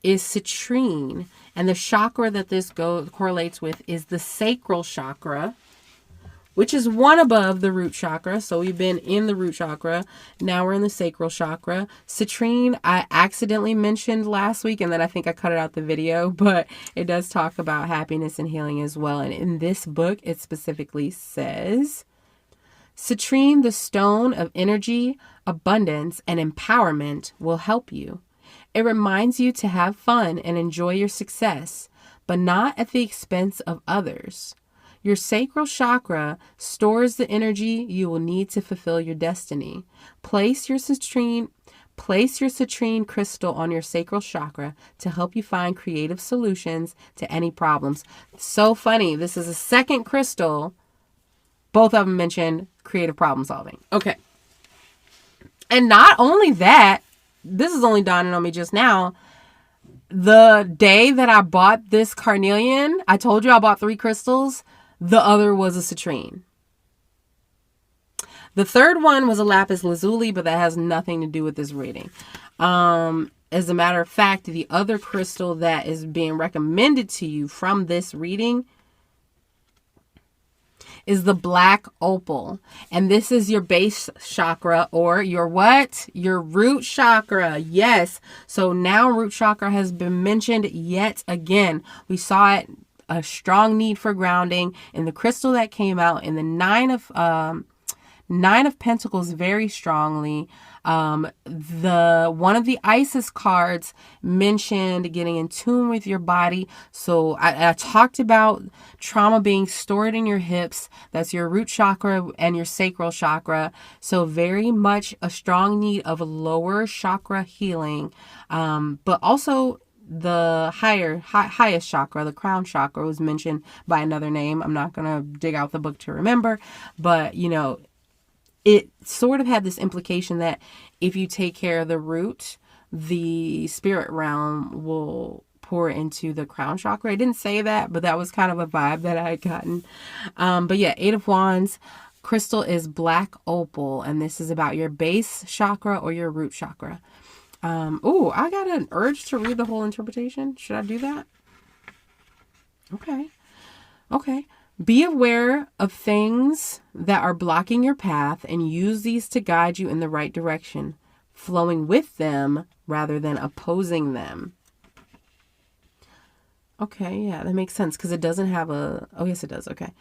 is citrine, and the chakra that this correlates with is the sacral chakra, which is one above the root chakra. So we've been in the root chakra. Now we're in the sacral chakra. Citrine, I accidentally mentioned last week, and then I think I cut it out the video, but it does talk about happiness and healing as well. And in this book, it specifically says, citrine, the stone of energy, abundance, and empowerment, will help you. It reminds you to have fun and enjoy your success, but not at the expense of others. Your sacral chakra stores the energy you will need to fulfill your destiny. Place your citrine crystal on your sacral chakra to help you find creative solutions to any problems. So funny. This is a second crystal. Both of them mention creative problem solving. Okay. And not only that, this is only dawning on me just now. The day that I bought this carnelian, I told you I bought 3 crystals. The other was a citrine. The third one was a lapis lazuli, but that has nothing to do with this reading. As a matter of fact, the other crystal that is being recommended to you from this reading is the black opal. And this is your base chakra, or your what? Your root chakra. Yes. So now root chakra has been mentioned yet again. We saw it, a strong need for grounding in the crystal that came out in the Nine of Pentacles very strongly. One of the Isis cards mentioned getting in tune with your body. So I talked about trauma being stored in your hips. That's your root chakra and your sacral chakra. So very much a strong need of a lower chakra healing. But also the highest chakra, the crown chakra, was mentioned by another name. I'm not going to dig out the book to remember, but it sort of had this implication that if you take care of the root, the spirit realm will pour into the crown chakra. I didn't say that, but that was kind of a vibe that I had gotten. But yeah, 8 of Wands crystal is black opal, and this is about your base chakra or your root chakra. I got an urge to read the whole interpretation. Should I do that? Okay. Be aware of things that are blocking your path and use these to guide you in the right direction, flowing with them rather than opposing them. Okay, yeah, that makes sense because it doesn't have a... Oh, yes, it does. Okay.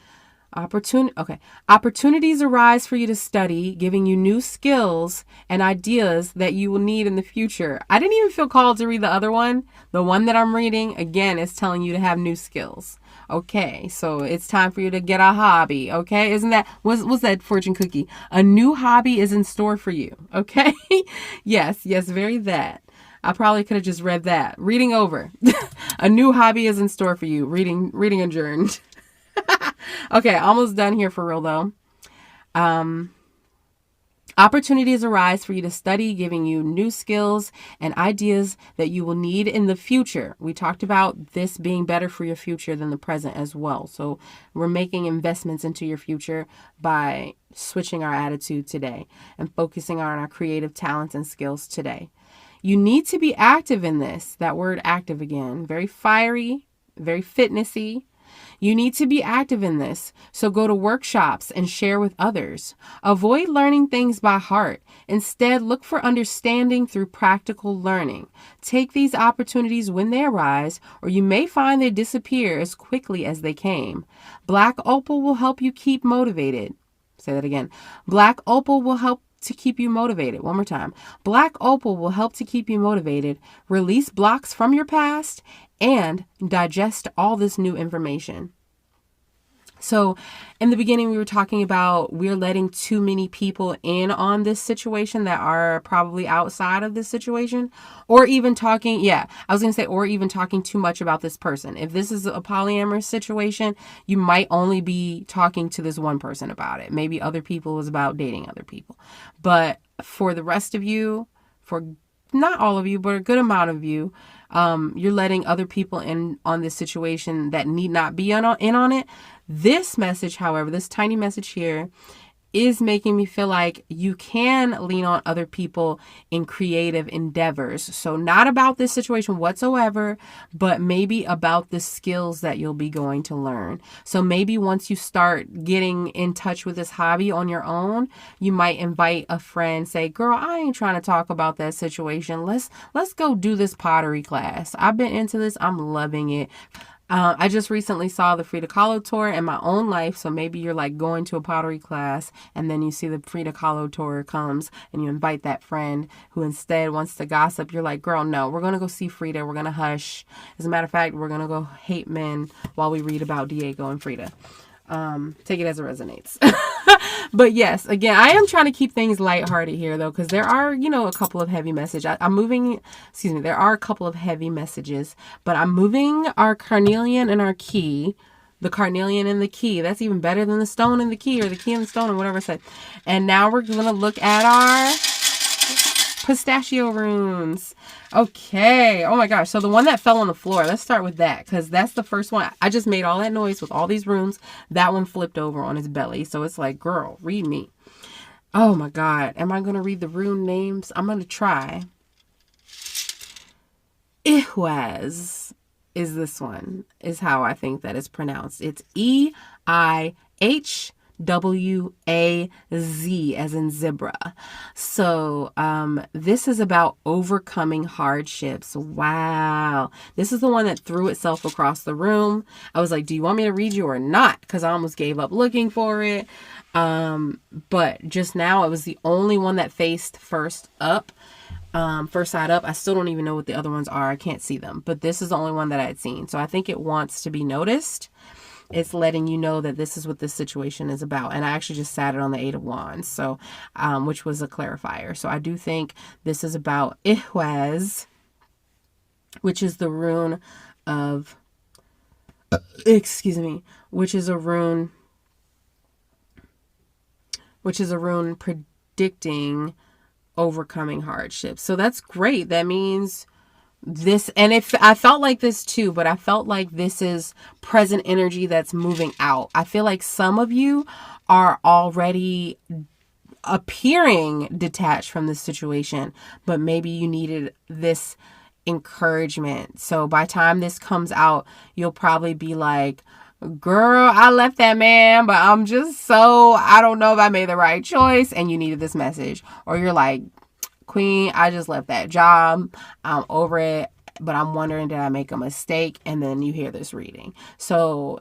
Opportunities arise for you to study, giving you new skills and ideas that you will need in the future. I didn't even feel called to read the other one. The one that I'm reading, again, is telling you to have new skills. Okay, so it's time for you to get a hobby. Okay, isn't that... What's that fortune cookie? A new hobby is in store for you. Okay? Yes, very that. I probably could have just read that. Reading over. A new hobby is in store for you. Reading adjourned. Okay, almost done here for real though. Opportunities arise for you to study, giving you new skills and ideas that you will need in the future. We talked about this being better for your future than the present as well. So we're making investments into your future by switching our attitude today and focusing on our creative talents and skills today. You need to be active in this. That word active again. Very fiery, very fitnessy. You need to be active in this, so go to workshops and share with others. Avoid learning things by heart. Instead, look for understanding through practical learning. Take these opportunities when they arise, or you may find they disappear as quickly as they came. Black opal will help you keep motivated. Say that again. Black opal will help to keep you motivated. One more time. Black opal will help to keep you motivated, release blocks from your past, and digest all this new information. So in the beginning, we were talking about we're letting too many people in on this situation that are probably outside of this situation, or even talking. Yeah, I was going to say, or even talking too much about this person. If this is a polyamorous situation, you might only be talking to this one person about it. Maybe other people is about dating other people. But for the rest of you, for not all of you, but a good amount of you, you're letting other people in on this situation that need not be in on it. This message, however, this tiny message here is making me feel like you can lean on other people in creative endeavors. So not about this situation whatsoever, but maybe about the skills that you'll be going to learn. So maybe once you start getting in touch with this hobby on your own, you might invite a friend, say, girl, I ain't trying to talk about that situation. Let's go do this pottery class. I've been into this. I'm loving it. I just recently saw the Frida Kahlo tour in my own life. So maybe you're like going to a pottery class and then you see the Frida Kahlo tour comes and you invite that friend who instead wants to gossip. You're like, girl, no, we're going to go see Frida. We're going to hush. As a matter of fact, we're going to go hate men while we read about Diego and Frida. Take it as it resonates. But yes, again, I am trying to keep things lighthearted here though, because there are, a couple of heavy messages. There are a couple of heavy messages, but I'm moving our carnelian and our key, the carnelian and the key. That's even better than the stone and the key, or the key and the stone, or whatever I said. And now we're going to look at our pistachio runes. Okay. Oh my gosh. So the one that fell on the floor, let's start with that, because that's the first one. I just made all that noise with all these runes. That one flipped over on his belly. So it's like, girl, read me. Oh my God. Am I going to read the rune names? I'm going to try. Ihwaz is this one, is how I think that is pronounced. It's EIHWAZ as in zebra. So this is about overcoming hardships. Wow. This is the one that threw itself across the room. I was like, do you want me to read you or not? Because I almost gave up looking for it. But just now it was the only one that faced first up. First side up. I still don't even know what the other ones are. I can't see them. But this is the only one that I had seen. So I think it wants to be noticed. It's letting you know that this is what this situation is about. And I actually just sat it on the 8 of Wands, so which was a clarifier. So I do think this is about Ihwaz, which is the rune of, which is a rune predicting overcoming hardships. So that's great. That means this, and if I felt like this too, but I felt like this is present energy that's moving out. I feel like some of you are already appearing detached from this situation, but maybe you needed this encouragement. So by the time this comes out, you'll probably be like, girl, I left that man, but I don't know if I made the right choice, and you needed this message. Or you're like, Queen, I just left that job. I'm over it, but I'm wondering, did I make a mistake? And then you hear this reading. So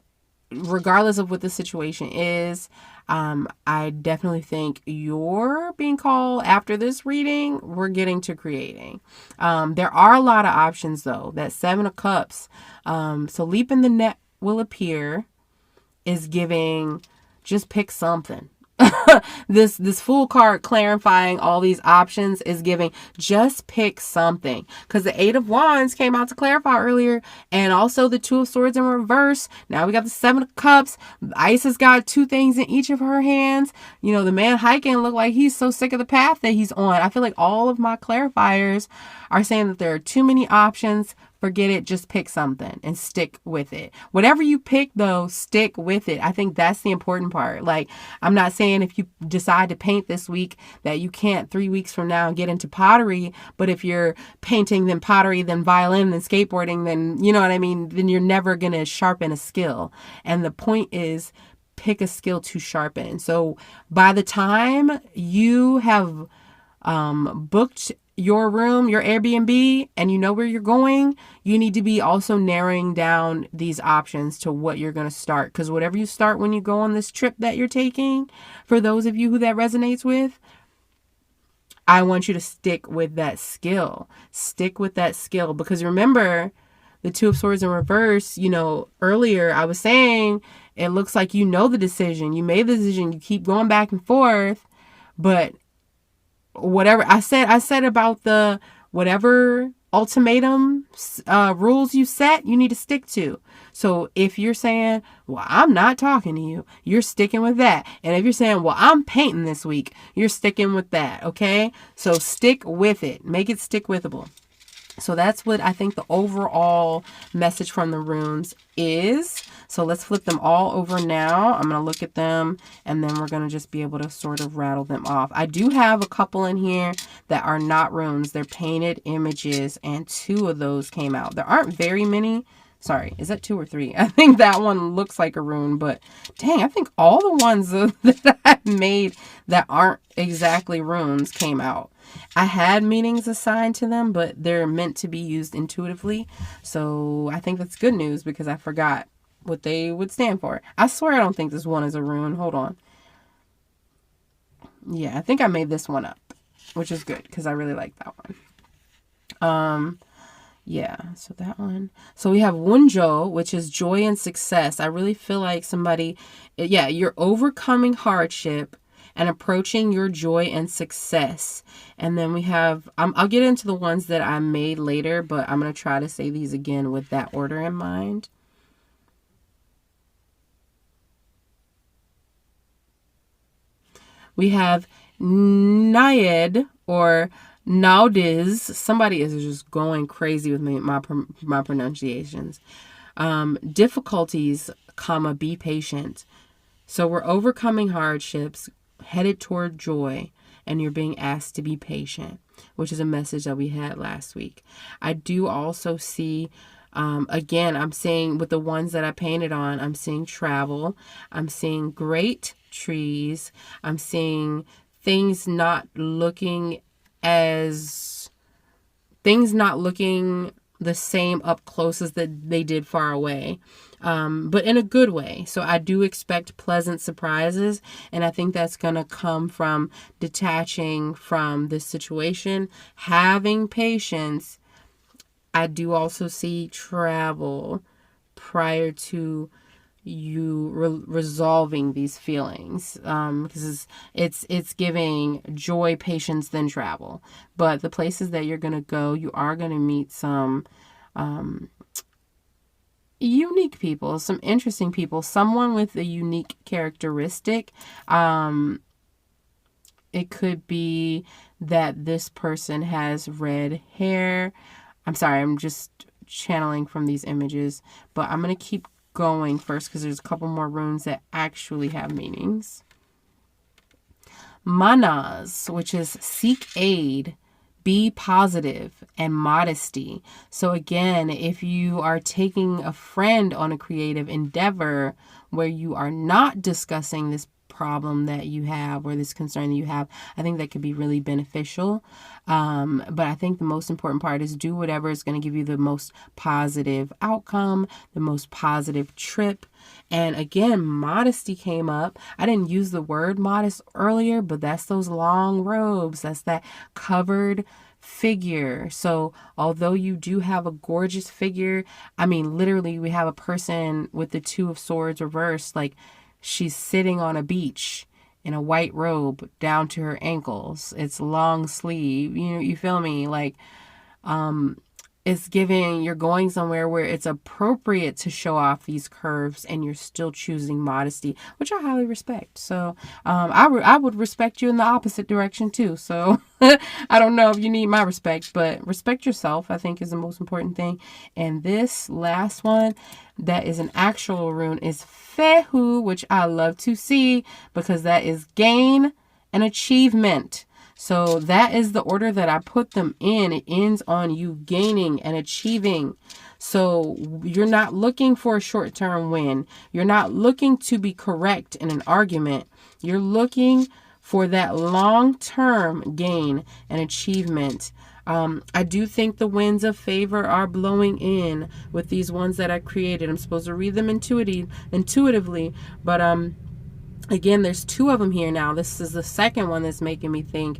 regardless of what the situation is, I definitely think you're being called after this reading. We're getting to creating. There are a lot of options though. That 7 of Cups. So leap in the net will appear is giving, just pick something. This Fool card clarifying all these options is giving, just pick something, because the 8 of Wands came out to clarify earlier, and also the 2 of Swords in reverse. Now we got the 7 of Cups. Isis got 2 things in each of her hands. The man hiking looked like he's so sick of the path that he's on. I feel like all of my clarifiers are saying that there are too many options. forget it. Just pick something and stick with it. Whatever you pick, though, stick with it. I think that's the important part. Like, I'm not saying if you decide to paint this week that you can't 3 weeks from now get into pottery. But if you're painting, then pottery, then violin, then skateboarding, then, you know what I mean? Then you're never going to sharpen a skill. And the point is, pick a skill to sharpen. So by the time you have booked your room, your Airbnb, and you know where you're going, you need to be also narrowing down these options to what you're going to start. Because whatever you start when you go on this trip that you're taking, for those of you who that resonates with, I want you to stick with that skill. Stick with that skill. Because remember, the Two of Swords in reverse, you know, earlier I was saying it looks like you know the decision. You made the decision. You keep going back and forth. But whatever I said about the whatever ultimatum rules you set, you need to stick to. So if you're saying, well, I'm not talking to you, you're sticking with that. And if you're saying, well, I'm painting this week, you're sticking with that. Okay. So stick with it. Make it stick withable. So that's what I think the overall message from the runes is. So let's flip them all over now. I'm going to look at them and then we're going to just be able to sort of rattle them off. I do have a couple in here that are not runes. They're painted images and 2 of those came out. There aren't very many. Sorry, is that 2 or 3? I think that one looks like a rune, but dang, I think all the ones that I've made that aren't exactly runes came out. I had meanings assigned to them, but they're meant to be used intuitively. So I think that's good news because I forgot what they would stand for. I swear I don't think this one is a rune. Hold on. Yeah, I think I made this one up, which is good because I really like that one. Yeah, so that one. So we have Wunjo, which is joy and success. I really feel like somebody, yeah, you're overcoming hardship and approaching your joy and success. And then we have, I'll get into the ones that I made later, but I'm going to try to say these again with that order in mind. We have Nayed or Naudiz. Somebody is just going crazy with me, my pronunciations. Difficulties, comma, be patient. So we're overcoming hardships, headed toward joy, and you're being asked to be patient, which is a message that we had last week. I do also see, again, I'm seeing with the ones that I painted on, I'm seeing travel. I'm seeing great trees. I'm seeing things not looking the same up close as that they did far away, but in a good way. So I do expect pleasant surprises, and I think that's going to come from detaching from this situation, having patience. I do also see travel prior to you resolving these feelings, because it's giving joy, patience, then travel. But the places that you're going to go, you are going to meet some unique people, some interesting people, someone with a unique characteristic. It could be that this person has red hair. I'm sorry, I'm just channeling from these images, but I'm going to keep going first because there's a couple more runes that actually have meanings. Manas, which is seek aid, be positive, and modesty. So again, if you are taking a friend on a creative endeavor where you are not discussing this problem that you have or this concern that you have, I think that could be really beneficial. But I think the most important part is do whatever is going to give you the most positive outcome, the most positive trip. And again, modesty came up. I didn't use the word modest earlier, but that's those long robes. That's that covered figure. So although you do have a gorgeous figure, I mean, literally we have a person with the Two of Swords reversed, like she's sitting on a beach in a white robe down to her ankles. It's long sleeve. You know, you feel me? Like, it's giving you're going somewhere where it's appropriate to show off these curves and you're still choosing modesty, which I highly respect. So I would respect you in the opposite direction too. So I don't know if you need my respect, but respect yourself, I think, is the most important thing. And this last one that is an actual rune is Fehu, which I love to see because that is gain and achievement. So that is the order that I put them in. It ends on you gaining and achieving. So you're not looking for a short-term win. You're not looking to be correct in an argument. You're looking for that long-term gain and achievement. I do think the winds of favor are blowing in with these ones that I created. I'm supposed to read them intuitively, but again, there's two of them here now. This is the second one that's making me think.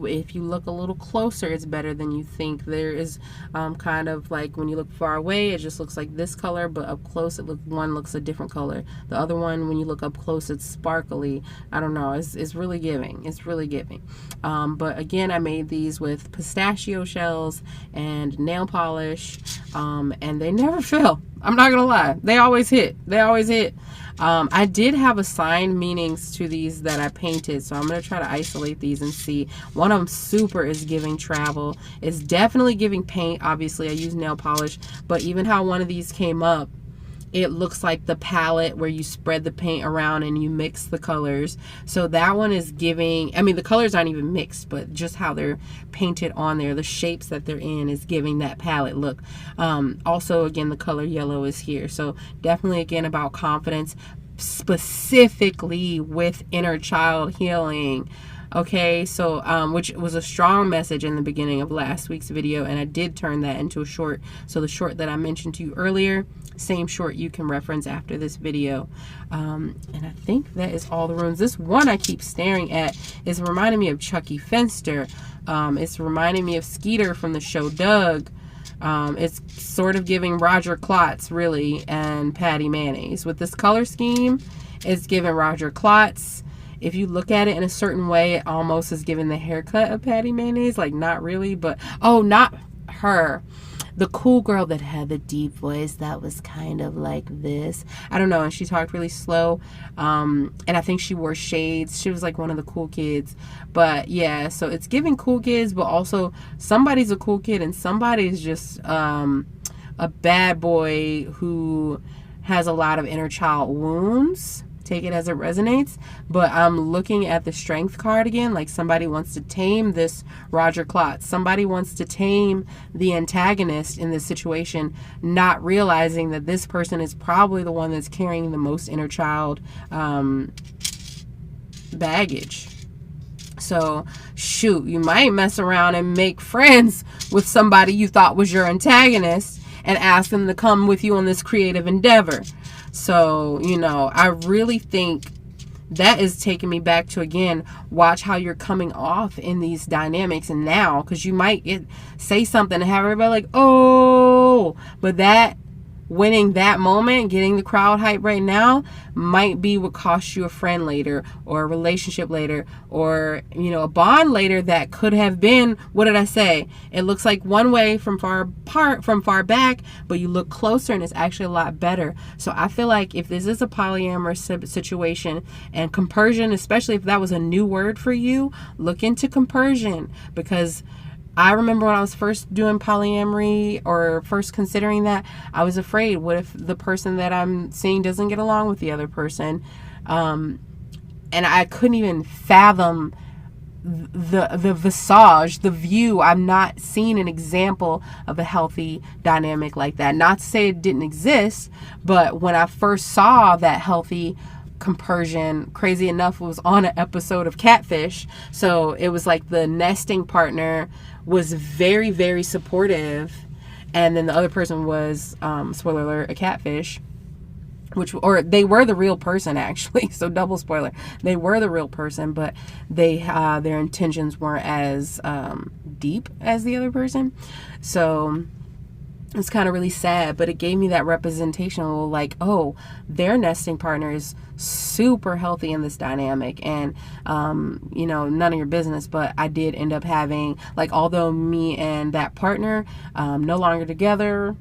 If you look a little closer, it's better than you think. There is kind of like when you look far away, it just looks like this color, but up close, one looks a different color. The other one, when you look up close, it's sparkly. I don't know. It's really giving. It's really giving. But again, I made these with pistachio shells and nail polish, and they never fail. I'm not gonna lie. They always hit. They always hit. I did have assigned meanings to these that I painted, so I'm going to try to isolate these and see. One of them super is giving travel. It's definitely giving paint. Obviously, I use nail polish, but even how one of these came up, it looks like the palette where you spread the paint around and you mix the colors. So that one is giving, I mean, the colors aren't even mixed, but just how they're painted on there, the shapes that they're in is giving that palette look. Also, again, the color yellow is here. So definitely, again, about confidence, specifically with inner child healing. Okay, so which was a strong message in the beginning of last week's video, and I did turn that into a short. So the short that I mentioned to you earlier, same short you can reference after this video. And I think that is all the runes. This one I keep staring at is reminding me of Chucky Fenster. It's reminding me of Skeeter from the show Doug. It's sort of giving Roger Klotz, really, and Patty Mayonnaise. With this color scheme, it's giving Roger Klotz. If you look at it in a certain way, it almost is giving the haircut of Patty Mayonnaise. Like, not really, but... Oh, not her. The cool girl that had the deep voice that was kind of like this. I don't know, and she talked really slow. And I think she wore shades. She was like one of the cool kids. But, yeah, so it's giving cool kids, but also somebody's a cool kid and somebody's just a bad boy who has a lot of inner child wounds. Take it as it resonates. But I'm looking at the strength card again, like somebody wants to tame this Roger Klotz. Somebody wants to tame the antagonist in this situation, not realizing that this person is probably the one that's carrying the most inner child baggage. So shoot, you might mess around and make friends with somebody you thought was your antagonist and ask them to come with you on this creative endeavor. So, you know, I really think that is taking me back to, again, watch how you're coming off in these dynamics. And now, because you might say something and have everybody like, oh, but that winning that moment, getting the crowd hype right now, might be what costs you a friend later, or a relationship later, or, you know, a bond later that could have been, what did I say? It looks like one way from far back, but you look closer and it's actually a lot better. So I feel like if this is a polyamorous situation, and compersion, especially if that was a new word for you, look into compersion, because I remember when I was first doing polyamory or first considering that, I was afraid, what if the person that I'm seeing doesn't get along with the other person? And I couldn't even fathom the visage, the view. I'm not seeing an example of a healthy dynamic like that. Not to say it didn't exist, but when I first saw that healthy compersion, crazy enough, was on an episode of Catfish. So it was like the nesting partner was very, very supportive, and then the other person was, spoiler alert, a catfish, or they were the real person, actually. So double spoiler, they were the real person, but they their intentions weren't as deep as the other person. So it's kind of really sad, but it gave me that representation of like, oh, their nesting partner is super healthy in this dynamic, and none of your business. But I did end up having, like, although me and that partner no longer together,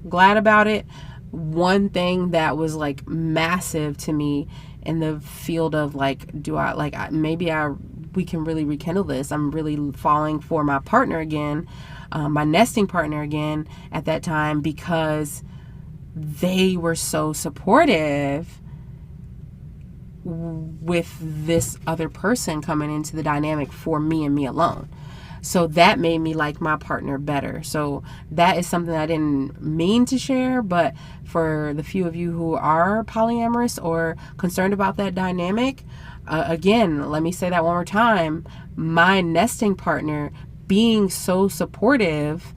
glad about it. One thing that was like massive to me in the field of like, we can really rekindle this. I'm really falling for my partner again, my nesting partner again at that time, because they were so supportive with this other person coming into the dynamic for me and me alone. So that made me like my partner better. So that is something I didn't mean to share, but for the few of you who are polyamorous or concerned about that dynamic, again, let me say that one more time. My nesting partner being so supportive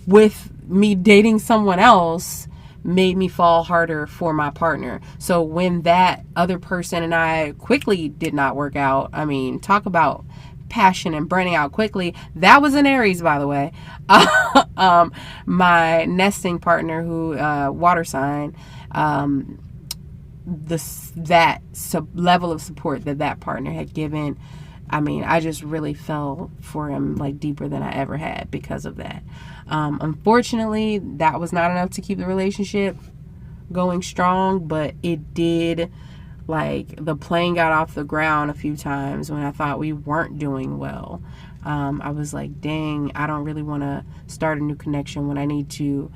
with me dating someone else made me fall harder for my partner. So when that other person and I quickly did not work out, I mean, talk about passion and burning out quickly. That was an Aries, by the way. My nesting partner, who water sign, level of support that partner had given, I mean, I just really fell for him like deeper than I ever had because of that. Unfortunately, that was not enough to keep the relationship going strong, but it did. Like, the plane got off the ground a few times when I thought we weren't doing well. I was like, dang, I don't really want to start a new connection when I need to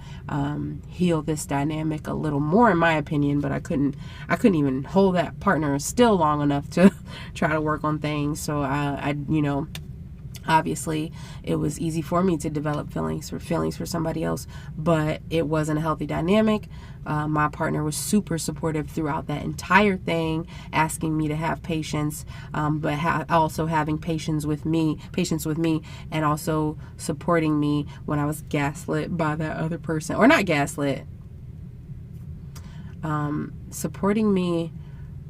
heal this dynamic a little more, in my opinion. But I couldn't even hold that partner still long enough to try to work on things. So obviously, it was easy for me to develop feelings for somebody else, but it wasn't a healthy dynamic. My partner was super supportive throughout that entire thing, asking me to have patience, but also having patience with me, and also supporting me when I was gaslit by that other person, or not gaslit, supporting me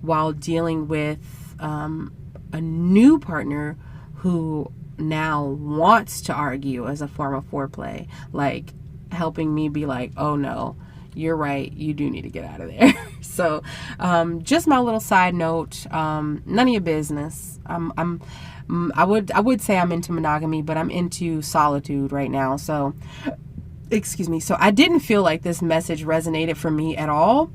while dealing with a new partner who now wants to argue as a form of foreplay, like helping me be like, oh no, you're right, you do need to get out of there. So just my little side note, none of your business. I would say I'm into monogamy, but I'm into solitude right now. So excuse me. So I didn't feel like this message resonated for me at all.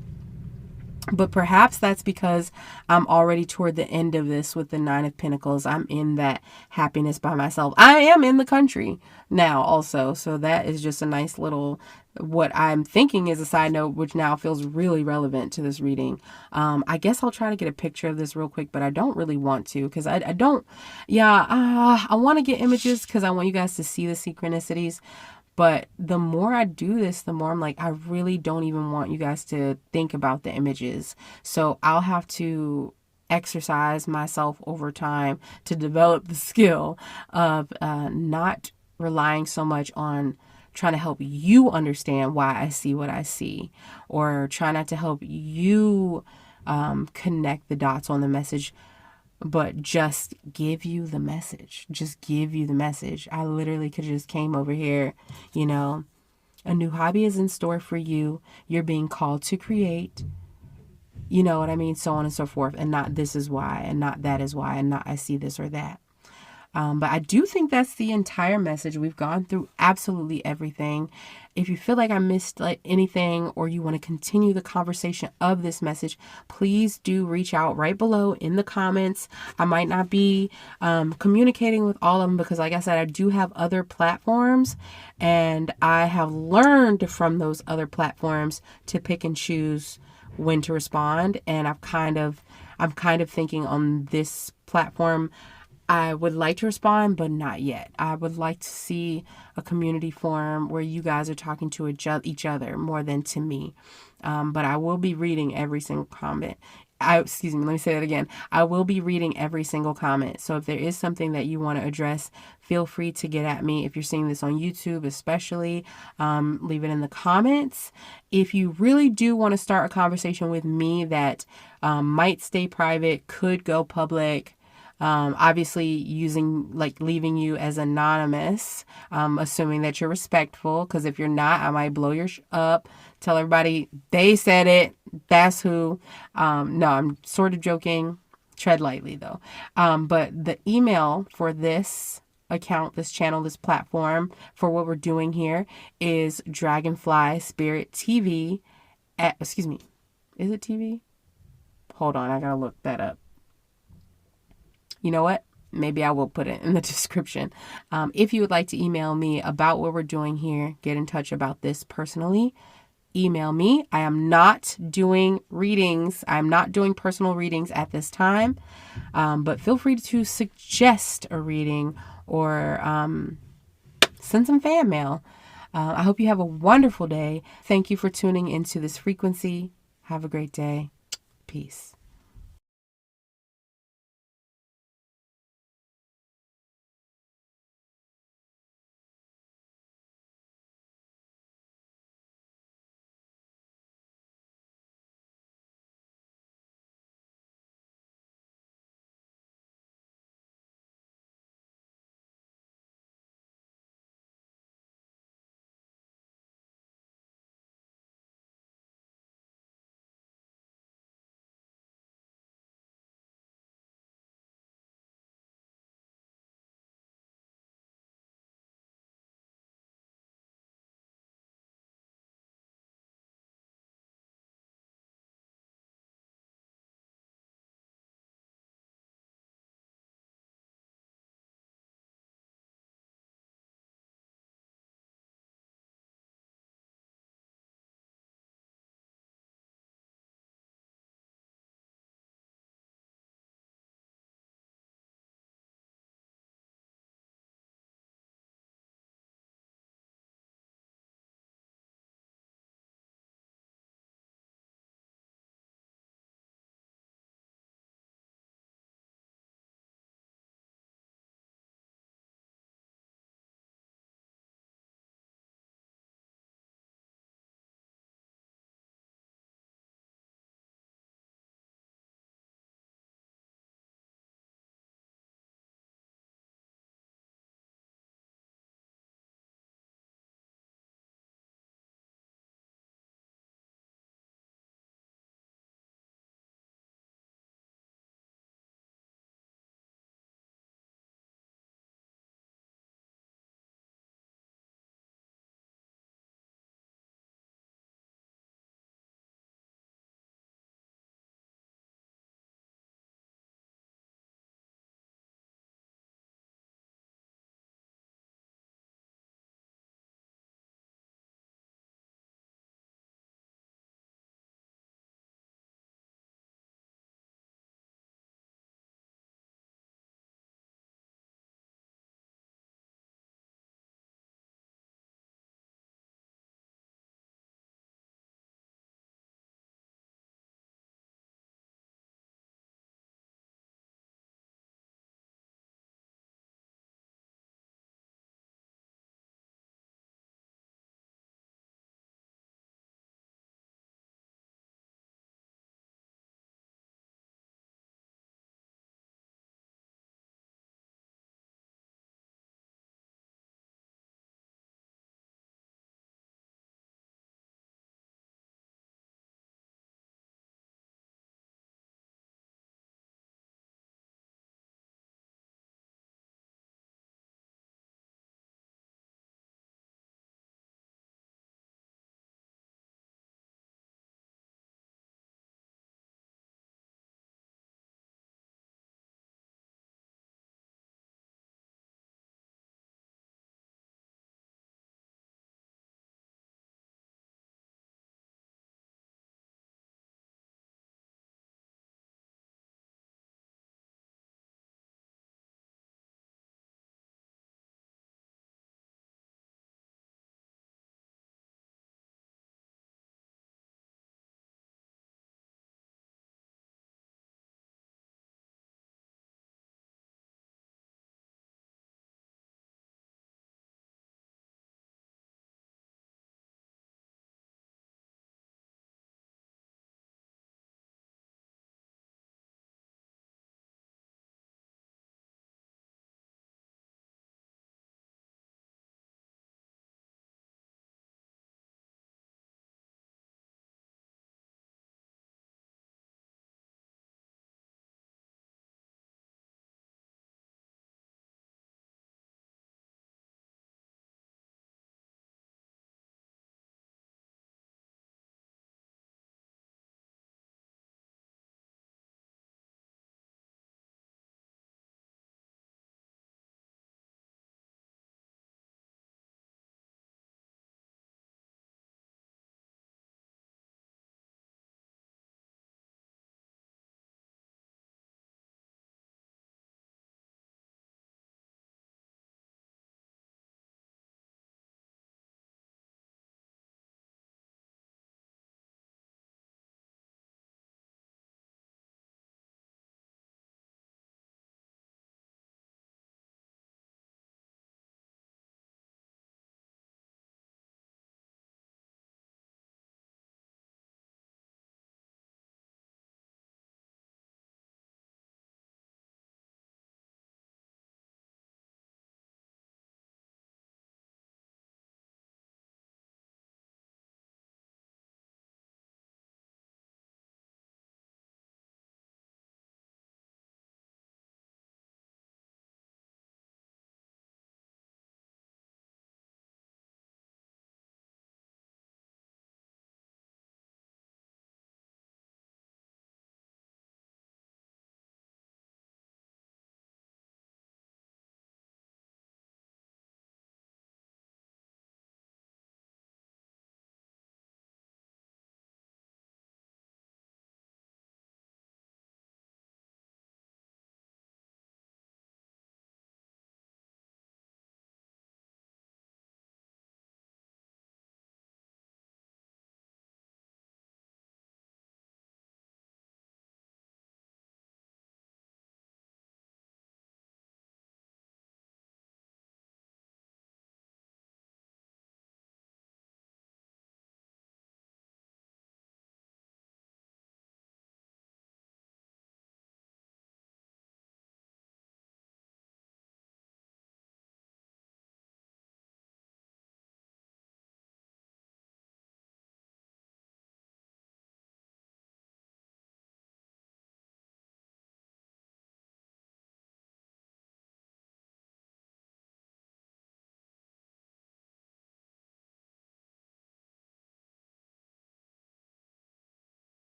But perhaps that's because I'm already toward the end of this with the 9 of Pentacles. I'm in that happiness by myself. I am in the country now also. So that is just a nice little, what I'm thinking is a side note, which now feels really relevant to this reading. I guess I'll try to get a picture of this real quick, but I don't really want to, because I want to get images because I want you guys to see the synchronicities. But the more I do this, the more I'm like, I really don't even want you guys to think about the images. So I'll have to exercise myself over time to develop the skill of not relying so much on trying to help you understand why I see what I see, or try not to help you connect the dots on the message, but just give you the message. Just give you the message. I literally could just came over here, a new hobby is in store for you. You're being called to create. You know what I mean? So on and so forth. And not this is why, and not that is why, and not I see this or that. But I do think that's the entire message. We've gone through absolutely everything. If you feel like I missed anything, or you want to continue the conversation of this message, please do reach out right below in the comments. I might not be communicating with all of them because, like I said, I do have other platforms, and I have learned from those other platforms to pick and choose when to respond. And I'm kind of thinking on this platform, I would like to respond, but not yet. I would like to see a community forum where you guys are talking to each other more than to me. But I will be reading every single comment. Let me say that again. I will be reading every single comment. So if there is something that you want to address, feel free to get at me. If you're seeing this on YouTube, especially, leave it in the comments. If you really do want to start a conversation with me that might stay private, could go public, obviously leaving you as anonymous, assuming that you're respectful, because if you're not, I might blow your up, tell everybody they said it, that's who. No, I'm sort of joking. Tread lightly though. But the email for this account, this channel, this platform for what we're doing here is DragonflySpiritTV at, excuse me, is it TV? Hold on, I gotta look that up. You know what? Maybe I will put it in the description. If you would like to email me about what we're doing here, get in touch about this personally, email me. I am not doing readings. I'm not doing personal readings at this time, but feel free to suggest a reading or send some fan mail. I hope you have a wonderful day. Thank you for tuning into this frequency. Have a great day. Peace.